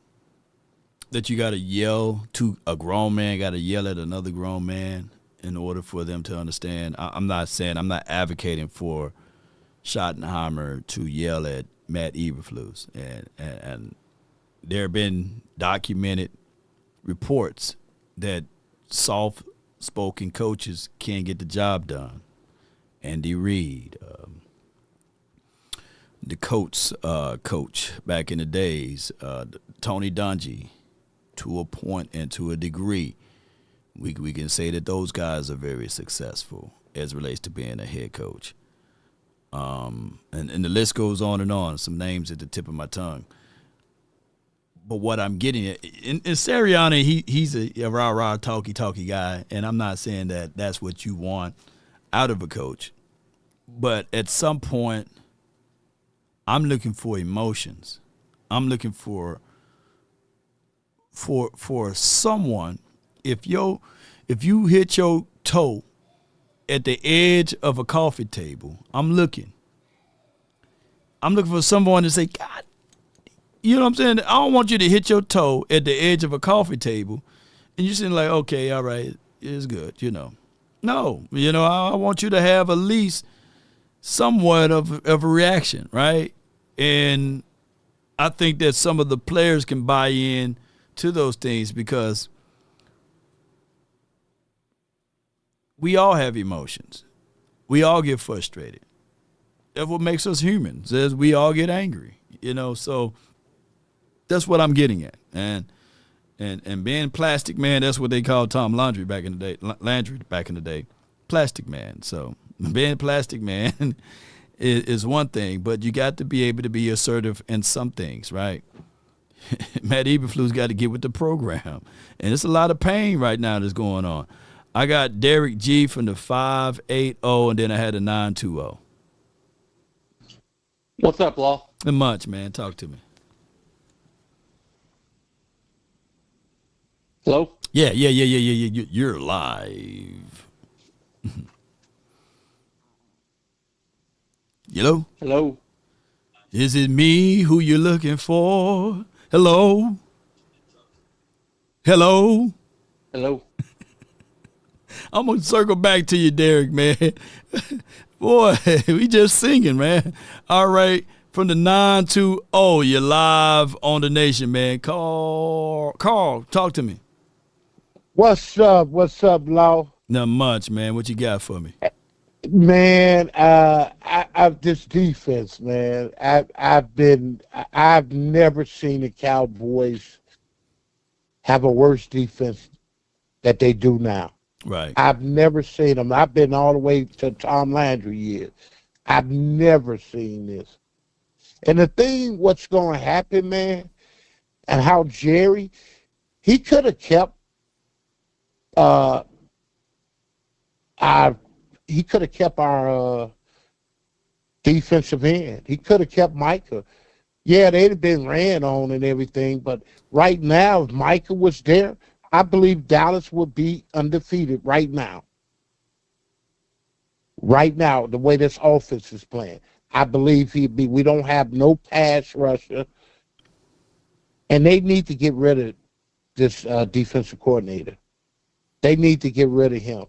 that you got to yell to a grown man, got to yell at another grown man in order for them to understand. I'm not advocating for Schottenheimer to yell at Matt Eberflus. And there have been documented reports that soft-spoken coaches can't get the job done. Andy Reid, the Colts coach back in the days, Tony Dungy, to a point and to a degree, we can say that those guys are very successful as it relates to being a head coach. And the list goes on and on, some names at the tip of my tongue. But what I'm getting at, in Sirianni, he's a rah-rah, talky guy, and I'm not saying that that's what you want out of a coach. But at some point, I'm looking for emotions. I'm looking for someone. If you hit your toe at the edge of a coffee table, I'm looking for someone to say, God, you know what I'm saying? I don't want you to hit your toe at the edge of a coffee table and you're saying like, okay, all right, it's good, you know. No, I want you to have at least somewhat of a reaction, right? And I think that some of the players can buy in to those things because we all have emotions. We all get frustrated. That's what makes us humans, is we all get angry, so that's what I'm getting at. And being Plastic Man, that's what they called Tom Landry back in the day. Plastic Man. So being Plastic Man is one thing, but you got to be able to be assertive in some things, right? Matt Eberflus got to get with the program. And it's a lot of pain right now that's going on. I got Derek G from the 580, and then I had a 920.
What's up, Law?
Not much, man. Talk to me.
Hello?
Yeah. You're live. Hello?
Hello?
Is it me who you're looking for? Hello? Hello?
Hello?
I'm going to circle back to you, Derek, man. Boy, we just singing, man. All right. From the 920, you're live on the nation, man. Carl, talk to me.
What's up? What's up, Law?
Not much, man. What you got for me?
Man, I've this defense, man. I've never seen the Cowboys have a worse defense that they do now.
Right.
I've never seen them. I've been all the way to Tom Landry years. I've never seen this. And the thing, what's going to happen, man, and how Jerry, he could have kept our defensive end. He could have kept Micah. Yeah, they'd have been ran on and everything, but right now, if Micah was there, I believe Dallas would be undefeated right now. Right now, the way this offense is playing, I believe he'd be. We don't have no pass rusher, and they need to get rid of this defensive coordinator. They need to get rid of him.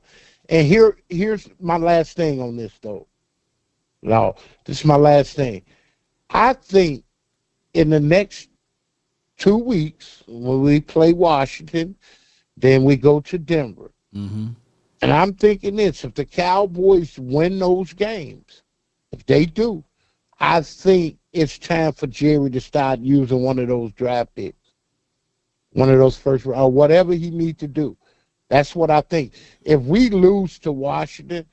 And here's my last thing on this, though. No, this is my last thing. I think in the next 2 weeks, when we play Washington, then we go to Denver.
Mm-hmm.
And I'm thinking this, if the Cowboys win those games, if they do, I think it's time for Jerry to start using one of those draft picks, one of those first, or whatever he needs to do. That's what I think. If we lose to Washington,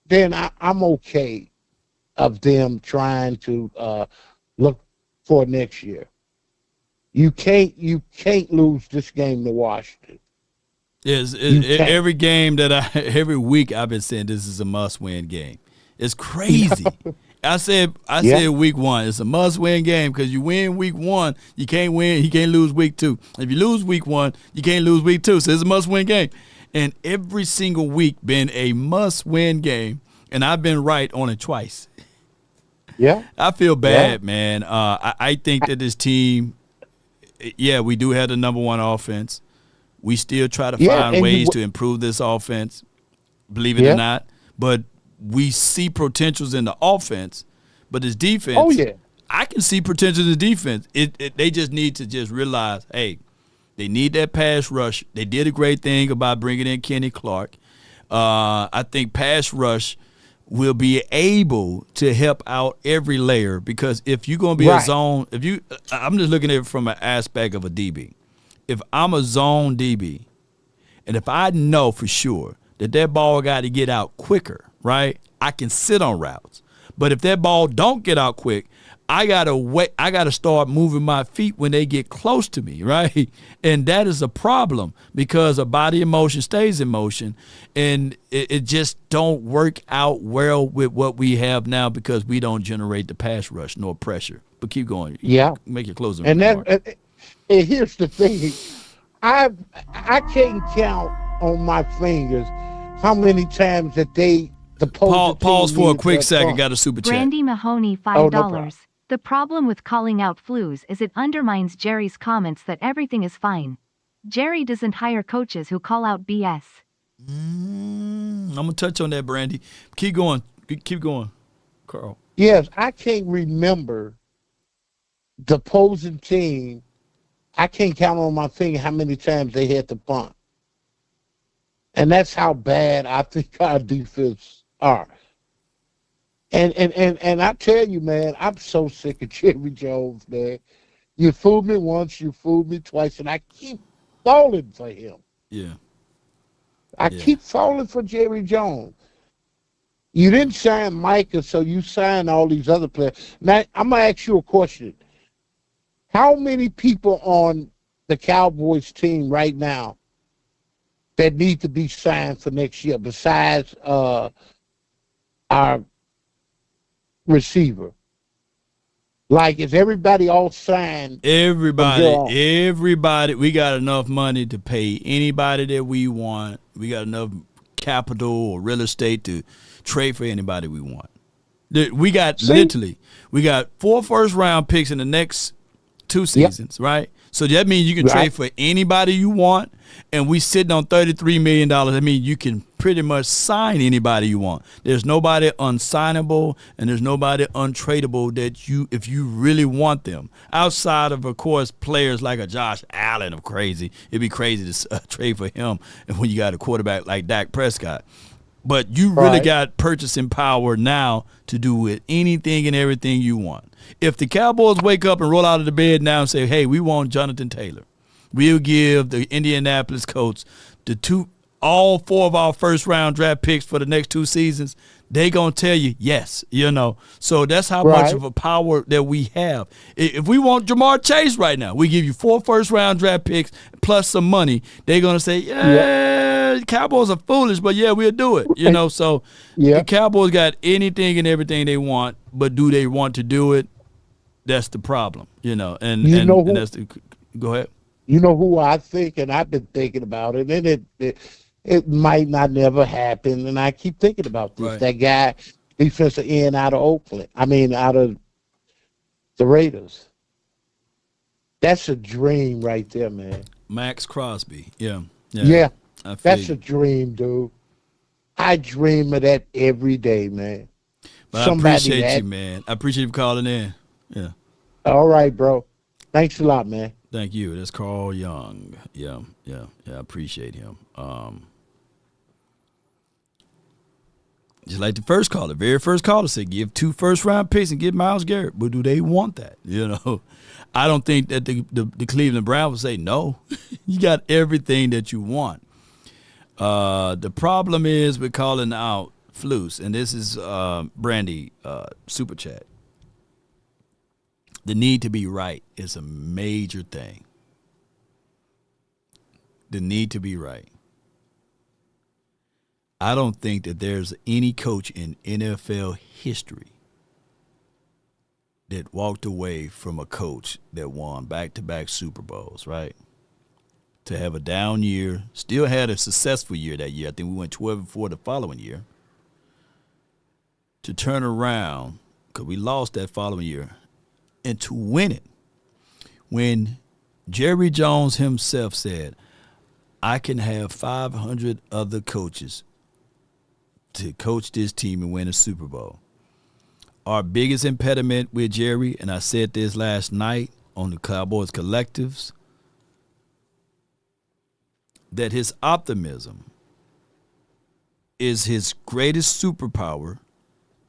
then I'm okay of them trying to look for next year. You can't lose this game to Washington.
Every game every week I've been saying this is a must-win game. It's crazy. I said week one, it's a must-win game because you win week one, you can't lose week two. If you lose week one, you can't lose week two. So it's a must-win game. And every single week been a must-win game, and I've been right on it twice.
Yeah.
I feel bad, man. I think that this team, we do have the number one offense. We still try to find ways to improve this offense, believe it or not. But we see potentials in the offense, but this defense, I can see potential in the defense. They just need to just realize, hey, they need that pass rush. They did a great thing about bringing in Kenny Clark. I think pass rush will be able to help out every layer because if you're going to be a zone, I'm just looking at it from an aspect of a DB. If I'm a zone DB, and if I know for sure that ball got to get out quicker, right? I can sit on routes. But if that ball don't get out quick, I gotta start moving my feet when they get close to me, right? And that is a problem because a body in motion stays in motion, and it just don't work out well with what we have now because we don't generate the pass rush nor pressure. But keep going. Make your closing remark.
And here's the thing, I can't count on my fingers how many times that
pause for a quick second. Got a super chat.
Brandy Mahoney, $5. No the problem with calling out flus is it undermines Jerry's comments that everything is fine. Jerry doesn't hire coaches who call out BS.
I'm gonna touch on that, Brandy. Keep going. Keep going, Carl.
Yes, I can't remember the opposing team. I can't count on my finger how many times they had to punt. And that's how bad I think our defense are. And I tell you, man, I'm so sick of Jerry Jones, man. You fooled me once, you fooled me twice, and I keep falling for him.
Yeah.
I keep falling for Jerry Jones. You didn't sign Micah, so you signed all these other players. Now, I'm going to ask you a question. How many people on the Cowboys team right now that need to be signed for next year besides our receiver? Like, is everybody all signed?
Everybody. We got enough money to pay anybody that we want. We got enough capital or real estate to trade for anybody we want. We got we got 4 first-round picks in the next 2 seasons, right? So that means you can trade for anybody you want, and we sitting on $33 million. That means you can pretty much sign anybody you want. There's nobody unsignable, and there's nobody untradeable that if you really want them. Outside of course, players like a Josh Allen of crazy. It'd be crazy to trade for him when you got a quarterback like Dak Prescott. But you really got purchasing power now to do with anything and everything you want. If the Cowboys wake up and roll out of the bed now and say, hey, we want Jonathan Taylor, we'll give the Indianapolis Colts all 4 of our first-round draft picks for the next 2 seasons, they going to tell you yes, So that's how much of a power that we have. If we want Jamar Chase right now, we give you 4 first-round draft picks plus some money. They're going to say, the Cowboys are foolish, but we'll do it. So the Cowboys got anything and everything they want, but do they want to do it? That's the problem, and that's the – go ahead.
You know who I think, and I've been thinking about it, and it might not never happen, and I keep thinking about this. Right. That guy, defensive end out of out of the Raiders. That's a dream right there, man.
Max Crosby, yeah.
That's a dream, dude. I dream of that every day, man.
But I appreciate you, man. I appreciate you calling in. Yeah.
All right, bro. Thanks a lot, man.
Thank you. That's Carl Young. Yeah. I appreciate him. Just like the very first caller said, give 2 first-round picks and get Myles Garrett. But do they want that? I don't think that the Cleveland Browns would say no. You got everything that you want. The problem is we're calling out Flus, and this is Brandy Super Chat. The need to be right is a major thing. The need to be right. I don't think that there's any coach in NFL history that walked away from a coach that won back-to-back Super Bowls, right? To have a down year, still had a successful year that year. I think we went 12-4 the following year. To turn around, because we lost that following year, and to win it. When Jerry Jones himself said, I can have 500 other coaches to coach this team and win a Super Bowl. Our biggest impediment with Jerry, and I said this last night on the Cowboys Collectives, that his optimism is his greatest superpower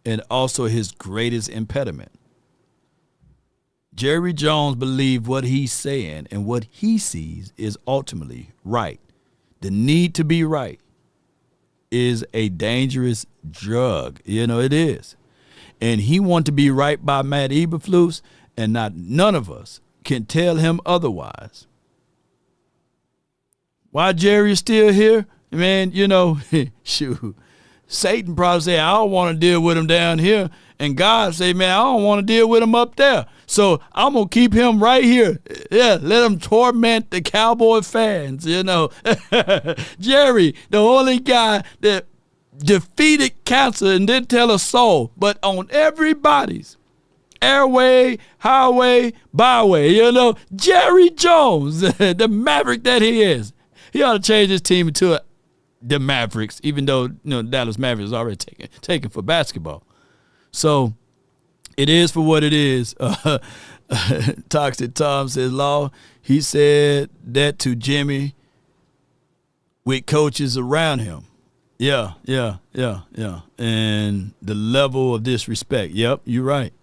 and also his greatest impediment. Jerry Jones believed what he's saying and what he sees is ultimately right. The need to be right is a dangerous drug. It is. And he wanted to be right by Matt Eberflus, and none of us can tell him otherwise. Why Jerry is still here? Man, shoot. Satan probably say, I don't want to deal with him down here. And God say, man, I don't want to deal with him up there. So I'm going to keep him right here. Yeah, let him torment the Cowboy fans, Jerry, the only guy that defeated cancer and didn't tell a soul, but on everybody's airway, highway, byway, Jerry Jones, the maverick that he is. He ought to change his team into the Mavericks, even though Dallas Mavericks is already taken for basketball. So it is for what it is. Toxic Tom says, Law, he said that to Jimmy with coaches around him. Yeah. And the level of disrespect. Yep, you're right.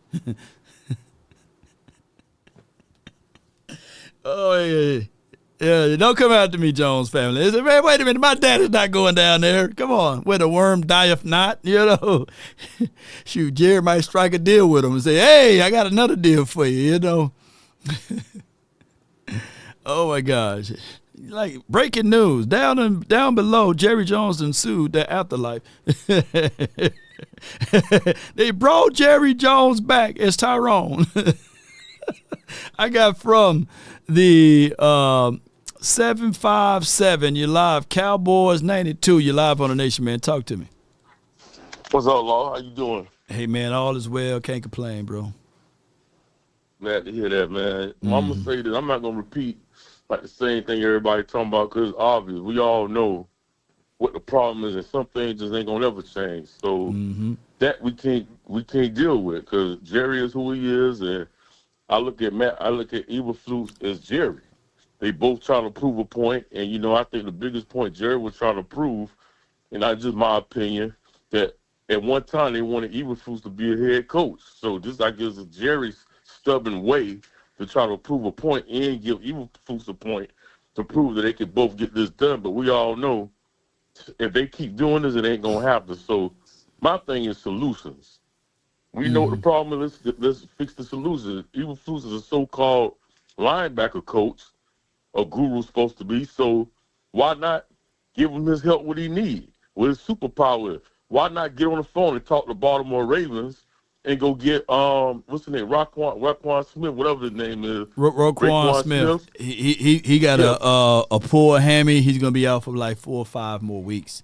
Oh, yeah. Yeah, don't come after me, Jones family. Say, man, wait a minute, my dad is not going down there. Come on, where the worm dieth not, Shoot, Jerry might strike a deal with him and say, hey, I got another deal for you, Oh, my gosh. like breaking news down below. Jerry Jones and sued the Afterlife. They brought Jerry Jones back as Tyrone. I got from the 757. You live, Cowboys 92. You live on the Nation, man. Talk to me.
What's up, Law? How you doing?
Hey, man, all is well. Can't complain, bro.
Glad to hear that, man. Well, I'm gonna say this. I'm not gonna repeat like the same thing everybody talking about because it's obvious. We all know what the problem is, and some things just ain't gonna ever change. So that we can't deal with because Jerry is who he is, and I look at Eberflus as Jerry. They both trying to prove a point, and I think the biggest point Jerry was trying to prove, and not just my opinion, that at one time they wanted Eberflus to be a head coach. So this, I guess, is Jerry's stubborn way to try to prove a point and give Eberflus a point to prove that they can both get this done. But we all know if they keep doing this, it ain't gonna happen. So my thing is solutions. We know what the problem is. Let's fix the solutions. Eberflus is a so-called linebacker coach, a guru supposed to be. So why not give him his help what he needs, what his superpower is? Why not get on the phone and talk to Baltimore Ravens and go get what's the name, Raquan Smith, whatever his name is.
Raquan Smith. He got a poor hammy. He's gonna be out for like 4 or 5 more weeks.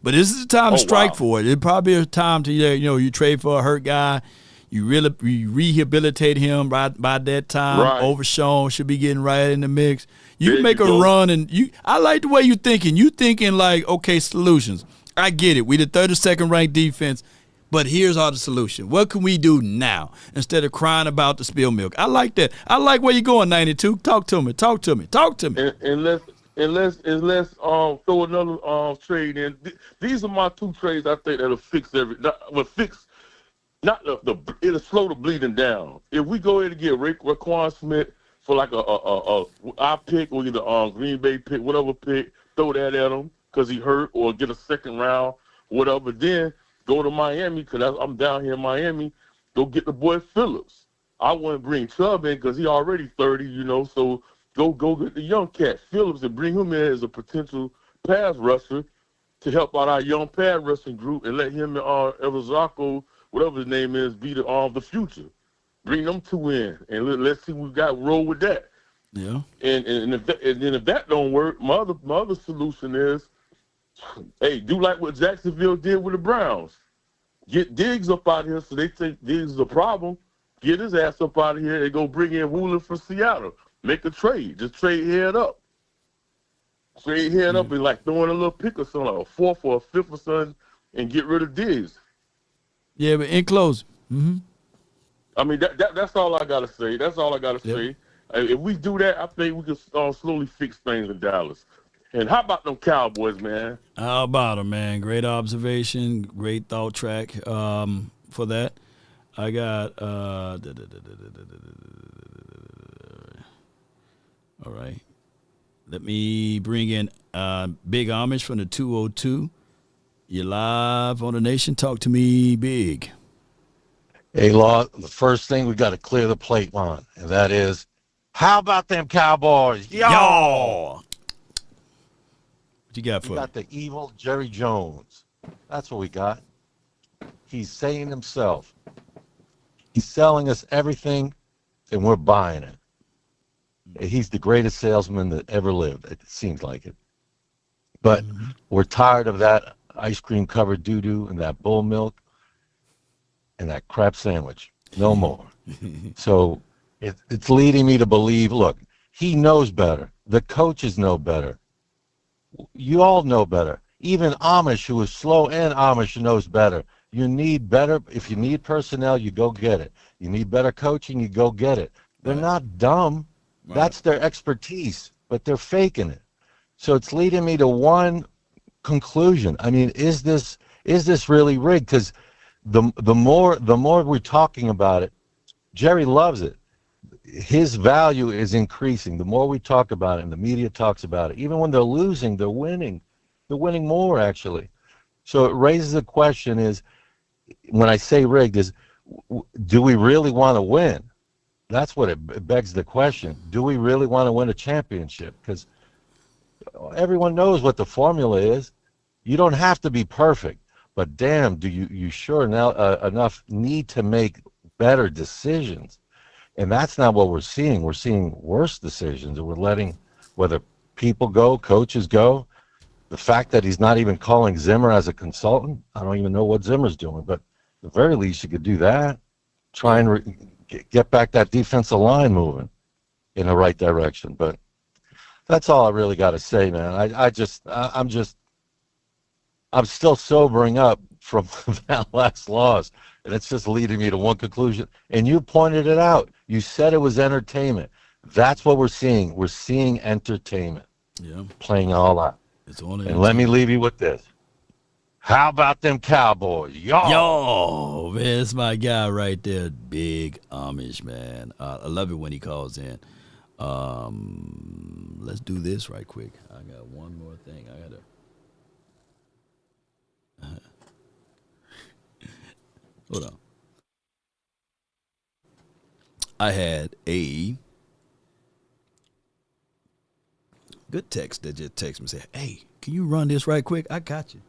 But this is the time to strike for it. It probably a time to you trade for a hurt guy. You rehabilitate him by that time.
Right.
Overshown should be getting right in the mix. You make a run, and I like the way you're thinking. You thinking like, okay, solutions. I get it. We the 32nd ranked defense. But here's all the solution. What can we do now instead of crying about the spilled milk? I like that. I like where you're going, 92. Talk to me.
And let's throw another trade in. These are my 2 trades I think that'll fix it'll slow the bleeding down. If we go ahead and get Raquan Smith for like our pick or either Green Bay pick, whatever pick, throw that at him because he hurt, or get a second round, whatever. Then go to Miami because I'm down here in Miami. Go get the boy Phillips. I wouldn't bring Chubb in because he already 30, So go get the young cat Phillips and bring him in as a potential pass rusher to help out our young pass rushing group and let him and Evazako, whatever his name is, be the future. Bring them 2 in and let's see what we got. Roll with that.
Yeah.
And if that don't work, my other solution is, hey, do like what Jacksonville did with the Browns. Get Diggs up out of here so they think Diggs is a problem. Get his ass up out of here and go bring in Woolen from Seattle. Make a trade. Just trade head up. Trade head up and like throwing a little pick or something, like a 4th or a 5th or something, and get rid of Diggs.
Yeah, but in closing.
I mean, that's all I got to say. That's all I got to say. If we do that, I think we can slowly fix things in Dallas. And how about them Cowboys, man?
How about them, man? Great observation, great thought track for that. I got all right. Let me bring in Big Amish from the 202. You're live on the Nation. Talk to me, Big.
Hey, Law, the first thing we got to clear the plate on, and that is, how about them Cowboys?
Y'all. What you got for
We got the evil Jerry Jones. That's what we got. He's saying himself. He's selling us everything, and we're buying it. He's the greatest salesman that ever lived. It seems like it. But we're tired of that ice cream covered doo-doo and that bull milk and that crap sandwich. No more. So it's leading me to believe, look, he knows better. The coaches know better. You all know better. Even Amish, who is slow and Amish, knows better. You need better. If you need personnel, you go get it. You need better coaching, you go get it. They're not dumb. Right. That's their expertise, but they're faking it. So it's leading me to one conclusion. I mean, is this really rigged? Because the more we're talking about it, Jerry loves it. His value is increasing. The more we talk about it, and the media talks about it, even when they're losing, they're winning. They're winning more, actually. So it raises the question: is when I say rigged, is do we really want to win? That's what it begs the question. Do we really want to win a championship? Because everyone knows what the formula is. You don't have to be perfect, but damn, do you sure now enough need to make better decisions? And that's not what we're seeing. We're seeing worse decisions, and we're letting whether people go, coaches go. The fact that he's not even calling Zimmer as a consultant, I don't even know what Zimmer's doing, but at the very least you could do that. Try and get back that defensive line moving in the right direction. But that's all I really got to say, man. I'm still sobering up from that last loss, and it's just leading me to one conclusion. And you pointed it out. You said it was entertainment. That's what we're seeing. We're seeing entertainment.
Yeah.
Playing all out.
It's only
and let me leave you with this. How about them Cowboys?
Yo, man, it's my guy right there, Big Amish, man. I love it when he calls in. Let's do this right quick. I got one more thing. I gotta. Hold on. I had a good text that just texted me and said, "Hey, can you run this right quick? I got you."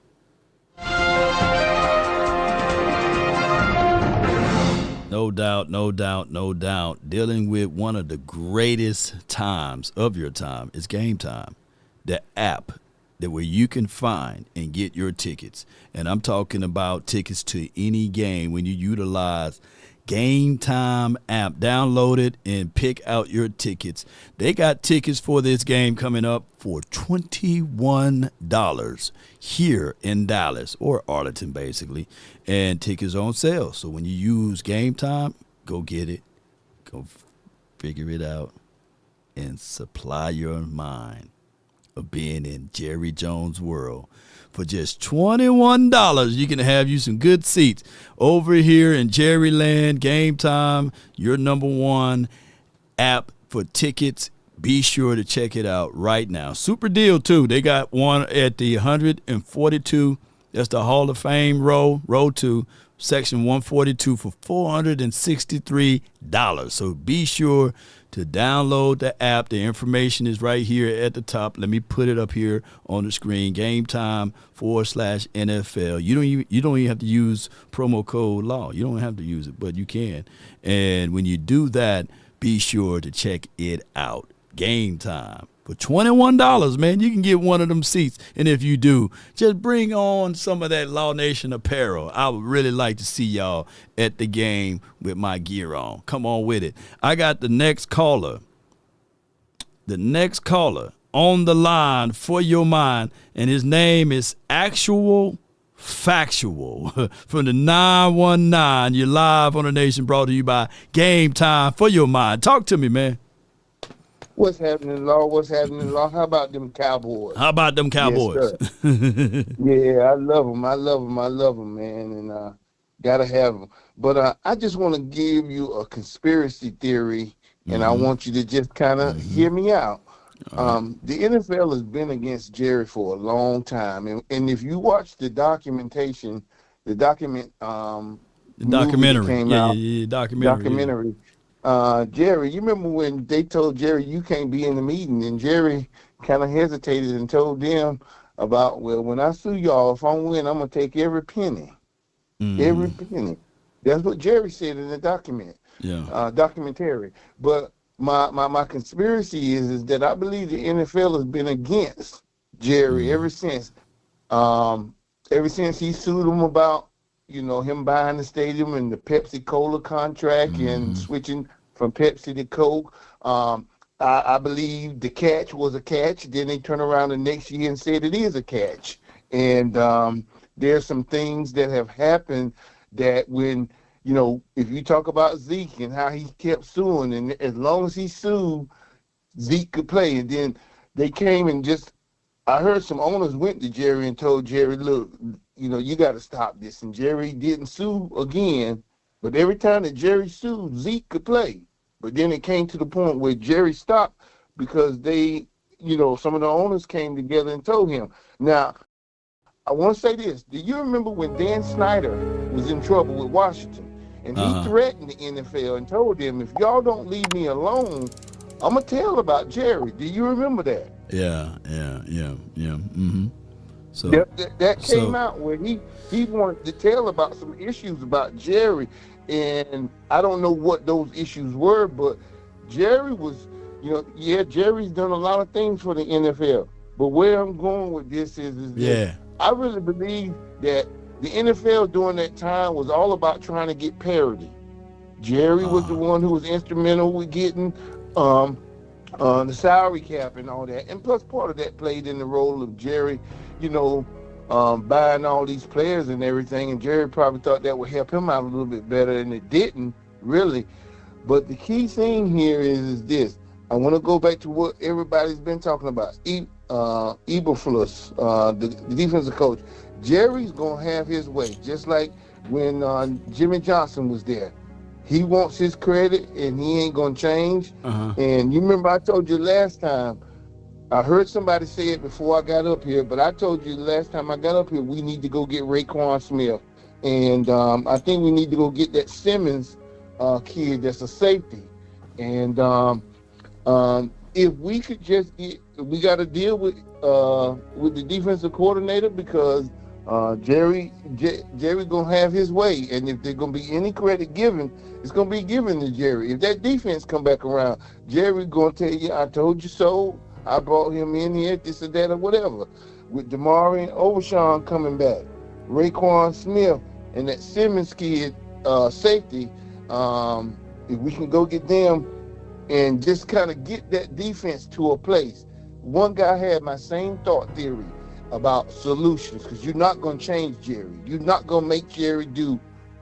No doubt, no doubt, no doubt. Dealing with one of the greatest times of your time is Game Time, the app that where you can find and get your tickets. And I'm talking about tickets to any game when you utilize Game Time app. Download it and pick out your tickets. They got tickets for this game coming up for $21 here in Dallas or Arlington, basically. And tickets on sale. So when you use Game Time, go get it. Go figure it out and supply your mind of being in Jerry Jones' world. For just $21, you can have you some good seats over here in Jerryland. Game Time, your number one app for tickets. Be sure to check it out right now. Super deal, too. They got one at the 142. That's the Hall of Fame row 2, section 142 for $463. So be sure to download the app. The information is right here at the top. Let me put it up here on the screen. Game Time /NFL. You don't even have to use promo code LAW. You don't have to use it, but you can. And when you do that, be sure to check it out. Game Time. For $21, man, you can get one of them seats. And if you do, just bring on some of that Law Nation apparel. I would really like to see y'all at the game with my gear on. Come on with it. I got the next caller. The next caller on the line for your mind. And his name is Actual Factual from the 919. You're live on the Nation, brought to you by Game Time for your mind. Talk to me, man.
What's happening, Law? What's happening, Law? How about them Cowboys?
How about them Cowboys?
Yes, yeah, I love them. I love them, man, and gotta have them. But I just want to give you a conspiracy theory, and I want you to just kind of hear me out. The NFL has been against Jerry for a long time, and if you watch the documentation, the documentary came out, documentary. Jerry, you remember when they told Jerry you can't be in the meeting, and Jerry kind of hesitated and told them about, well, when I sue y'all, if I win, I'm gonna take every penny, every penny. That's what Jerry said in the documentary. But my conspiracy is that I believe the NFL has been against Jerry ever since he sued him about, him buying the stadium and the Pepsi-Cola contract and switching from Pepsi to Coke. I believe the catch was a catch. Then they turn around the next year and said it is a catch. And there's some things that have happened that when, if you talk about Zeke and how he kept suing, and as long as he sued, Zeke could play. And then they came and I heard some owners went to Jerry and told Jerry, look, you got to stop this. And Jerry didn't sue again. But every time that Jerry sued, Zeke could play. But then it came to the point where Jerry stopped because they, some of the owners came together and told him. Now, I want to say this. Do you remember when Dan Snyder was in trouble with Washington? And he threatened the NFL and told them, if y'all don't leave me alone, I'm going to tell about Jerry. Do you remember that?
Yeah. Mm-hmm. So
that came out where he wanted to tell about some issues about Jerry, and I don't know what those issues were, but Jerry was, Jerry's done a lot of things for the NFL. But where I'm going with this is this. I really believe that the NFL during that time was all about trying to get parity. Jerry was the one who was instrumental with getting the salary cap and all that. And plus part of that played in the role of Jerry, buying all these players and everything. And Jerry probably thought that would help him out a little bit better, and it didn't really. But the key thing here is this. I want to go back to what everybody's been talking about. Eberflus, the defensive coach. Jerry's going to have his way, just like when Jimmy Johnson was there. He wants his credit, and he ain't going to change. And you remember I told you last time, I heard somebody say it before I got up here, but I told you last time I got up here, we need to go get Raekwon Smith. And I think we need to go get that Simmons kid that's a safety. And if we could just we got to deal with the defensive coordinator, because Jerry gonna have his way, and if there's gonna be any credit given, it's gonna be given to Jerry. If that defense come back around, Jerry gonna tell you, I told you so. I brought him in here, this or that or whatever. With Damari and Overshawn coming back, Raekwon Smith and that Simmons kid safety, if we can go get them and just kind of get that defense to a place. One guy had my same thought theory about solutions, because you're not going to change Jerry. You're not going to make Jerry do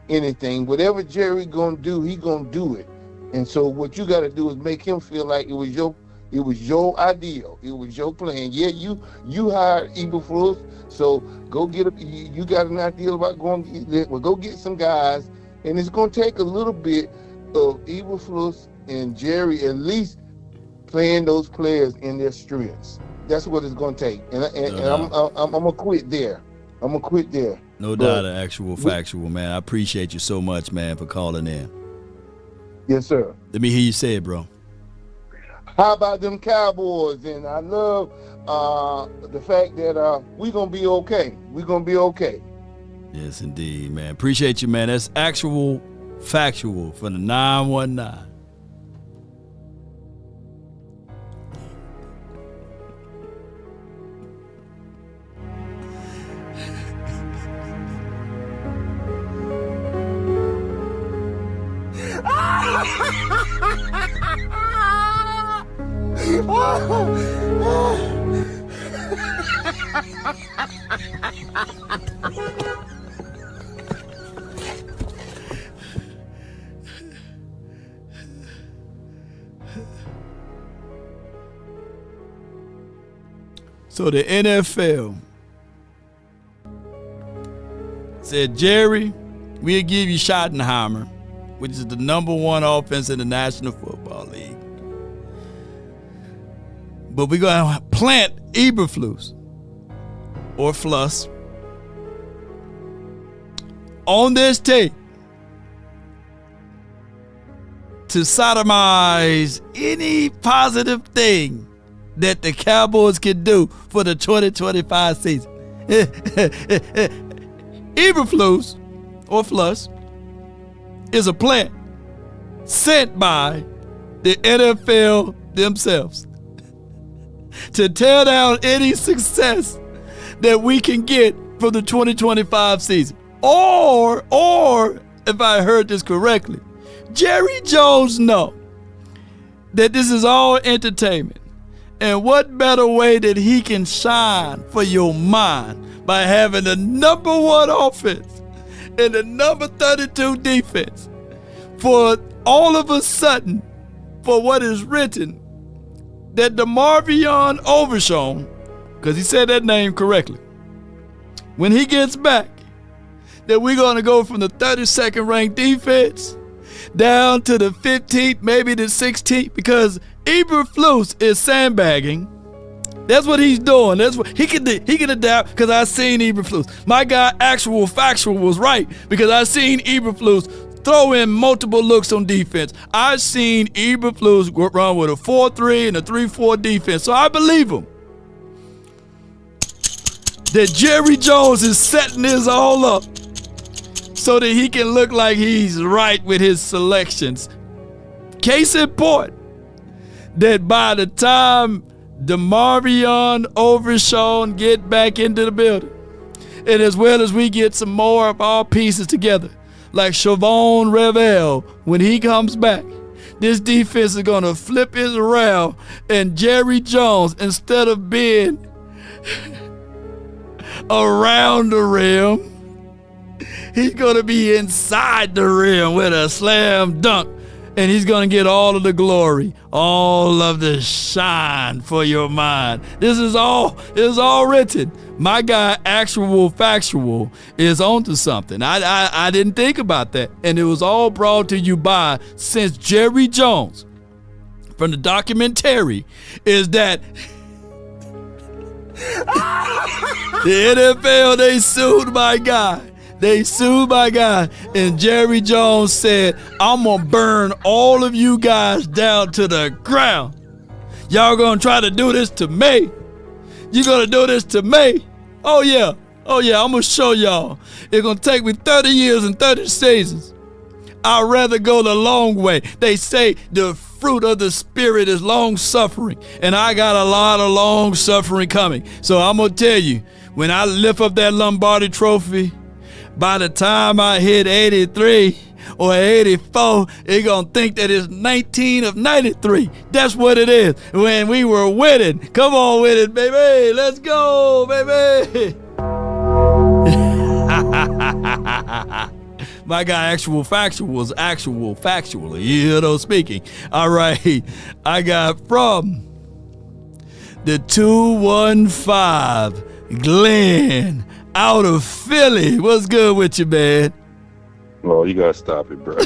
anything. Whatever Jerry going to do, he going to do it. And so what you got to do is make him feel like it was your ideal. It was your plan. Yeah, you hired Eberflus, so go get you got an ideal about go get some guys, and it's going to take a little bit of Eberflus and Jerry at least playing those players in their strengths. That's what it's going to take. And I'm going to quit there.
No doubt, actual factual, man. I appreciate you so much, man, for calling in.
Yes, sir.
Let me hear you say it, bro.
How about them Cowboys? And I love the fact that we're going to be okay. We're going to be okay.
Yes, indeed, man. Appreciate you, man. That's actual factual for the 919. So the NFL said, Jerry, we'll give you Schottenheimer, which is the #1 offense in the National Football League. But we're going to plant Eberflus or Fluss on this tape to sodomize any positive thing that the Cowboys can do for the 2025 season. Eberflus or Fluss is a plant sent by the NFL themselves to tear down any success that we can get from the 2025 season. Or if I heard this correctly, Jerry Jones know that this is all entertainment. And what better way that he can shine for your mind by having the #1 offense and the number 32 defense for all of a sudden, for what is written, that DeMarvion Overshawn, because he said that name correctly, when he gets back, that we're going to go from the 32nd ranked defense down to the 15th, maybe the 16th, because Eberflus is sandbagging. That's what he's doing. That's what he can adapt, because I seen Eberflus. My guy, actual factual, was right, because I seen Eberflus throw in multiple looks on defense. I seen Eberflus run with a 4-3 and a 3-4 defense, so I believe him. that Jerry Jones is setting this all up so that he can look like he's right with his selections. Case in point, that by the time DeMarvion, Overshawn get back into the building, and as well as we get some more of our pieces together, like Shavon Revel, when he comes back, this defense is going to flip it around, and Jerry Jones, instead of being around the rim, he's going to be inside the rim with a slam dunk, and he's going to get all of the glory, all of the shine for your mind. This is all written. My guy, Actual Factual, is onto something. I didn't think about that, and it was all brought to you by, since Jerry Jones, from the documentary, is that the NFL, they sued my guy. They sued my guy, and Jerry Jones said, I'm going to burn all of you guys down to the ground. Y'all going to try to do this to me? You going to do this to me? Oh, yeah. I'm going to show y'all. It's going to take me 30 years and 30 seasons. I'd rather go the long way. They say the fruit of the Spirit is long suffering, and I got a lot of long suffering coming. So I'm going to tell you, when I lift up that Lombardi trophy, by the time I hit 83 or 84, it's going to think that it's 19 of 93. That's what it is. When we were winning. Come on with it, baby. Let's go, baby. My guy, Actual Factual, was actual factually, speaking. All right. I got from the 215, Glenn, out of Philly. What's good with you, man?
Oh, you gotta stop it, bro.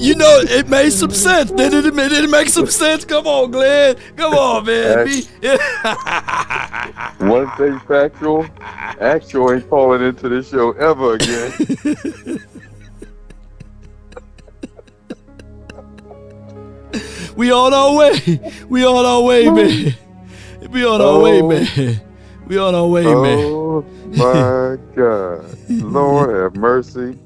You know, it made some sense. Did it make some sense? Come on, Glenn. Come on, man.
One thing factual, Actual ain't calling into this show ever again.
We on our way. We on our way, man. We on our way, man. We on our way, man.
Oh, my God. Lord have mercy.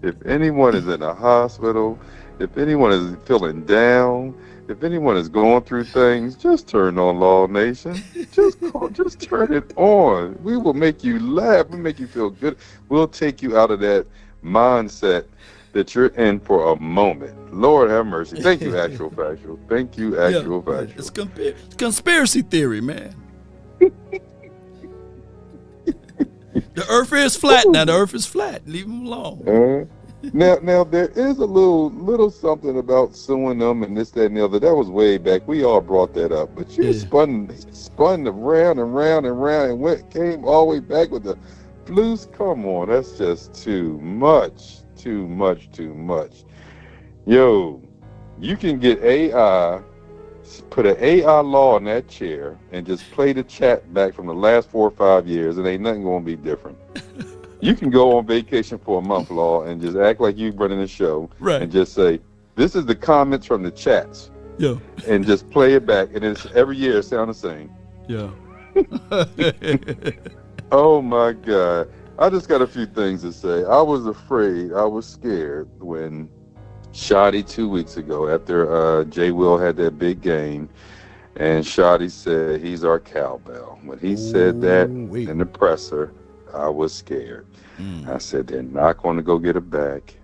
If anyone is in a hospital, if anyone is feeling down, if anyone is going through things, just turn on Law Nation. Just turn it on. We will make you laugh. We'll make you feel good. We'll take you out of that mindset that you're in for a moment. Lord have mercy. Thank you, Actual Factual. Thank you, Actual Factual.
It's conspiracy theory, man. The earth is flat now. The earth is flat. Leave them alone.
Now there is a little something about suing them and this, that, and the other. That was way back. We all brought that up. But you spun around and round and round and came all the way back with the blues. Come on, that's just too much. Too much. Yo, you can get AI, put an AI law in that chair and just play the chat back from the last 4 or 5 years, and ain't nothing going to be different. You can go on vacation for a month, Law, and just act like you running the show, right? And just say, this is the comments from the chats.
Yeah.
And just play it back, and it's every year it sounds the same.
Yeah.
Oh, my God. I just got a few things to say. I was afraid, I was scared when Schotty 2 weeks ago, after J. Will had that big game, and Schotty said he's our cowbell. When he said that in the presser, I was scared. I said, they're not going to go get it back.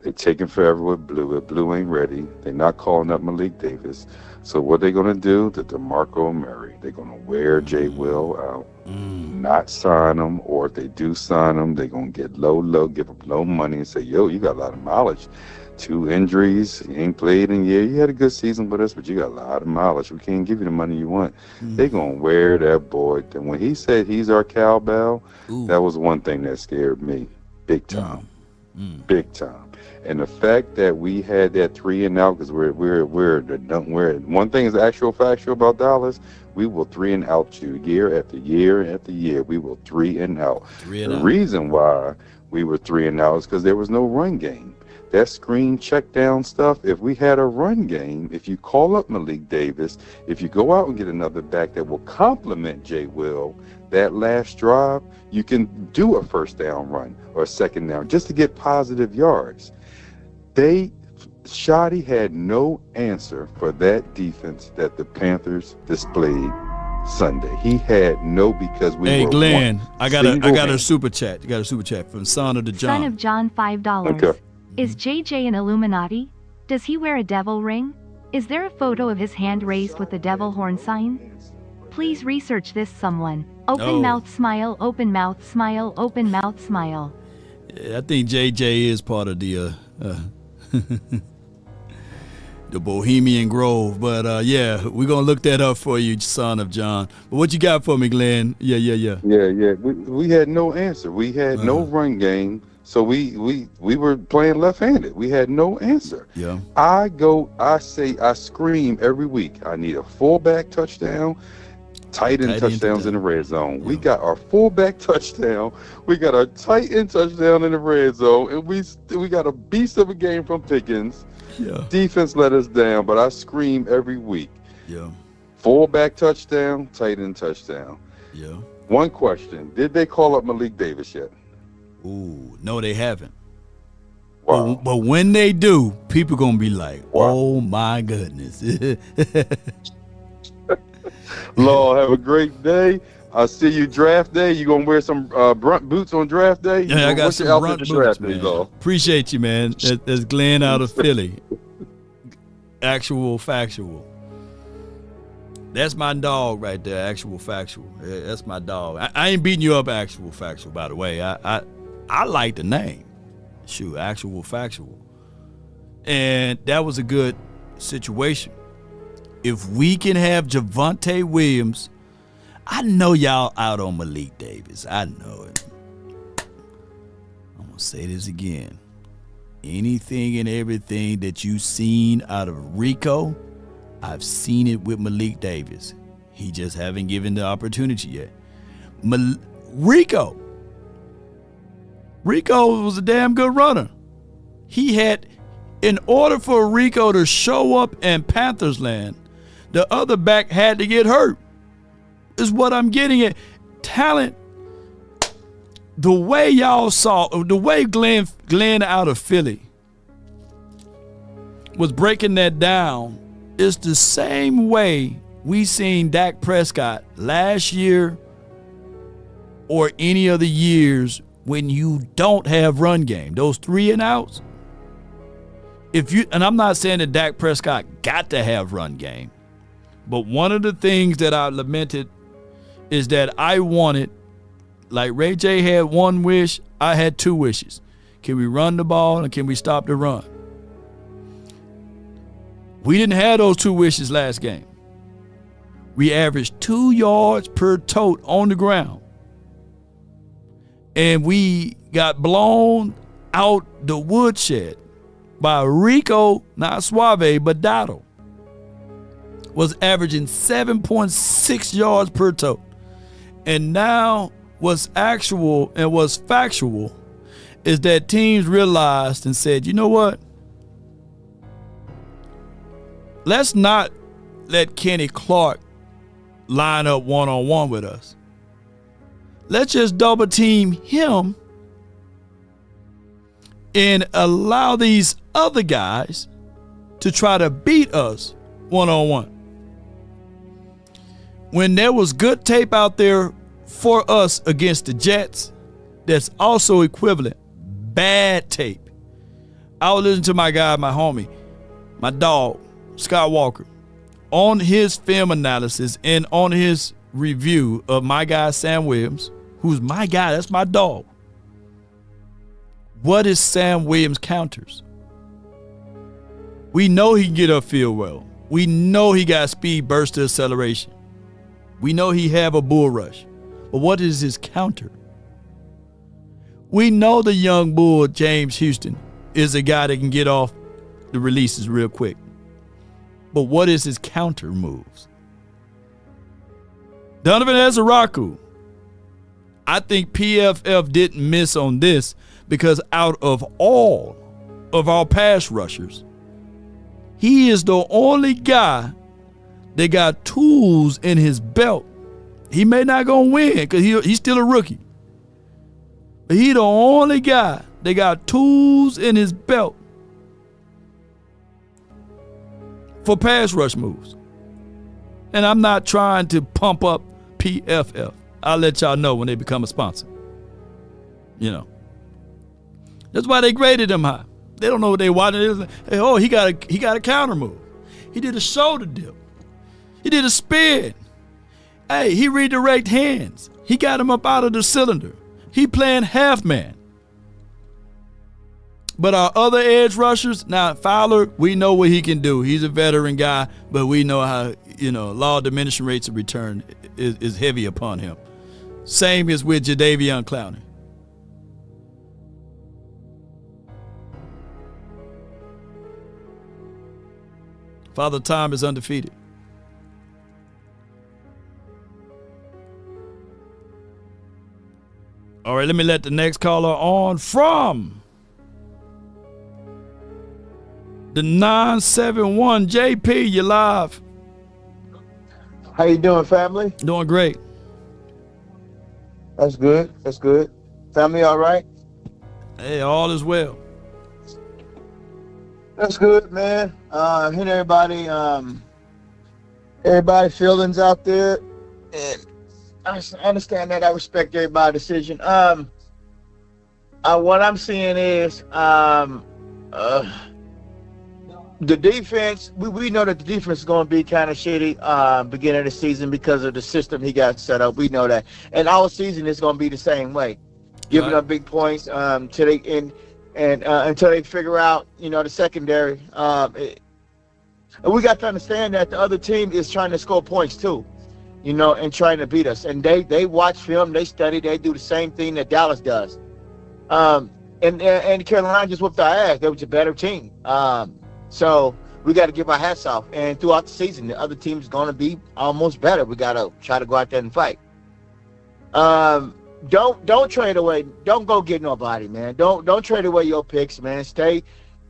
They're taking forever with Blue. If Blue ain't ready, they're not calling up Malik Davis. So what they're going to do to DeMarco Murray, they're going to wear J. Will out, not sign him, or if they do sign him, they're going to get low, give him low money and say, yo, you got a lot of mileage. 2 injuries, you ain't played in a year. You had a good season with us, but you got a lot of mileage. We can't give you the money you want. They're going to wear that boy. And when he said he's our cowbell, that was one thing that scared me. Big time. Big time. And the fact that we had that 3 and out, because we're one thing is actual factual about Dallas. we will 3-and-out you year after year after year. We will 3-and-out. The reason why we were 3-and-out is because there was no run game. That screen check down stuff, if we had a run game, if you call up Malik Davis, if you go out and get another back that will complement Jay Will, that last drive, you can do a first down run or a second down just to get positive yards. Schotty had no answer for that defense that the Panthers displayed Sunday. He had no, because we were.
Hey Glenn, I got a super chat. You got a super chat from Son of the John.
Son of John, $5.
Okay.
Is JJ an Illuminati? Does he wear a devil ring? Is there a photo of his hand raised with the devil horn sign? Please research this, someone. Open mouth smile, open mouth smile, open mouth smile.
Yeah, I think JJ is part of the the Bohemian Grove, but yeah, we're gonna look that up for you, Son of John. But what you got for me, Glenn? Yeah.
We had no answer. We had no run game. So we were playing left-handed. We had no answer.
Yeah.
I scream every week. I need a fullback touchdown, tight end touchdowns in the red zone. Yeah. We got our fullback touchdown. We got our tight end touchdown in the red zone, and we got a beast of a game from Pickens.
Yeah.
Defense let us down, but I scream every week.
Yeah.
Fullback touchdown, tight end touchdown.
Yeah.
One question: did they call up Malik Davis yet?
Ooh, no, they haven't.
Wow.
But when they do, people gonna be like, "Oh my goodness!"
Lord, have a great day. I'll see you draft day. You gonna wear some brunt boots on draft day?
Yeah, I got some brunt boots, man. Appreciate you, man. That's Glenn out of Philly. Actual factual. That's my dog right there. Actual factual. Yeah, that's my dog. I ain't beating you up. Actual factual. By the way, I like the name. Shoot, actual factual. And that was a good situation. If we can have Javonte Williams, I know y'all out on Malik Davis. I know it. I'm going to say this again. Anything and everything that you've seen out of Rico, I've seen it with Malik Davis. He just haven't given the opportunity yet. Rico was a damn good runner. He had, in order for Rico to show up in Panthers land, the other back had to get hurt. Is what I'm getting at. Talent. The way y'all saw, the way Glenn out of Philly was breaking that down is the same way we seen Dak Prescott last year or any of the years when you don't have run game. Those 3-and-outs. And I'm not saying that Dak Prescott got to have run game, but one of the things that I lamented is that I wanted, like Ray J had one wish, I had two wishes. Can we run the ball and can we stop the run? We didn't have those two wishes last game. We averaged 2 yards per tote on the ground. And we got blown out the woodshed by Rico, not Suave, but Dotto. Was averaging 7.6 yards per tote. And now what's actual and what's factual is that teams realized and said, you know what? Let's not let Kenny Clark line up one-on-one with us. Let's just double team him and allow these other guys to try to beat us one-on-one. When there was good tape out there for us against the Jets, that's also equivalent. Bad tape. I was listening to my guy, my homie, my dog, Scott Walker, on his film analysis and on his review of my guy, Sam Williams, who's my guy, that's my dog. What is Sam Williams' counters? We know he can get upfield well. We know he got speed, burst to acceleration. We know he have a bull rush. But what is his counter? We know the young bull, James Houston, is a guy that can get off the releases real quick. But what is his counter moves? Donovan Ezeraku. I think PFF didn't miss on this because out of all of our pass rushers, he is the only guy that got tools in his belt. He may not gonna win because he's still a rookie. But he the only guy that got tools in his belt for pass rush moves. And I'm not trying to pump up PFF. I'll let y'all know when they become a sponsor. You know. That's why they graded him high. They don't know what they wanted. Hey, oh, he got a counter move. He did a shoulder dip. He did a spin. Hey, he redirect hands. He got him up out of the cylinder. He playing half man. But our other edge rushers, now Fowler, we know what he can do. He's a veteran guy, but we know how, law of diminishing rates of return is heavy upon him. Same as with Jadeveon Clowney. Father Time is undefeated. All right, let me let the next caller on from the 971. JP, you live.
How you doing, family?
Doing great.
That's good. That's good. Family all right?
Hey, all is well.
That's good, man. Hit everybody, everybody feelings out there. And I understand that. I respect everybody's decision. What I'm seeing is the defense. We know that the defense is going to be kind of shitty beginning of the season because of the system he got set up. We know that, and all season is going to be the same way, giving up big points until they figure out, the secondary. And we got to understand that the other team is trying to score points too, and trying to beat us. And they watch film, they study, they do the same thing that Dallas does. And Carolina just whooped our ass. They was a better team. So we got to give our hats off. And throughout the season, the other team's going to be almost better. We got to try to go out there and fight. Don't trade away. Don't go get nobody, man. Don't trade away your picks, man. They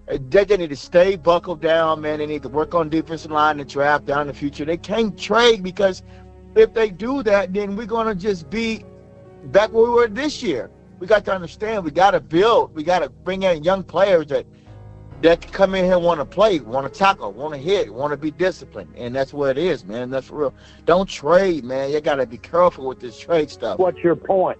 need to stay buckled down, man. They need to work on defensive line and draft down in the future. They can't trade because if they do that, then we're gonna just be back where we were this year. We got to understand. We got to build. We got to bring in young players that can come in here and want to play, want to tackle, want to hit, want to be disciplined, and that's what it is, man. That's for real. Don't trade, man. You got to be careful with this trade stuff.
What's your point?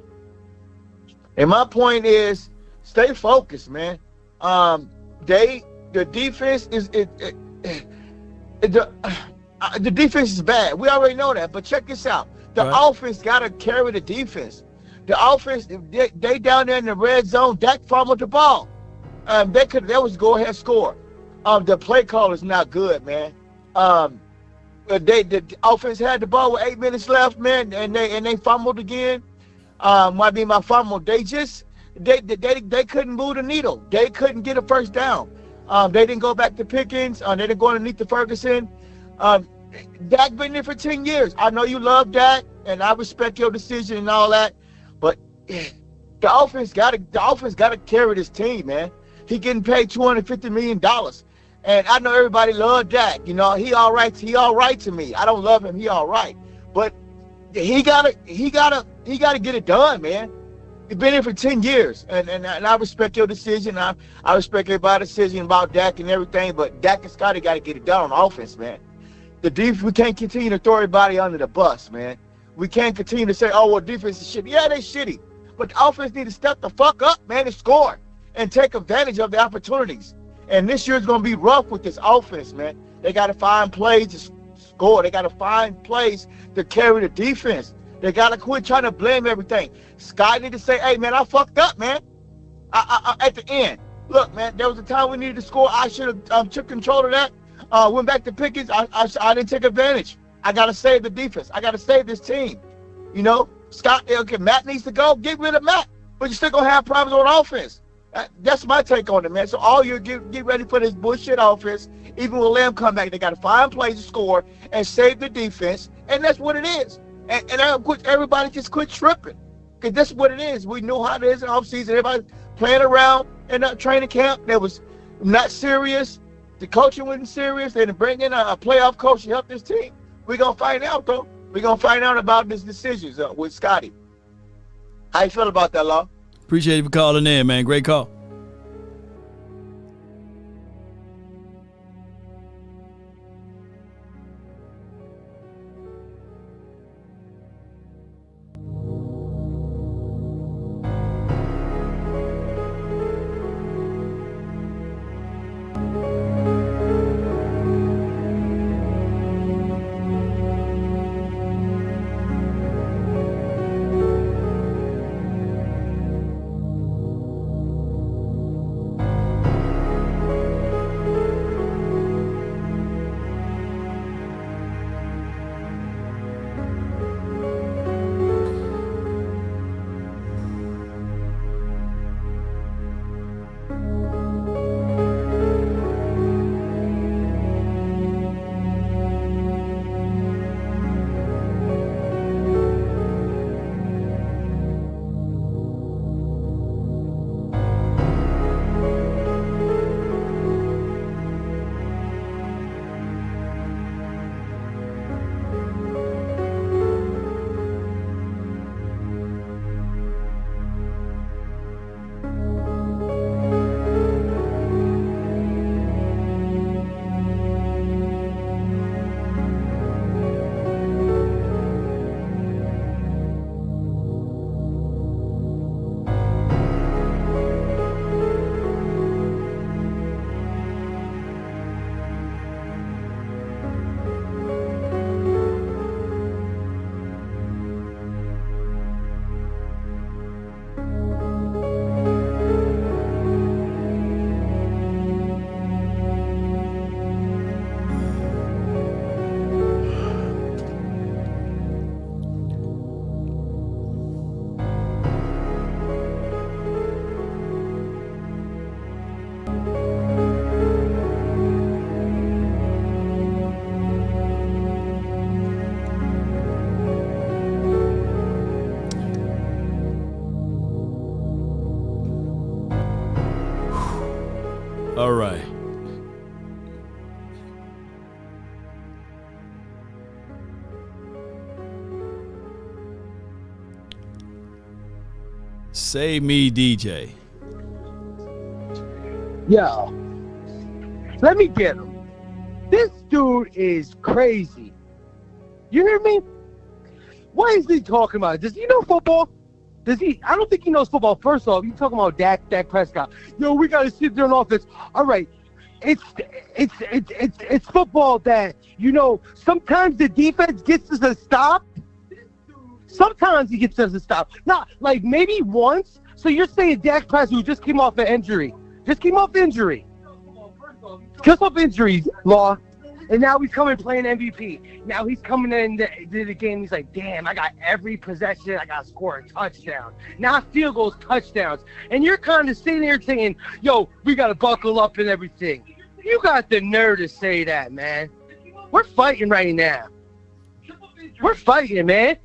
And my point is, stay focused, man. The defense is the defense is bad. We already know that, but check this out. The offense got to carry the defense. The offense, they down there in the red zone. Dak fumbled the ball. They was go ahead score. The play call is not good, man. The offense had the ball with 8 minutes left, man, and they fumbled again. Might be my fumble. They couldn't move the needle. They couldn't get a first down. They didn't go back to Pickens. They didn't go underneath the Ferguson. Dak been there for 10 years. I know you love Dak, and I respect your decision and all that, but the offense got to carry this team, man. He getting paid $250 million, and I know everybody love Dak. He all right. He all right to me. I don't love him. He all right, but he gotta get it done, man. You've been here for 10 years, and I respect your decision. I respect everybody's decision about Dak and everything, but Dak and Scotty got to get it done on offense, man. The defense, we can't continue to throw everybody under the bus, man. We can't continue to say, oh, well, defense is shitty. Yeah, they shitty, but the offense need to step the fuck up, man, and score and take advantage of the opportunities. And this year's going to be rough with this offense, man. They got to find plays to score. They got to find plays to carry the defense. They got to quit trying to blame everything. Scott need to say, hey, man, I fucked up, man. I at the end. Look, man, there was a time we needed to score. I should have took control of that. Went back to Pickens. I didn't take advantage. I got to save the defense. I got to save this team. Scott, okay, Matt needs to go. Get rid of Matt. But you're still going to have problems on offense. That's my take on it, man. So all you get ready for this bullshit offense. Even when Lamb come back, they got to find plays to score and save the defense. And that's what it is. And I wish everybody just quit tripping. Because that's what it is. We know how it is in offseason. Everybody playing around in that training camp that was not serious. The coaching wasn't serious. They didn't bring in a playoff coach to help this team. We're going to find out, though. We're going to find out about these decisions with Schotty. How you feel about that, Law?
Appreciate you for calling in, man. Great call. All right. Save me, DJ.
Yo, let me get him. This dude is crazy. You hear me? What is he talking about? Does he know football? Does he? I don't think he knows football. First off, you talking about Dak Prescott. Yo, we gotta sit there on offense. All right, it's football that, you know, sometimes the defense gets us a stop. Sometimes he gets us a stop. Not like maybe once. So you're saying Dak Prescott, who just came off an injury, just off injuries, Law. And now he's coming playing MVP. Now he's coming in the game. He's like, damn, I got every possession. I got to score a touchdown. Now field goals, touchdowns. And you're kind of sitting there saying, yo, we got to buckle up and everything. You got the nerve to say that, man. We're fighting right now. We're fighting, man.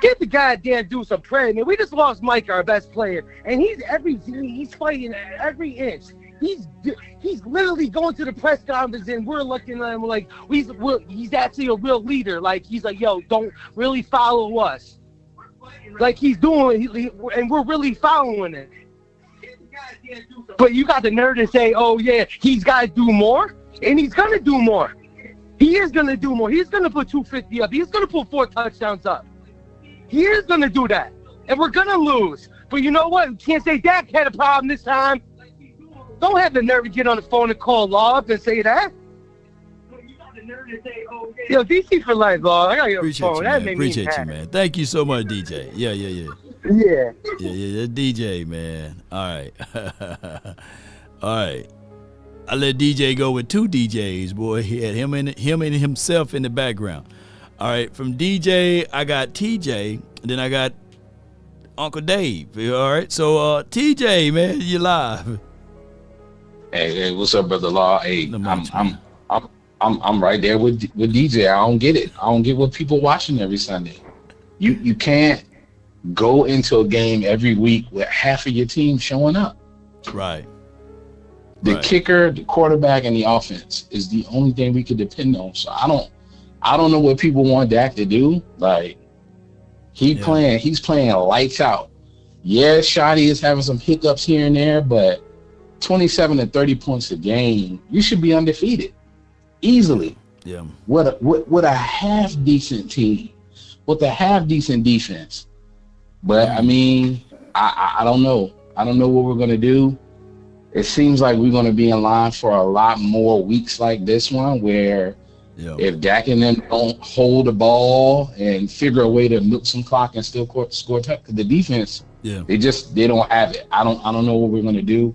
Get the goddamn dude some credit, man. We just lost Mike, our best player. And he's fighting every inch. He's literally going to the press conference, and we're looking at him like he's actually a real leader. Like, he's like, yo, don't really follow us. Like he's doing, and we're really following it. But you got the nerve to say, oh yeah, he's got to do more, and he's gonna do more. He is gonna do more. He's gonna put 250 up. He's gonna put 4 touchdowns up. He is gonna do that, and we're gonna lose. But you know what? You can't say Dak had a problem this time. Don't have the nerve to get on the phone and call Law up and say that. Yo, DC for life, Law. I got your phone.
You,
that
man.
made
Appreciate
me
you, man. Thank you so much, DJ. Yeah.
Yeah.
DJ, man. All right. All right. I let DJ go with 2 DJs, boy. He had him and himself in the background. All right. From DJ, I got TJ. And then I got Uncle Dave. All right. So, TJ, man, you live.
Hey, what's up, brother Law? Hey, I'm right there with DJ. I don't get it. I don't get what people watching every Sunday.
You can't go into a game every week with half of your team showing up.
Right.
The kicker, the quarterback, and the offense is the only thing we could depend on. So I don't know what people want Dak to do. Like he's playing lights out. Yeah, Schotty is having some hiccups here and there, but 27 to 30 points a game, you should be undefeated easily.
Yeah.
With a half decent team, with a half decent defense. But I mean, I don't know. I don't know what we're gonna do. It seems like we're gonna be in line for a lot more weeks like this one, where if Dak and them don't hold the ball and figure a way to milk some clock and still score the defense, they don't have it. I don't know what we're gonna do.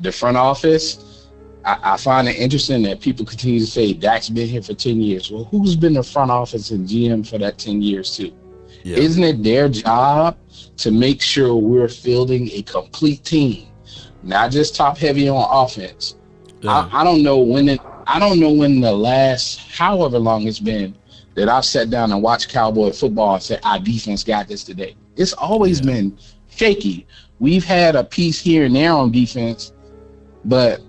The front office, I find it interesting that people continue to say Dak's been here for 10 years. Well, who's been the front office and GM for that 10 years too? Yeah. Isn't it their job to make sure we're fielding a complete team, not just top heavy on offense? Yeah. I don't know when the last however long it's been that I've sat down and watched Cowboy football and said our defense got this today. It's always been shaky. We've had a piece here and there on defense, but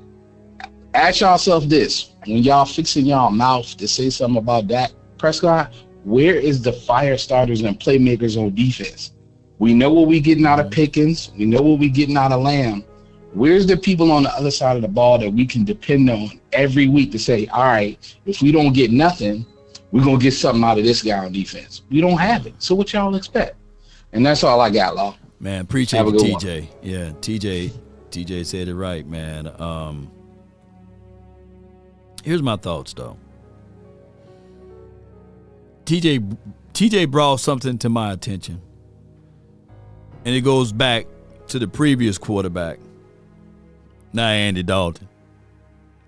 ask yourself this: when y'all fixing y'all mouth to say something about Dak Prescott, where is the fire starters and playmakers on defense? We know what we getting out of Pickens. We know what we getting out of Lamb. Where's the people on the other side of the ball that we can depend on every week to say, all right, if we don't get nothing, we're going to get something out of this guy on defense? We don't have it. So what y'all expect? And that's all I got, Law.
Man, appreciate it, TJ. One. Yeah, TJ said it right, man. Here's my thoughts, though. TJ brought something to my attention, and it goes back to the previous quarterback, not Andy Dalton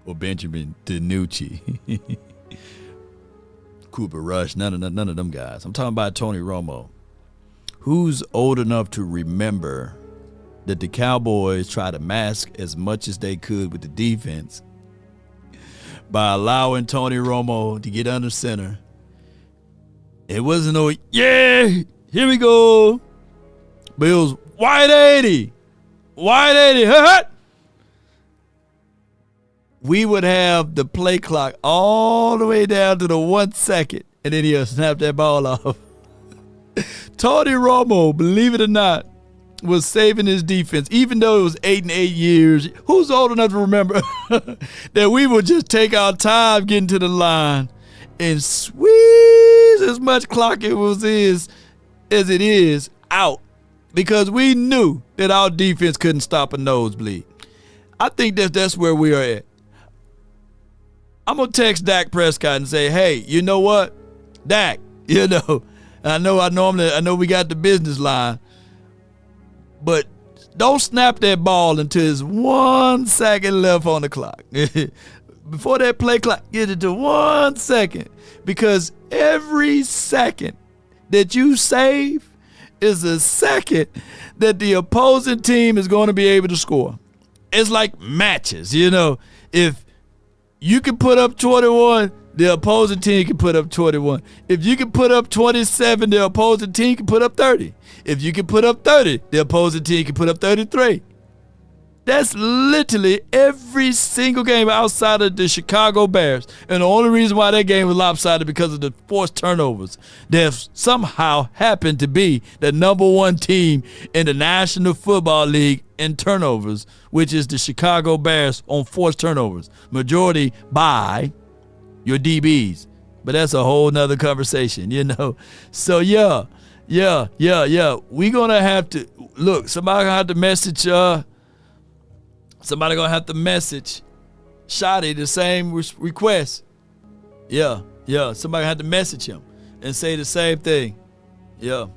or Benjamin DiNucci, Cooper Rush, none of them guys. I'm talking about Tony Romo, who's old enough to remember that the Cowboys tried to mask as much as they could with the defense by allowing Tony Romo to get under center. It wasn't no, yeah, here we go. But it was wide 80. Hut. We would have the play clock all the way down to the 1 second, and then he'll snap that ball off. Tony Romo, believe it or not, was saving his defense, even though it was 8 and 8 years. Who's old enough to remember that we would just take our time getting to the line and squeeze as much clock as it is out, because we knew that our defense couldn't stop a nosebleed. I think that's where we are at. I'm going to text Dak Prescott and say, hey, you know what? Dak, I know we got the business line, but don't snap that ball until there's 1 second left on the clock. Before that play clock, get it to 1 second, because every second that you save is a second that the opposing team is going to be able to score. It's like matches, If you can put up 21, the opposing team can put up 21. If you can put up 27, the opposing team can put up 30. If you can put up 30, the opposing team can put up 33. That's literally every single game outside of the Chicago Bears. And the only reason why that game was lopsided because of the forced turnovers. They somehow happened to be the number one team in the National Football League in turnovers, which is the Chicago Bears on forced turnovers. Majority by your DBs. But that's a whole nother conversation, So, yeah. We're going to have to, look, somebody going to have to message Schotty the same request. Yeah. Somebody had to message him and say the same thing. Yeah.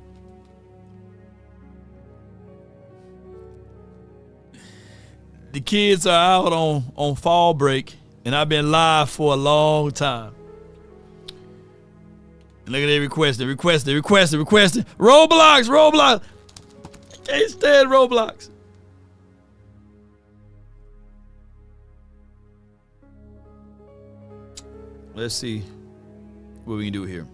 The kids are out on fall break, and I've been live for a long time. And look at they requesting. Roblox. I can't stand Roblox. Let's see what we can do here.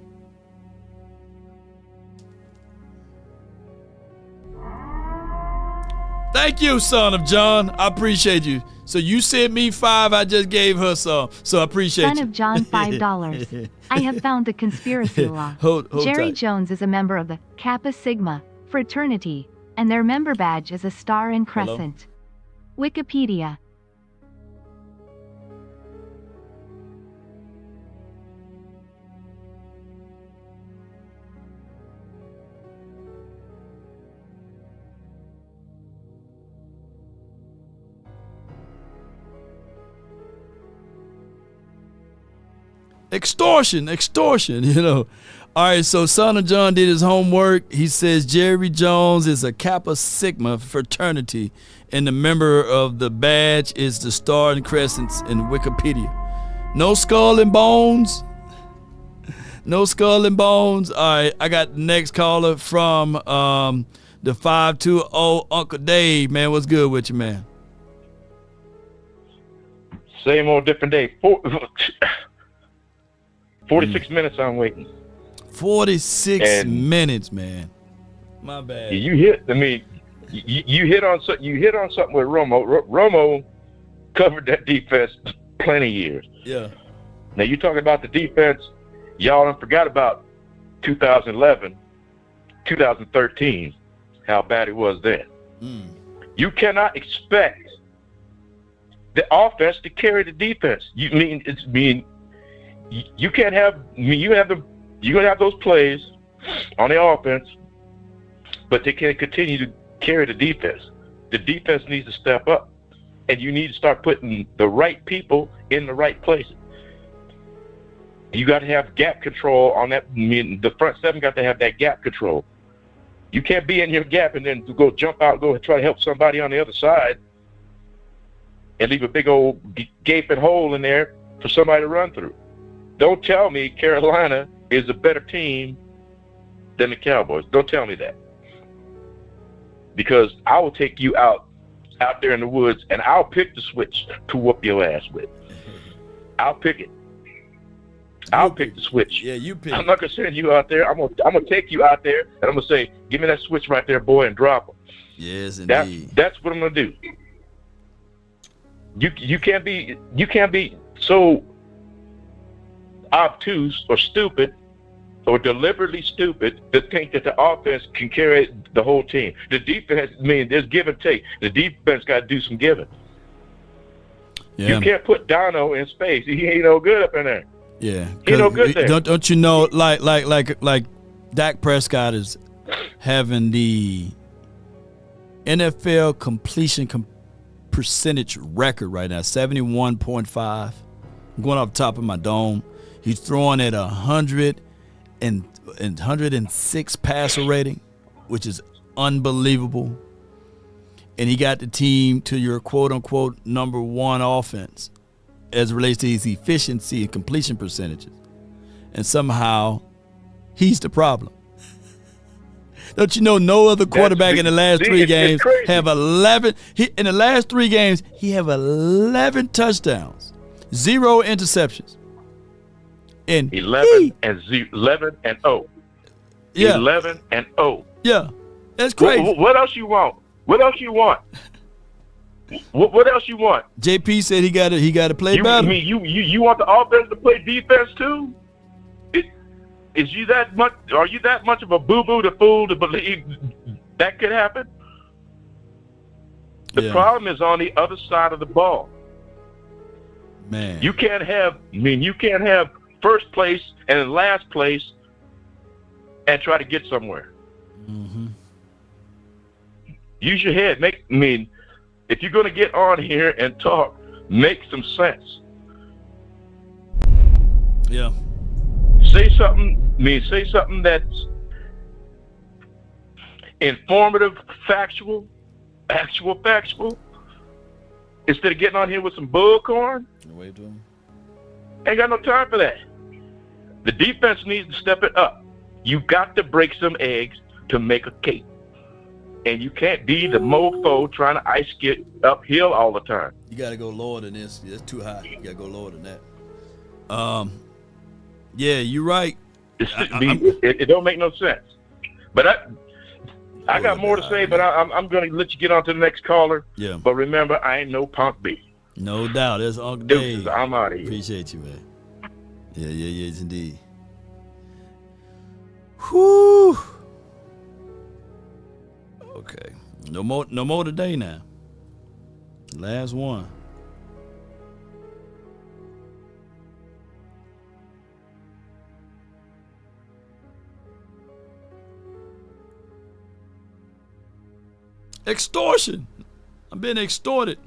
Thank you, son of John. I appreciate you. So you sent me 5. I just gave her some. So I appreciate
Son
you.
of John, $5. I have found the conspiracy law.
Hold
Jerry
tight.
Jones is a member of the Kappa Sigma fraternity, and their member badge is a star and crescent. Wikipedia.
Extortion, you know. All right, so Son of John did his homework. He says Jerry Jones is a Kappa Sigma fraternity, and the member of the badge is the star and crescents in Wikipedia. No skull and bones. No skull and bones. All right, I got the next caller from the 520. Uncle Dave, man, what's good with you, man?
Same old different day. 46 minutes I'm waiting.
46 minutes, man. My bad.
You hit. I mean, you hit on something. You hit on something with Romo. Romo covered that defense plenty of years.
Yeah.
Now you talking about the defense. Y'all done forgot about 2011, 2013, how bad it was then. You cannot expect the offense to carry the defense. You can't have. You're gonna have those plays on the offense, but they can't continue to carry the defense. The defense needs to step up, and you need to start putting the right people in the right places. You got to have gap control on that. The front seven got to have that gap control. You can't be in your gap and then go jump out, go and try to help somebody on the other side, and leave a big old gaping hole in there for somebody to run through. Don't tell me Carolina is a better team than the Cowboys. Don't tell me that. Because I will take you out there in the woods, and I'll pick the switch to whoop your ass with. I'll pick it. I'll pick the switch.
Yeah, you pick.
I'm not gonna send you out there. I'm gonna take you out there, and I'm gonna say, "Give me that switch right there, boy," and drop him.
Yes, indeed.
That's what I'm gonna do. You can't be so obtuse or stupid or deliberately stupid to think that the offense can carry the whole team. The defense, there's give and take. The defense got to do some giving.
Yeah.
You can't put Dono in space. He ain't no good up in there.
Yeah.
He no good there.
Don't you know, like Dak Prescott is having the NFL completion percentage record right now, 71.5. I'm going off the top of my dome. He's throwing at 106 passer rating, which is unbelievable. And he got the team to your quote-unquote number one offense as it relates to his efficiency and completion percentages. And somehow he's the problem. Don't you know no other quarterback in the last 3 games have 11? In the last 3 games, he have 11 touchdowns, 0 interceptions. And
11 and 0.
Yeah.
11 and 0.
Yeah, that's crazy.
What else you want? What else you want? What else you want?
JP said he got to play better.
You want the offense to play defense too? Is you that much? Are you that much of a boo-boo to fool to believe that could happen? The problem is on the other side of the ball.
Man,
you can't have first place and then last place and try to get somewhere.
Mm-hmm.
Use your head. If you're going to get on here and talk, make some sense.
Yeah.
Say something that's informative, factual, instead of getting on here with some bullcorn. Ain't got no time for that. The defense needs to step it up. You got to break some eggs to make a cake. And you can't be the mofo trying to ice skate uphill all the time.
You got to go lower than this. It's too high. You got to go lower than that. Yeah, you're right.
It don't make no sense. But I got more to say, but I'm going to let you get on to the next caller.
Yeah.
But remember, I ain't no punk B.
No doubt. That's Uncle
Deuces,
Dave.
I'm out of here.
Appreciate you, man. Yeah, yes, indeed. Whew. Okay. No more today now. Last one. Extortion. I'm being extorted.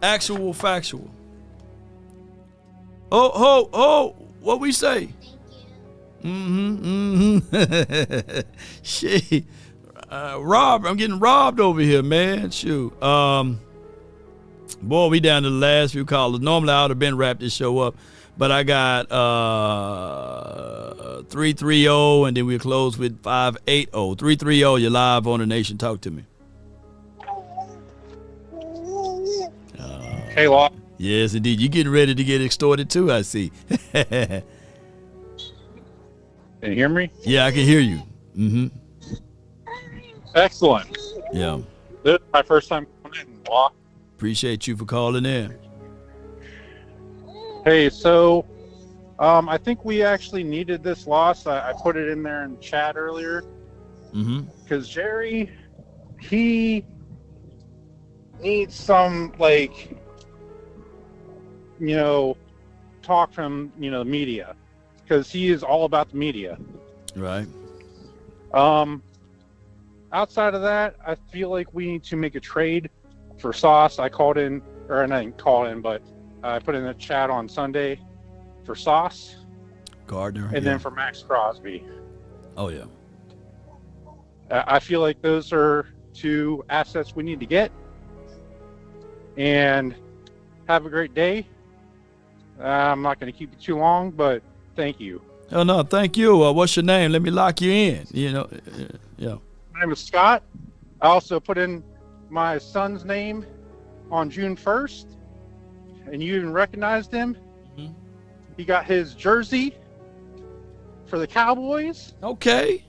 Actual factual. Oh, what we say? Shit. Rob, I'm getting robbed over here, man. Shoot. Boy, we down to the last few callers. Normally I would have been wrapped this show up, but I got 330, and then we'll close with 580. 330, you're live on The Nation. Talk to me.
Hey, Law.
Yes, indeed. You're getting ready to get extorted too, I see.
Can you hear me?
Yeah, I can hear you. Mm-hmm.
Excellent.
Yeah.
This is my first time coming in, Law.
Appreciate you for calling in.
Hey, so I think we actually needed this loss. I put it in there in chat earlier.
Mm-hmm.
Because Jerry, he needs some, like, talk from, the media. Because he is all about the media.
Right.
Outside of that, I feel like we need to make a trade for Sauce. I called in, or I didn't call in, but I put in the chat on Sunday for Sauce.
Gardner.
And then for Max Crosby.
Oh, yeah.
I feel like those are two assets we need to get. And have a great day. I'm not going to keep you too long, but thank you.
Oh, no, thank you. What's your name? Let me lock you in. Yeah.
My name is Scott. I also put in my son's name on June 1st, and you even recognized him.
Mm-hmm.
He got his jersey for the Cowboys.
Okay.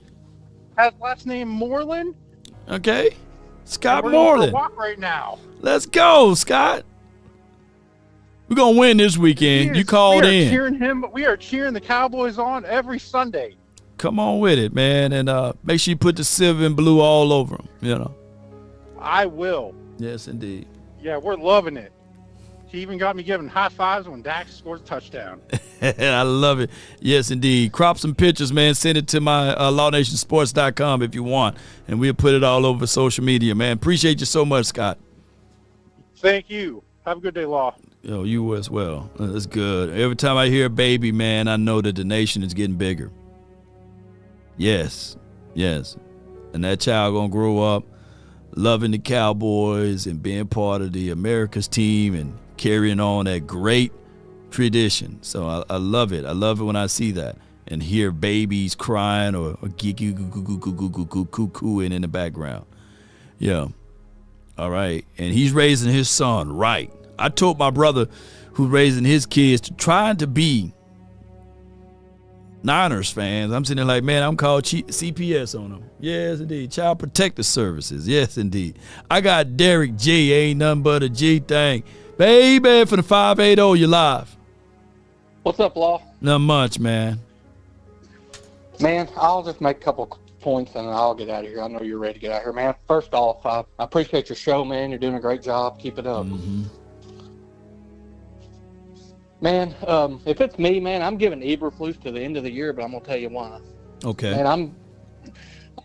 Has last name Moreland.
Okay. Scott
We're going for a
Moreland.
walk right now.
Let's go, Scott. We're going to win this weekend. You called in.
We are cheering the Cowboys on every Sunday.
Come on with it, man. And make sure you put the silver and blue all over them,
I will.
Yes, indeed.
Yeah, we're loving it. He even got me giving high fives when Dax scores a touchdown.
I love it. Yes, indeed. Crop some pictures, man. Send it to my lawnationsports.com if you want, and we'll put it all over social media, man. Appreciate you so much, Scott.
Thank you. Have a good day, Law.
Yo, you as well. That's good. Every time I hear a baby, man, I know that the nation is getting bigger. Yes. And that child going to grow up loving the Cowboys and being part of the America's team and carrying on that great tradition. So I love it. I love it when I see that and hear babies crying or cooing in the background. Yeah. All right. And he's raising his son right. I told my brother who's raising his kids to try to be Niners fans. I'm sitting there like, man, I'm called CPS on them. Yes, indeed. Child Protective Services. Yes, indeed. I got Derek G. Ain't nothing but a G thing. Baby, for the 580, you live.
What's up, Law?
Not much, man.
Man, I'll just make a couple points and I'll get out of here. I know you're ready to get out of here, man. First off, I appreciate your show, man. You're doing a great job. Keep it up.
Mm-hmm.
Man, if it's me, man, I'm giving Eberflus to the end of the year, but I'm gonna tell you why.
Okay.
Man,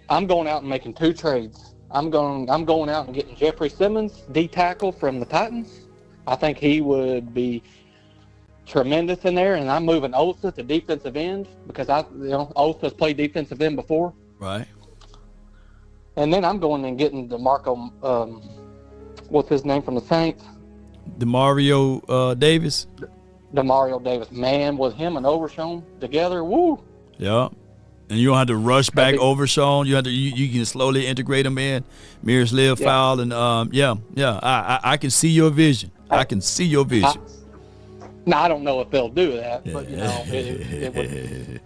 I'm going out and making two trades. I'm going out and getting Jeffrey Simmons, D tackle from the Titans. I think he would be tremendous in there, and I'm moving Osa to defensive end because Osa's played defensive end before.
Right.
And then I'm going and getting DeMarco, what's his name from the Saints?
DeMario Davis.
DeMario Davis. Man, with him and Overshown together, woo.
Yeah. And you don't have to rush back Overshown. You have to you can slowly integrate them in. Miroslav foul and I can see your vision. I can see your vision.
Now I don't know if they'll do that, but it would.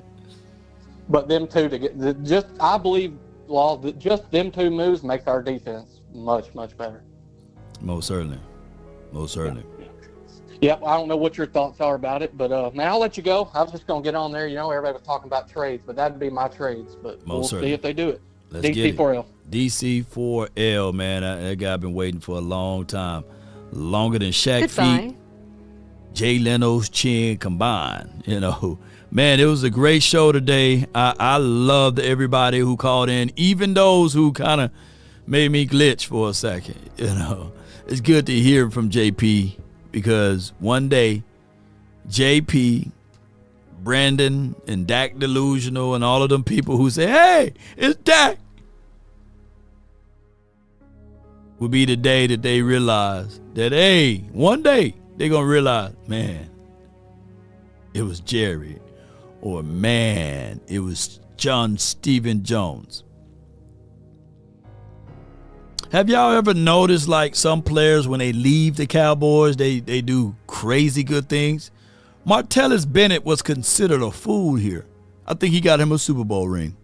But them two to get I believe Law, just them two moves makes our defense much, much better.
Most certainly.
Yep, I don't know what your thoughts are about it, but now I'll let you go. I was just going to get on there. Everybody was talking about trades, but that'd be my trades. But we'll see if they do it.
Let's
DC4L.
DC4L, man. That guy been waiting for a long time. Longer than Shaq feet, Jay Leno's chin combined. Man, it was a great show today. I loved everybody who called in, even those who kind of made me glitch for a second. It's good to hear from JP, because one day JP, Brandon, and Dak Delusional and all of them people who say, hey, it's Dak, will be the day that they realize that, hey, one day they're going to realize, man, it was Jerry, or man, it was John Stephen Jones. Have y'all ever noticed, like, some players, when they leave the Cowboys, they do crazy good things? Martellus Bennett was considered a fool here. I think he got him a Super Bowl ring.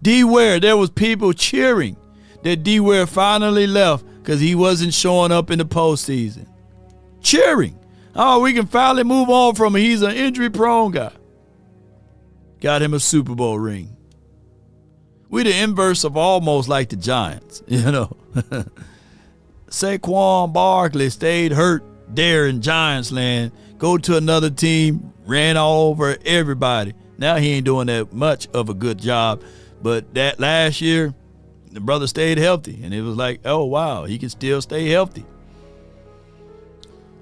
D. Ware, there was people cheering that D. Ware finally left because he wasn't showing up in the postseason. Cheering. Oh, we can finally move on from him. He's an injury-prone guy. Got him a Super Bowl ring. We the inverse of almost like the Giants, Saquon Barkley stayed hurt there in Giants land, go to another team, ran all over everybody. Now he ain't doing that much of a good job. But that last year, the brother stayed healthy, and it was like, oh, wow, he can still stay healthy.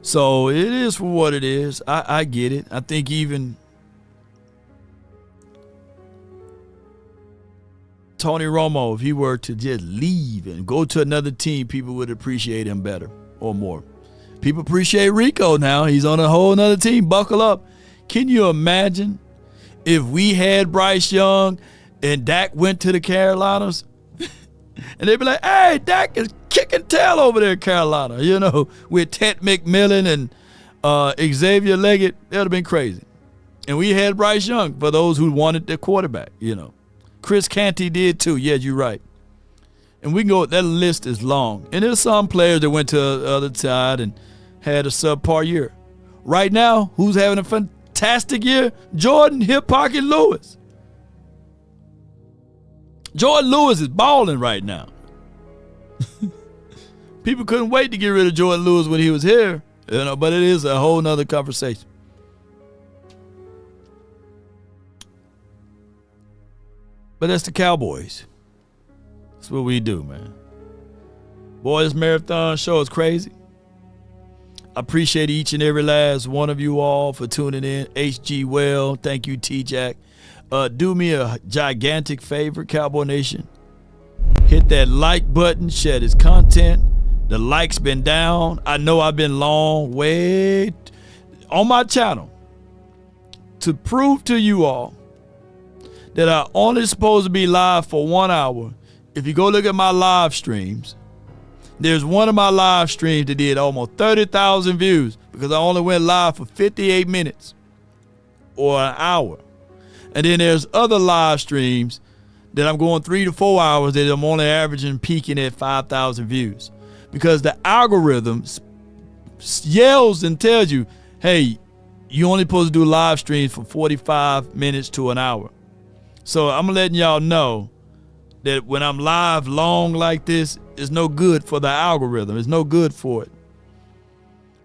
So it is for what it is. I get it. I think even Tony Romo, if he were to just leave and go to another team, people would appreciate him better or more. People appreciate Rico now. He's on a whole nother team. Buckle up. Can you imagine if we had Bryce Young and Dak went to the Carolinas? And they'd be like, hey, Dak is kicking tail over there in Carolina, with Ted McMillan and Xavier Leggett. That would have been crazy. And we had Bryce Young for those who wanted the quarterback, Chris Canty did too. Yeah, you're right. And we can go, that list is long. And there's some players that went to the other side and had a subpar year. Right now, who's having a fantastic year? Jordan Hip Pocket Lewis. Jordan Lewis is balling right now. People couldn't wait to get rid of Jordan Lewis when he was here, but it is a whole nother conversation. But that's the Cowboys. That's what we do, man. Boy, this marathon show is crazy. I appreciate each and every last one of you all for tuning in. HG Well, thank you, T-Jack. Do me a gigantic favor, Cowboy Nation. Hit that like button, share this content. The likes been down. I know I've been long way on my channel to prove to you all that I only supposed to be live for 1 hour. If you go look at my live streams, there's one of my live streams that did almost 30,000 views because I only went live for 58 minutes or an hour. And then there's other live streams that I'm going 3 to 4 hours that I'm only averaging peaking at 5,000 views. Because the algorithm yells and tells you, hey, you only supposed to do live streams for 45 minutes to an hour. So I'm letting y'all know that when I'm live long like this, it's no good for the algorithm. It's no good for it.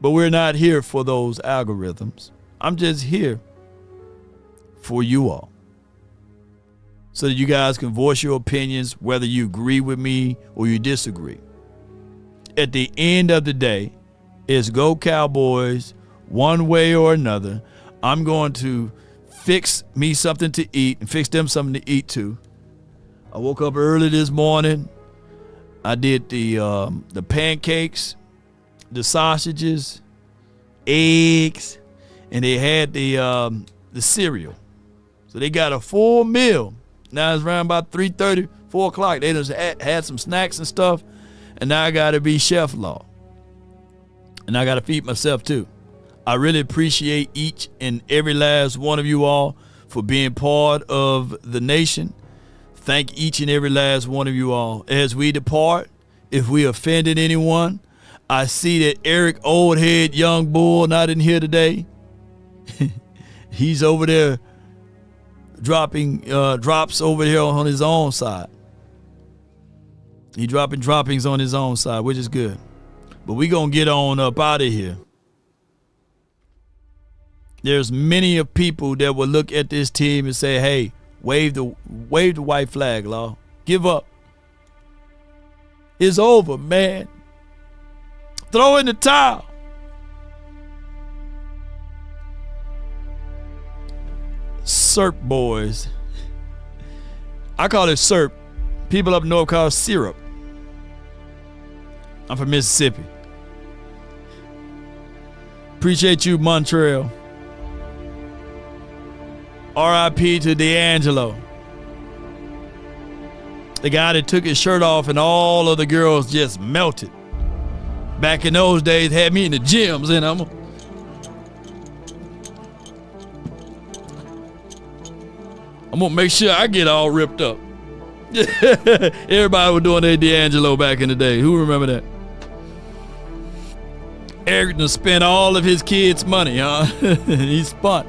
But we're not here for those algorithms. I'm just here for you all, so that you guys can voice your opinions, whether you agree with me or you disagree. At the end of the day, it's go Cowboys one way or another. I'm going to fix me something to eat and fix them something to eat too. I woke up early this morning. I did the pancakes, the sausages, eggs, and they had the cereal. So they got a full meal. Now it's around about 3:30, 4 o'clock. They just had some snacks and stuff. And now I got to be chef law. And I got to feed myself too. I really appreciate each and every last one of you all for being part of the nation. thank each and every last one of you all. As we depart, if we offended anyone, I see that Eric Oldhead Young Bull not in here today. He's over there dropping drops over here on his own side. He dropping droppings on his own side, which is good. But we gonna get on up out of here. There's many of people that will look at this team and say, hey, wave the white flag, Law. Give up. It's over, man. Throw in the towel. Syrup boys. I call it syrup. People up north call it syrup. I'm from Mississippi. Appreciate you, Montreal. R.I.P. to D'Angelo. The guy that took his shirt off and all of the girls just melted. Back in those days, had me in the gyms, and I'm gonna make sure I get all ripped up. Everybody was doing their D'Angelo back in the day. Who remember that? Eric done spent all of his kids' money, huh? He spun.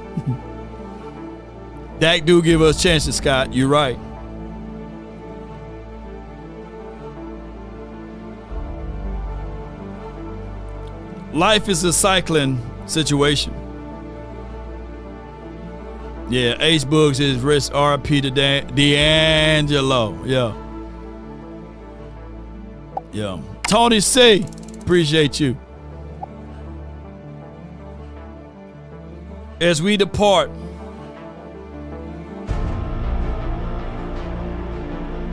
Dak do give us chances, Scott. You're right. Life is a cycling situation. Yeah, Ace Boogs is rest RP to D'Angelo. Yeah. Tony C, appreciate you. As we depart,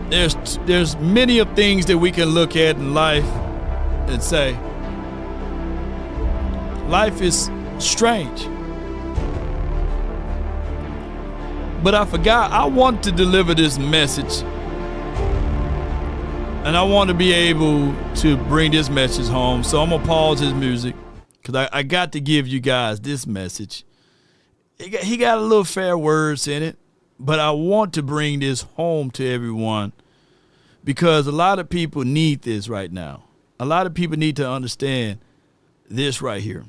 there's many of things that we can look at in life and say, life is strange. But I forgot, I want to deliver this message. And I want to be able to bring this message home. So I'm going to pause his music because I got to give you guys this message. He got a little fair words in it, but I want to bring this home to everyone because a lot of people need this right now. A lot of people need to understand this right here.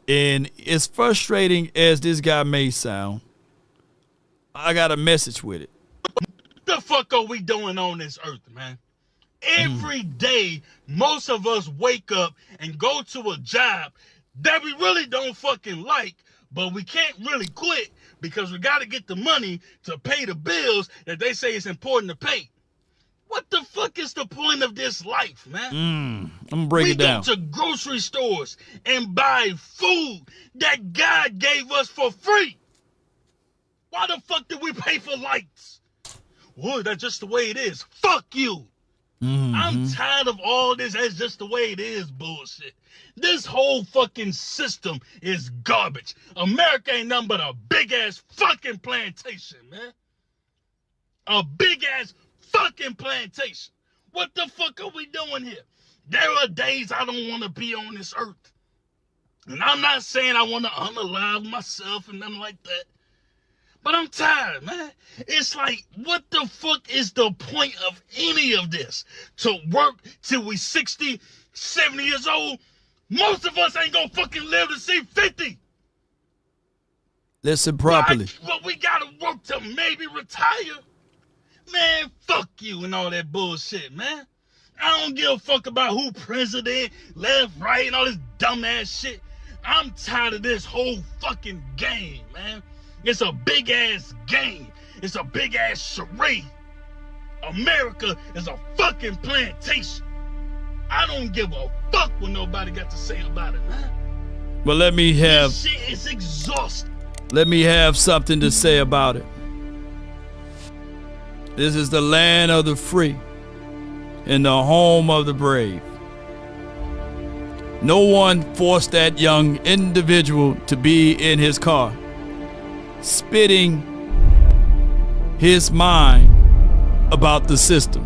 And as frustrating as this guy may sound, I got a message with it.
What the fuck are we doing on this earth, man? Every day, most of us wake up and go to a job that we really don't fucking like, but we can't really quit because we got to get the money to pay the bills that they say it's important to pay. What the fuck is the point of this life, man?
I'm going to break it down.
We go to grocery stores and buy food that God gave us for free. Why the fuck did we pay for lights? Well, that's just the way it is. Fuck you. I'm tired of all this that's just the way it is bullshit. This whole fucking system is garbage. America ain't nothing but a big-ass fucking plantation, man. A big-ass fucking plantation. What the fuck are we doing here? There are days I don't want to be on this earth. And I'm not saying I want to unalive myself and nothing like that. But I'm tired, man. It's like, what the fuck is the point of any of this? To work till we 60, 70 years old? Most of us ain't gonna fucking live to see 50.
Listen properly.
But we gotta work to maybe retire? Man, fuck you and all that bullshit, man. I don't give a fuck about who president, left, right, and all this dumbass shit. I'm tired of this whole fucking game, man. It's a big-ass game. It's a big-ass charade. America is a fucking plantation. I don't give a fuck what nobody got to say about it, man.
Well, let me have...
This shit is exhausting.
Let me have something to say about it. This is the land of the free and the home of the brave. No one forced that young individual to be in his car, spitting his mind about the system.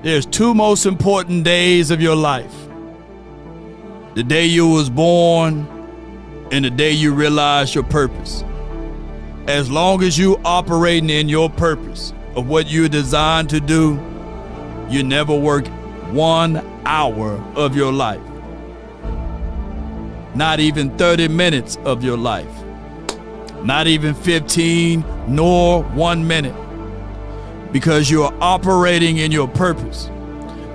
There's two most important days of your life. The day you was born and the day you realized your purpose. as long as you operating in your purpose of what you're designed to do, you never work 1 hour of your life. Not even 30 minutes of your life. Not even 15 nor 1 minute. Because you're operating in your purpose.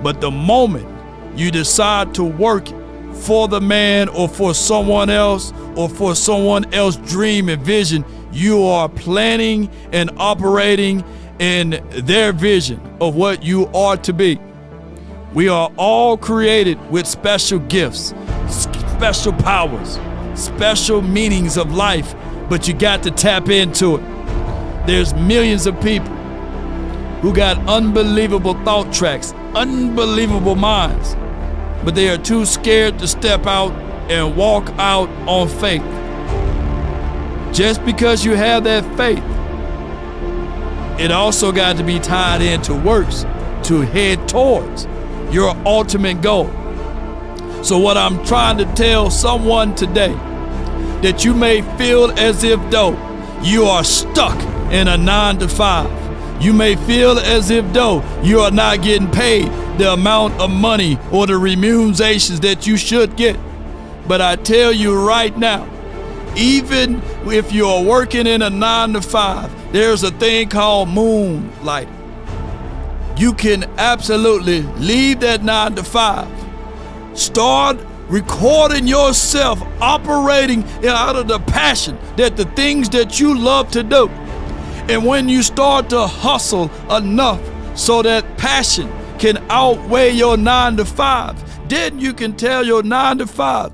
But the moment you decide to work for the man or for someone else or for someone else's dream and vision, you are planning and operating in their vision of what you are to be. We are all created with special gifts, special powers, special meanings of life, but you got to tap into it. There's millions of people who got unbelievable thought tracks, unbelievable minds, but they are too scared to step out and walk out on faith. Just because you have that faith, it also got to be tied into works to head towards your ultimate goal. So what I'm trying to tell someone today, that you may feel as if though you are stuck in a 9 to 5. You may feel as if though you are not getting paid the amount of money or the remunerations that you should get. But I tell you right now, even if you're working in a 9 to 5, there's a thing called moonlight. You can absolutely leave that 9 to 5. Start recording yourself operating out of the passion that the things that you love to do. And when you start to hustle enough so that passion can outweigh your 9 to 5, then you can tell your 9 to 5,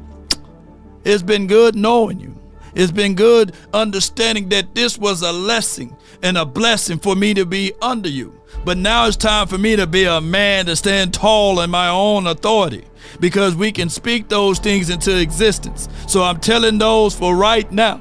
it's been good knowing you. It's been good understanding that this was a lesson and a blessing for me to be under you. But now it's time for me to be a man to stand tall in my own authority, because we can speak those things into existence. So I'm telling those for right now,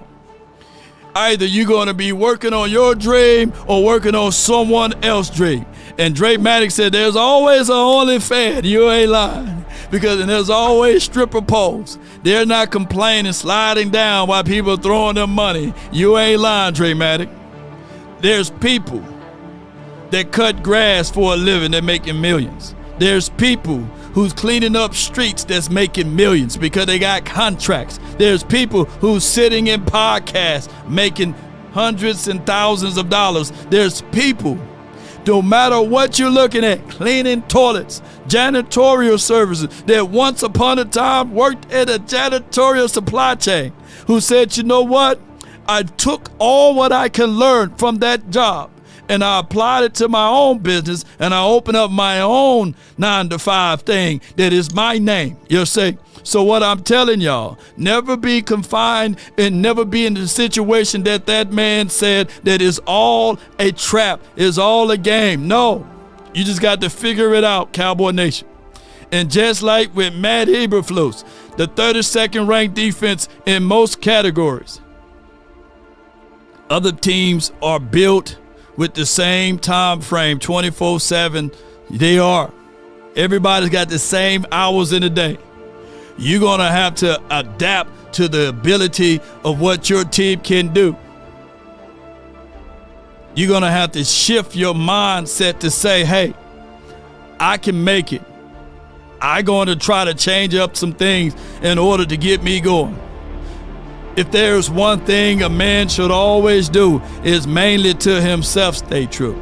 either you're going to be working on your dream or working on someone else's dream. And Drake Maddox said, there's always an OnlyFans. You ain't lying. And there's always stripper poles. They're not complaining, sliding down while people are throwing them money. You ain't lying, Drake Maddox. There's people that cut grass for a living that making millions. There's people who's cleaning up streets that's making millions because they got contracts. There's people who's sitting in podcasts making hundreds and thousands of dollars. There's people, no matter what you're looking at, cleaning toilets, janitorial services, that once upon a time worked at a janitorial supply chain, who said, you know what? I took all what I can learn from that job and I applied it to my own business, and I opened up my own 9 to 5 thing that is my name. You'll say, so what I'm telling y'all, never be confined and never be in the situation that man said that is all a trap, is all a game. No, you just got to figure it out, Cowboy Nation. And just like with Matt Eberflus, the 32nd ranked defense in most categories, other teams are built with the same time frame, 24/7. They are. Everybody's got the same hours in a day. You're going to have to adapt to the ability of what your team can do. You're going to have to shift your mindset to say, hey, I can make it. I'm going to try to change up some things in order to get me going. If there's one thing a man should always do, is mainly to himself stay true.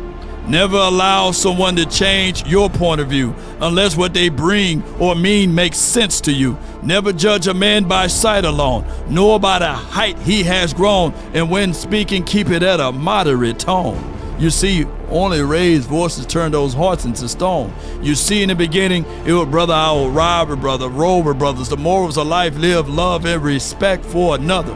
Never allow someone to change your point of view unless what they bring or mean makes sense to you. Never judge a man by sight alone, nor by the height he has grown, and when speaking, keep it at a moderate tone. You see, only raised voices turn those hearts into stone. You see, in the beginning, it was brother, I will rob, brother, rover brothers. The morals of life, live, love, and respect for another.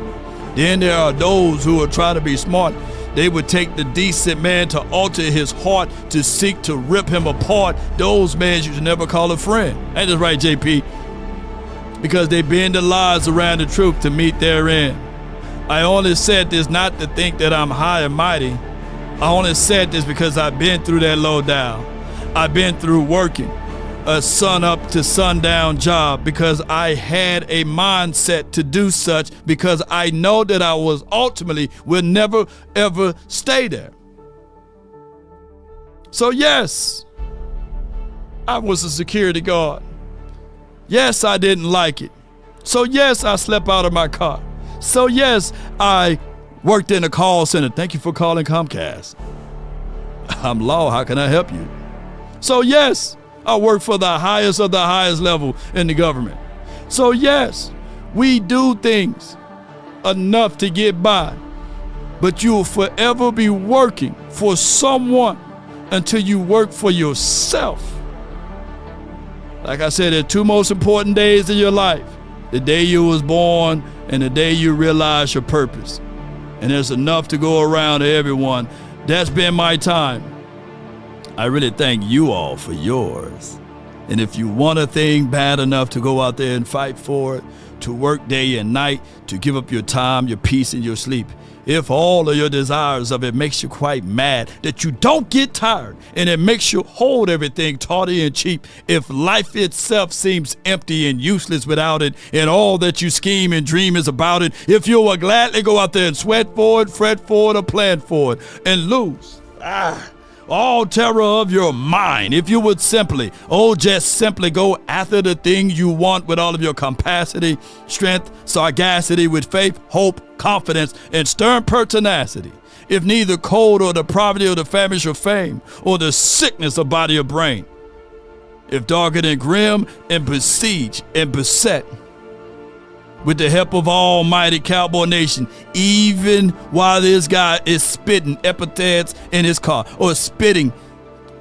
Then there are those who will try to be smart. They would take the decent man to alter his heart, to seek to rip him apart. Those men you should never call a friend. Ain't that right, JP? Because they bend the lies around the truth to meet their end. I only said this not to think that I'm high and mighty. I only said this because I've been through that low down. I've been through working a sun up to sundown job because I had a mindset to do such because I know that I was ultimately will never ever stay there. So yes, I was a security guard. Yes, I didn't like it. So yes, I slept out of my car. So yes, I worked in a call center. Thank you for calling Comcast. I'm Law, how can I help you? So yes, I work for the highest of the highest level in the government. So yes, we do things enough to get by, but you will forever be working for someone until you work for yourself. Like I said, the two most important days of your life, the day you was born and the day you realize your purpose. And there's enough to go around to everyone. That's been my time. I really thank you all for yours. And if you want a thing bad enough to go out there and fight for it, to work day and night, to give up your time, your peace, and your sleep, if all of your desires of it makes you quite mad that you don't get tired and it makes you hold everything tawdry and cheap, if life itself seems empty and useless without it and all that you scheme and dream is about it, if you will gladly go out there and sweat for it, fret for it, or plan for it and lose all terror of your mind, if you would simply, just simply go after the thing you want with all of your capacity, strength, sagacity, with faith, hope, confidence, and stern pertinacity. If neither cold or the poverty or the famish or fame or the sickness of body or brain, if darker than grim and besieged and beset, with the help of almighty Cowboy Nation, even while this guy is spitting epithets in his car or spitting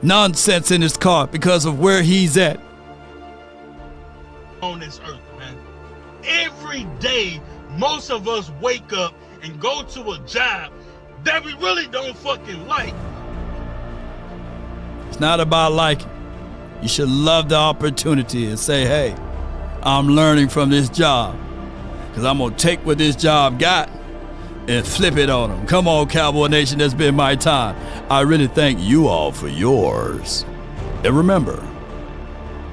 nonsense in his car because of where he's at.
On this earth, man. Every day, most of us wake up and go to a job that we really don't fucking like.
It's not about liking. You should love the opportunity and say, hey, I'm learning from this job. Because I'm going to take what this job got and flip it on them. Come on, Cowboy Nation, that's been my time. I really thank you all for yours. And remember,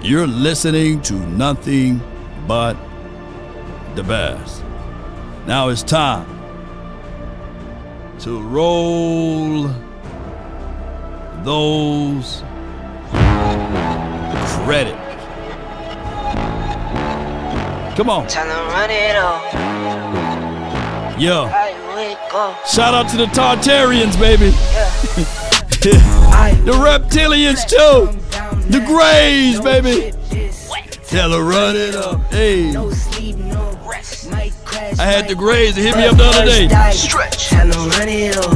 you're listening to nothing but the best. Now it's time to roll those credits. Come on.
Time to run it up.
Yeah. Shout out to the Tartarians, baby. The reptilians too. The Greys, baby. Tell her run it up. Hey. I had the Greys to hit me up the other day.
Stretch. Tell her run it up.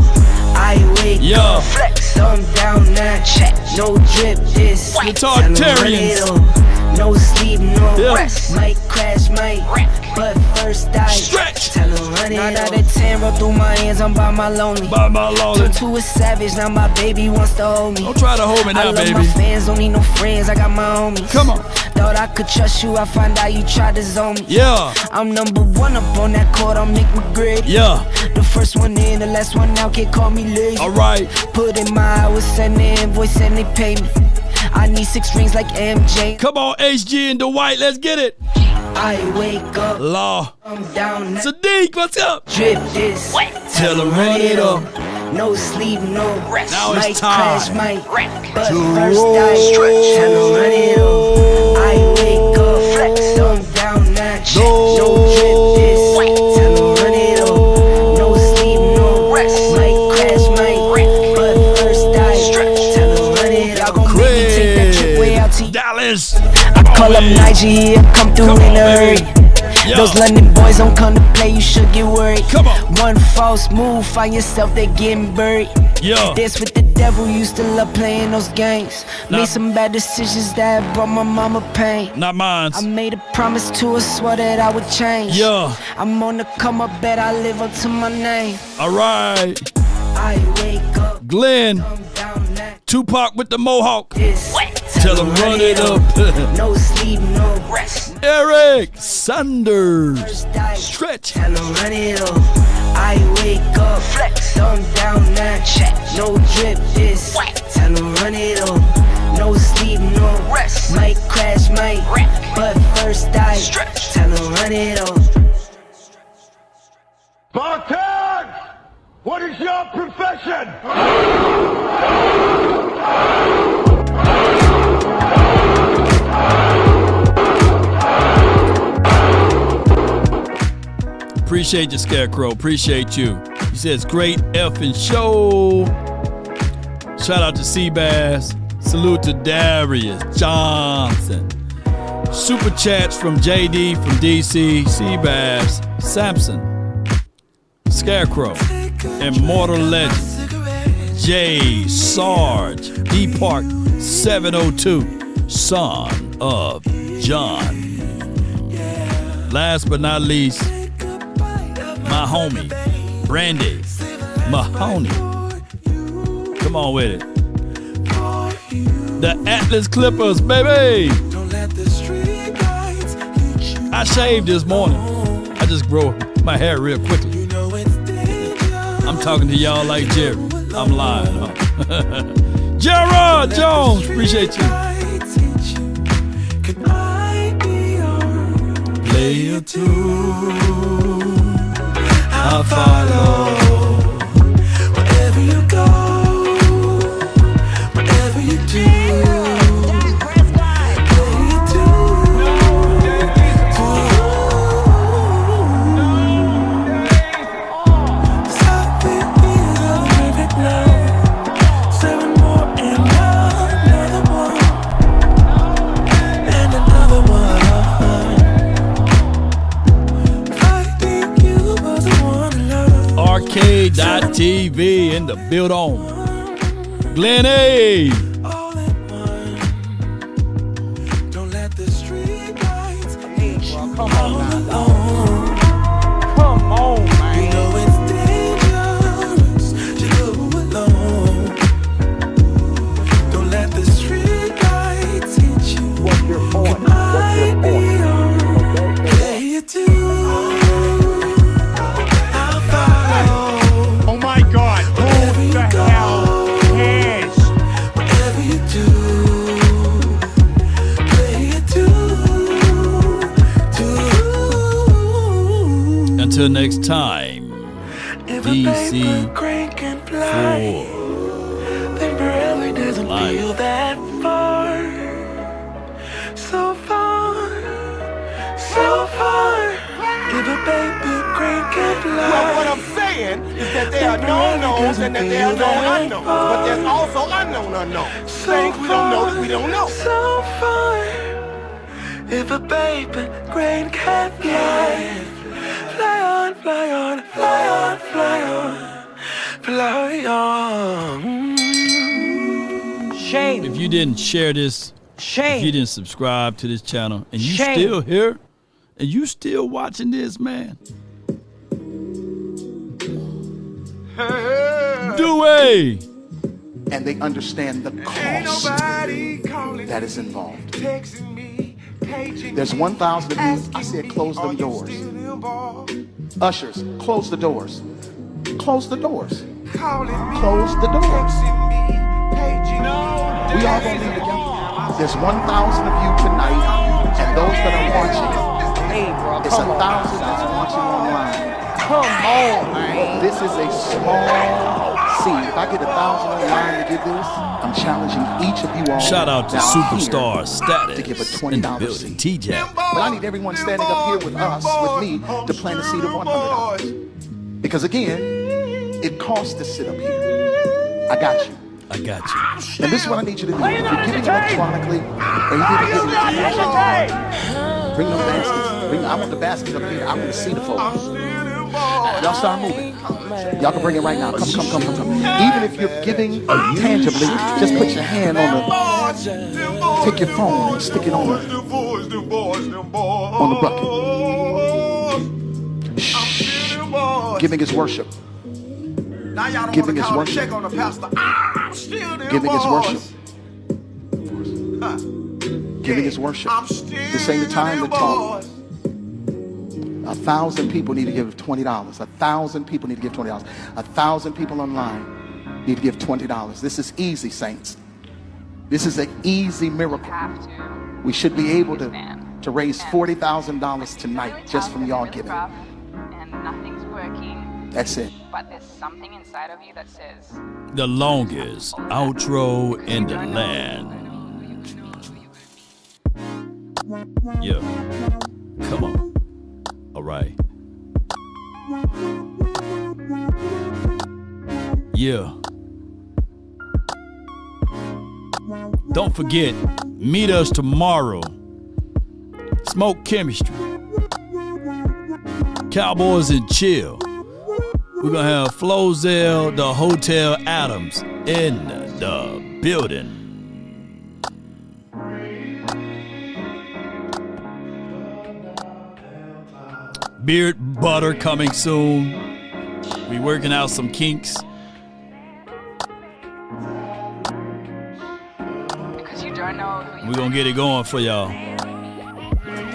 I wake up. Flex. Thumb down, now check. No drip, this.
The Tartarians.
No sleep, no rest. Might crash, might wreck. But first I stretch. Tell her run it. 9 out of 10 roll through my hands. I'm by my lonely.
By my lonely.
Turned to a savage. Now my baby wants to hold me.
Don't try to hold me now, baby.
I love my fans. Don't need no friends. I got my homies.
Come on.
Thought I could trust you. I find out you tried to zone me.
Yeah.
I'm number 1 up on that court. I'll make me great.
Yeah.
The first one in, the last one out. Can't call me lazy.
All right.
Put in my hours, send the invoice, and they pay me. I need 6 rings like MJ.
Come on, HG and Dwight, let's get it.
I wake up.
Law.
I'm down.
Sadiq, what's up?
Drip this.
Tell them run it up.
No sleep, no rest.
Now it's
might
time
crash, might wreck. But
to
first
roll.
I stretch. Tell them run it up. I wake up. Flex. Thumb down, now check. No drip this. Tell them run it up. No sleep, no rest. Might crash, might wreck. But first I stretch. Tell them run it up. Y'all gon' make me take that trip way out to
Dallas.
I call up Nigeria, come through in a hurry.
Yo.
Those London boys don't come to play, you should get worried.
Come on.
One false move, find yourself, they getting buried.
Yo.
Dance with the devil, used to love playing those games.
Nah.
Made some bad decisions that brought my mama pain.
Not mine.
I made a promise to her, swore that I would change.
Yeah.
I'm on the come up, bet I live up to my name.
All right.
I wake up.
Glenn. Tupac with the Mohawk.
Tell
them run it up.
No sleep, no rest.
Eric Sanders. Stretch.
Tell them run it up. I wake up. Flex. Thumb down, now check. No drip, this. Tell them run it up. No sleep, no rest. Might it on.
Spartans! What is your profession?
Appreciate you, Scarecrow. Appreciate you. He says, great effing show. Shout out to Seabass. Salute to Darius Johnson. Super chats from JD from DC, Seabass, Sampson, Scarecrow, Immortal Legend, Jay Sarge, D Park 702, Son of John. Last but not least, my homie, Brandy Mahoney. Come on with it. The Atlas Clippers, baby. I shaved this morning. I just grow my hair real quickly. I'm talking to y'all like Jerry. I'm lying, huh? Gerard Jones, appreciate you. Play a tune, I'll follow. Wherever you go, whatever you do. Arcade.tv in the build on. Glenn A.
Don't let the street lights hate you.
Come on, man.
You know it's dangerous to go alone. Don't let the street lights hit you.
What's your point?
Can I be your play it too?
Oh my God! Who the hell cares?
Whatever you do, play it too.
Until next time, DC 4
then probably doesn't feel that far. So far, so far. If a baby crane can fly.
Well, what I'm saying is that there are known knowns and that there are known unknowns, but there's also unknown unknowns. Things we don't know that we don't know.
So far, if a baby crane can fly. Fly on, fly on, fly on, fly on, fly on.
Shame.
If you didn't share this,
Shame.
if you didn't subscribe to this channel, and you
Shame.
still here, and you still watching this, man, do it.
And they understand the cost that is involved. There's 1,000 of you. I said close them doors. Ushers, close the doors. Close the doors. Close the doors. We all gonna leave together. There's 1,000 of you tonight, and those that are watching, it's 1,000 that's watching online.
Come on, man.
This is a small seed. If I get 1,000 online to give this, I'm challenging each of you all.
Shout out to
down
Superstar
here
Status
to give a
in the
$20
building.
seed.
TJ.
But I need everyone standing up here with us, with me, to plant a seed of $100. Because again, it costs to sit up here. I got you.
I got you.
And this is what I need you to do. If you're giving electronically, or you didn't give it, bring them baskets. I want the basket up here. I want to see the folks. Y'all start moving. Y'all can bring it right now. Come. Even if you're giving tangibly, just put your hand on the, take your phone and stick it on the bucket. Shh. Giving is worship. Giving is worship. Giving is worship. Giving is worship. This ain't the time to talk. 1,000 people need to give $20. 1,000 people need to give $20. 1,000 people online need to give $20. This is easy, saints. This is an easy miracle. We should be able to to raise $40,000 tonight just from y'all giving.
And nothing's working.
That's it.
But there's something inside of you that says
the longest outro in the land. Yeah. Come on. All right. Yeah. Don't forget, meet us tomorrow. Smoke Chemistry. Cowboys and Chill. We're going to have Flozell, the Hotel Adams in the building. Beard butter coming soon. We working out some kinks.
because you don't know who
We're going to get it going for y'all.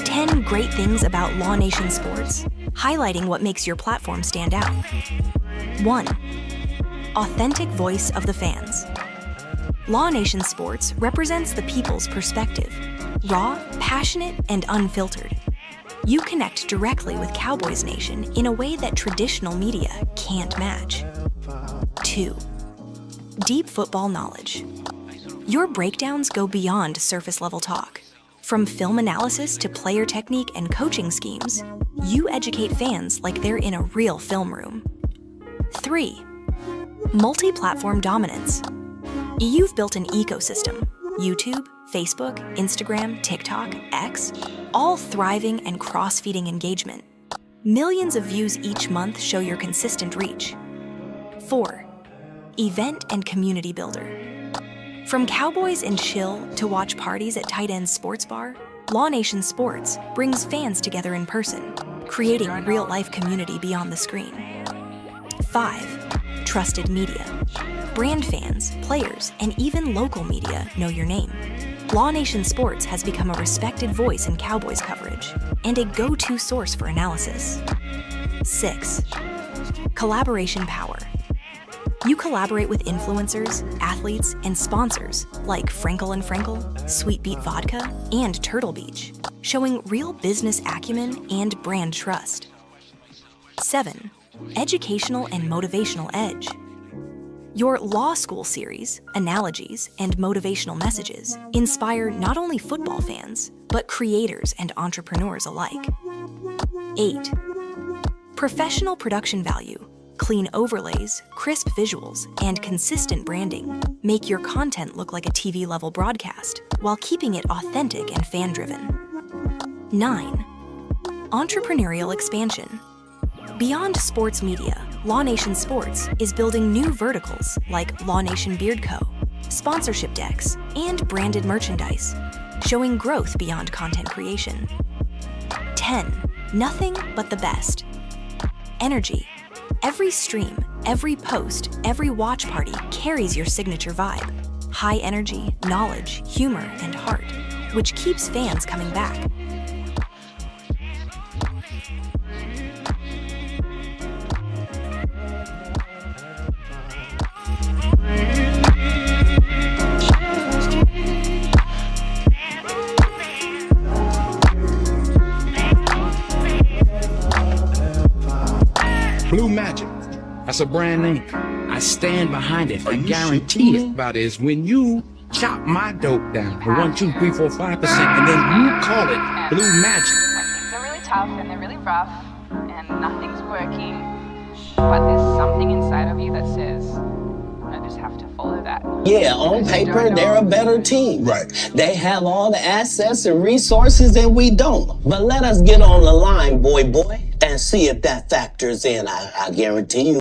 10 great things about Law Nation Sports, highlighting what makes your platform stand out. 1. Authentic voice of the fans. Law Nation Sports represents the people's perspective, raw, passionate, and unfiltered. You connect directly with Cowboys Nation in a way that traditional media can't match. 2. Deep football knowledge. Your breakdowns go beyond surface-level talk. From film analysis to player technique and coaching schemes, you educate fans like they're in a real film room. 3. Multi-platform dominance. You've built an ecosystem. YouTube, Facebook, Instagram, TikTok, X, all thriving and cross-feeding engagement. Millions of views each month show your consistent reach. 4. Event and community builder. From Cowboys and Chill to watch parties at Tight End Sports Bar, Law Nation Sports brings fans together in person, creating real-life community beyond the screen. 5. Trusted media. Brand fans, players, and even local media know your name. Law Nation Sports has become a respected voice in Cowboys coverage and a go-to source for analysis. 6. Collaboration power. You collaborate with influencers, athletes, and sponsors like Frenkel and Frenkel, Sweet Beet Vodka, and Turtle Beach, showing real business acumen and brand trust. 7. Educational and motivational edge. Your law school series, analogies, and motivational messages inspire not only football fans, but creators and entrepreneurs alike. 8. Professional production value. Clean overlays, crisp visuals, and consistent branding make your content look like a TV-level broadcast while keeping it authentic and fan-driven. 9. Entrepreneurial expansion. Beyond sports media, Law Nation Sports is building new verticals like Law Nation Beard Co., sponsorship decks, and branded merchandise, showing growth beyond content creation. 10. Nothing but the best. Energy. Every stream, every post, every watch party carries your signature vibe. High energy, knowledge, humor, and heart, which keeps fans coming back.
Blue Magic. That's a brand name. I stand behind it. I guarantee it. About is when you chop my dope down to 1, 2, 3, 4, 5%, and then you call it Blue Magic.
things are really tough and they're really rough and nothing's working, but there's something inside of you that says, I just have to follow that.
Yeah, on paper, they're a better team. Right. They have all the assets and resources that we don't. But let us get on the line, boy, and see if that factors in. I guarantee you.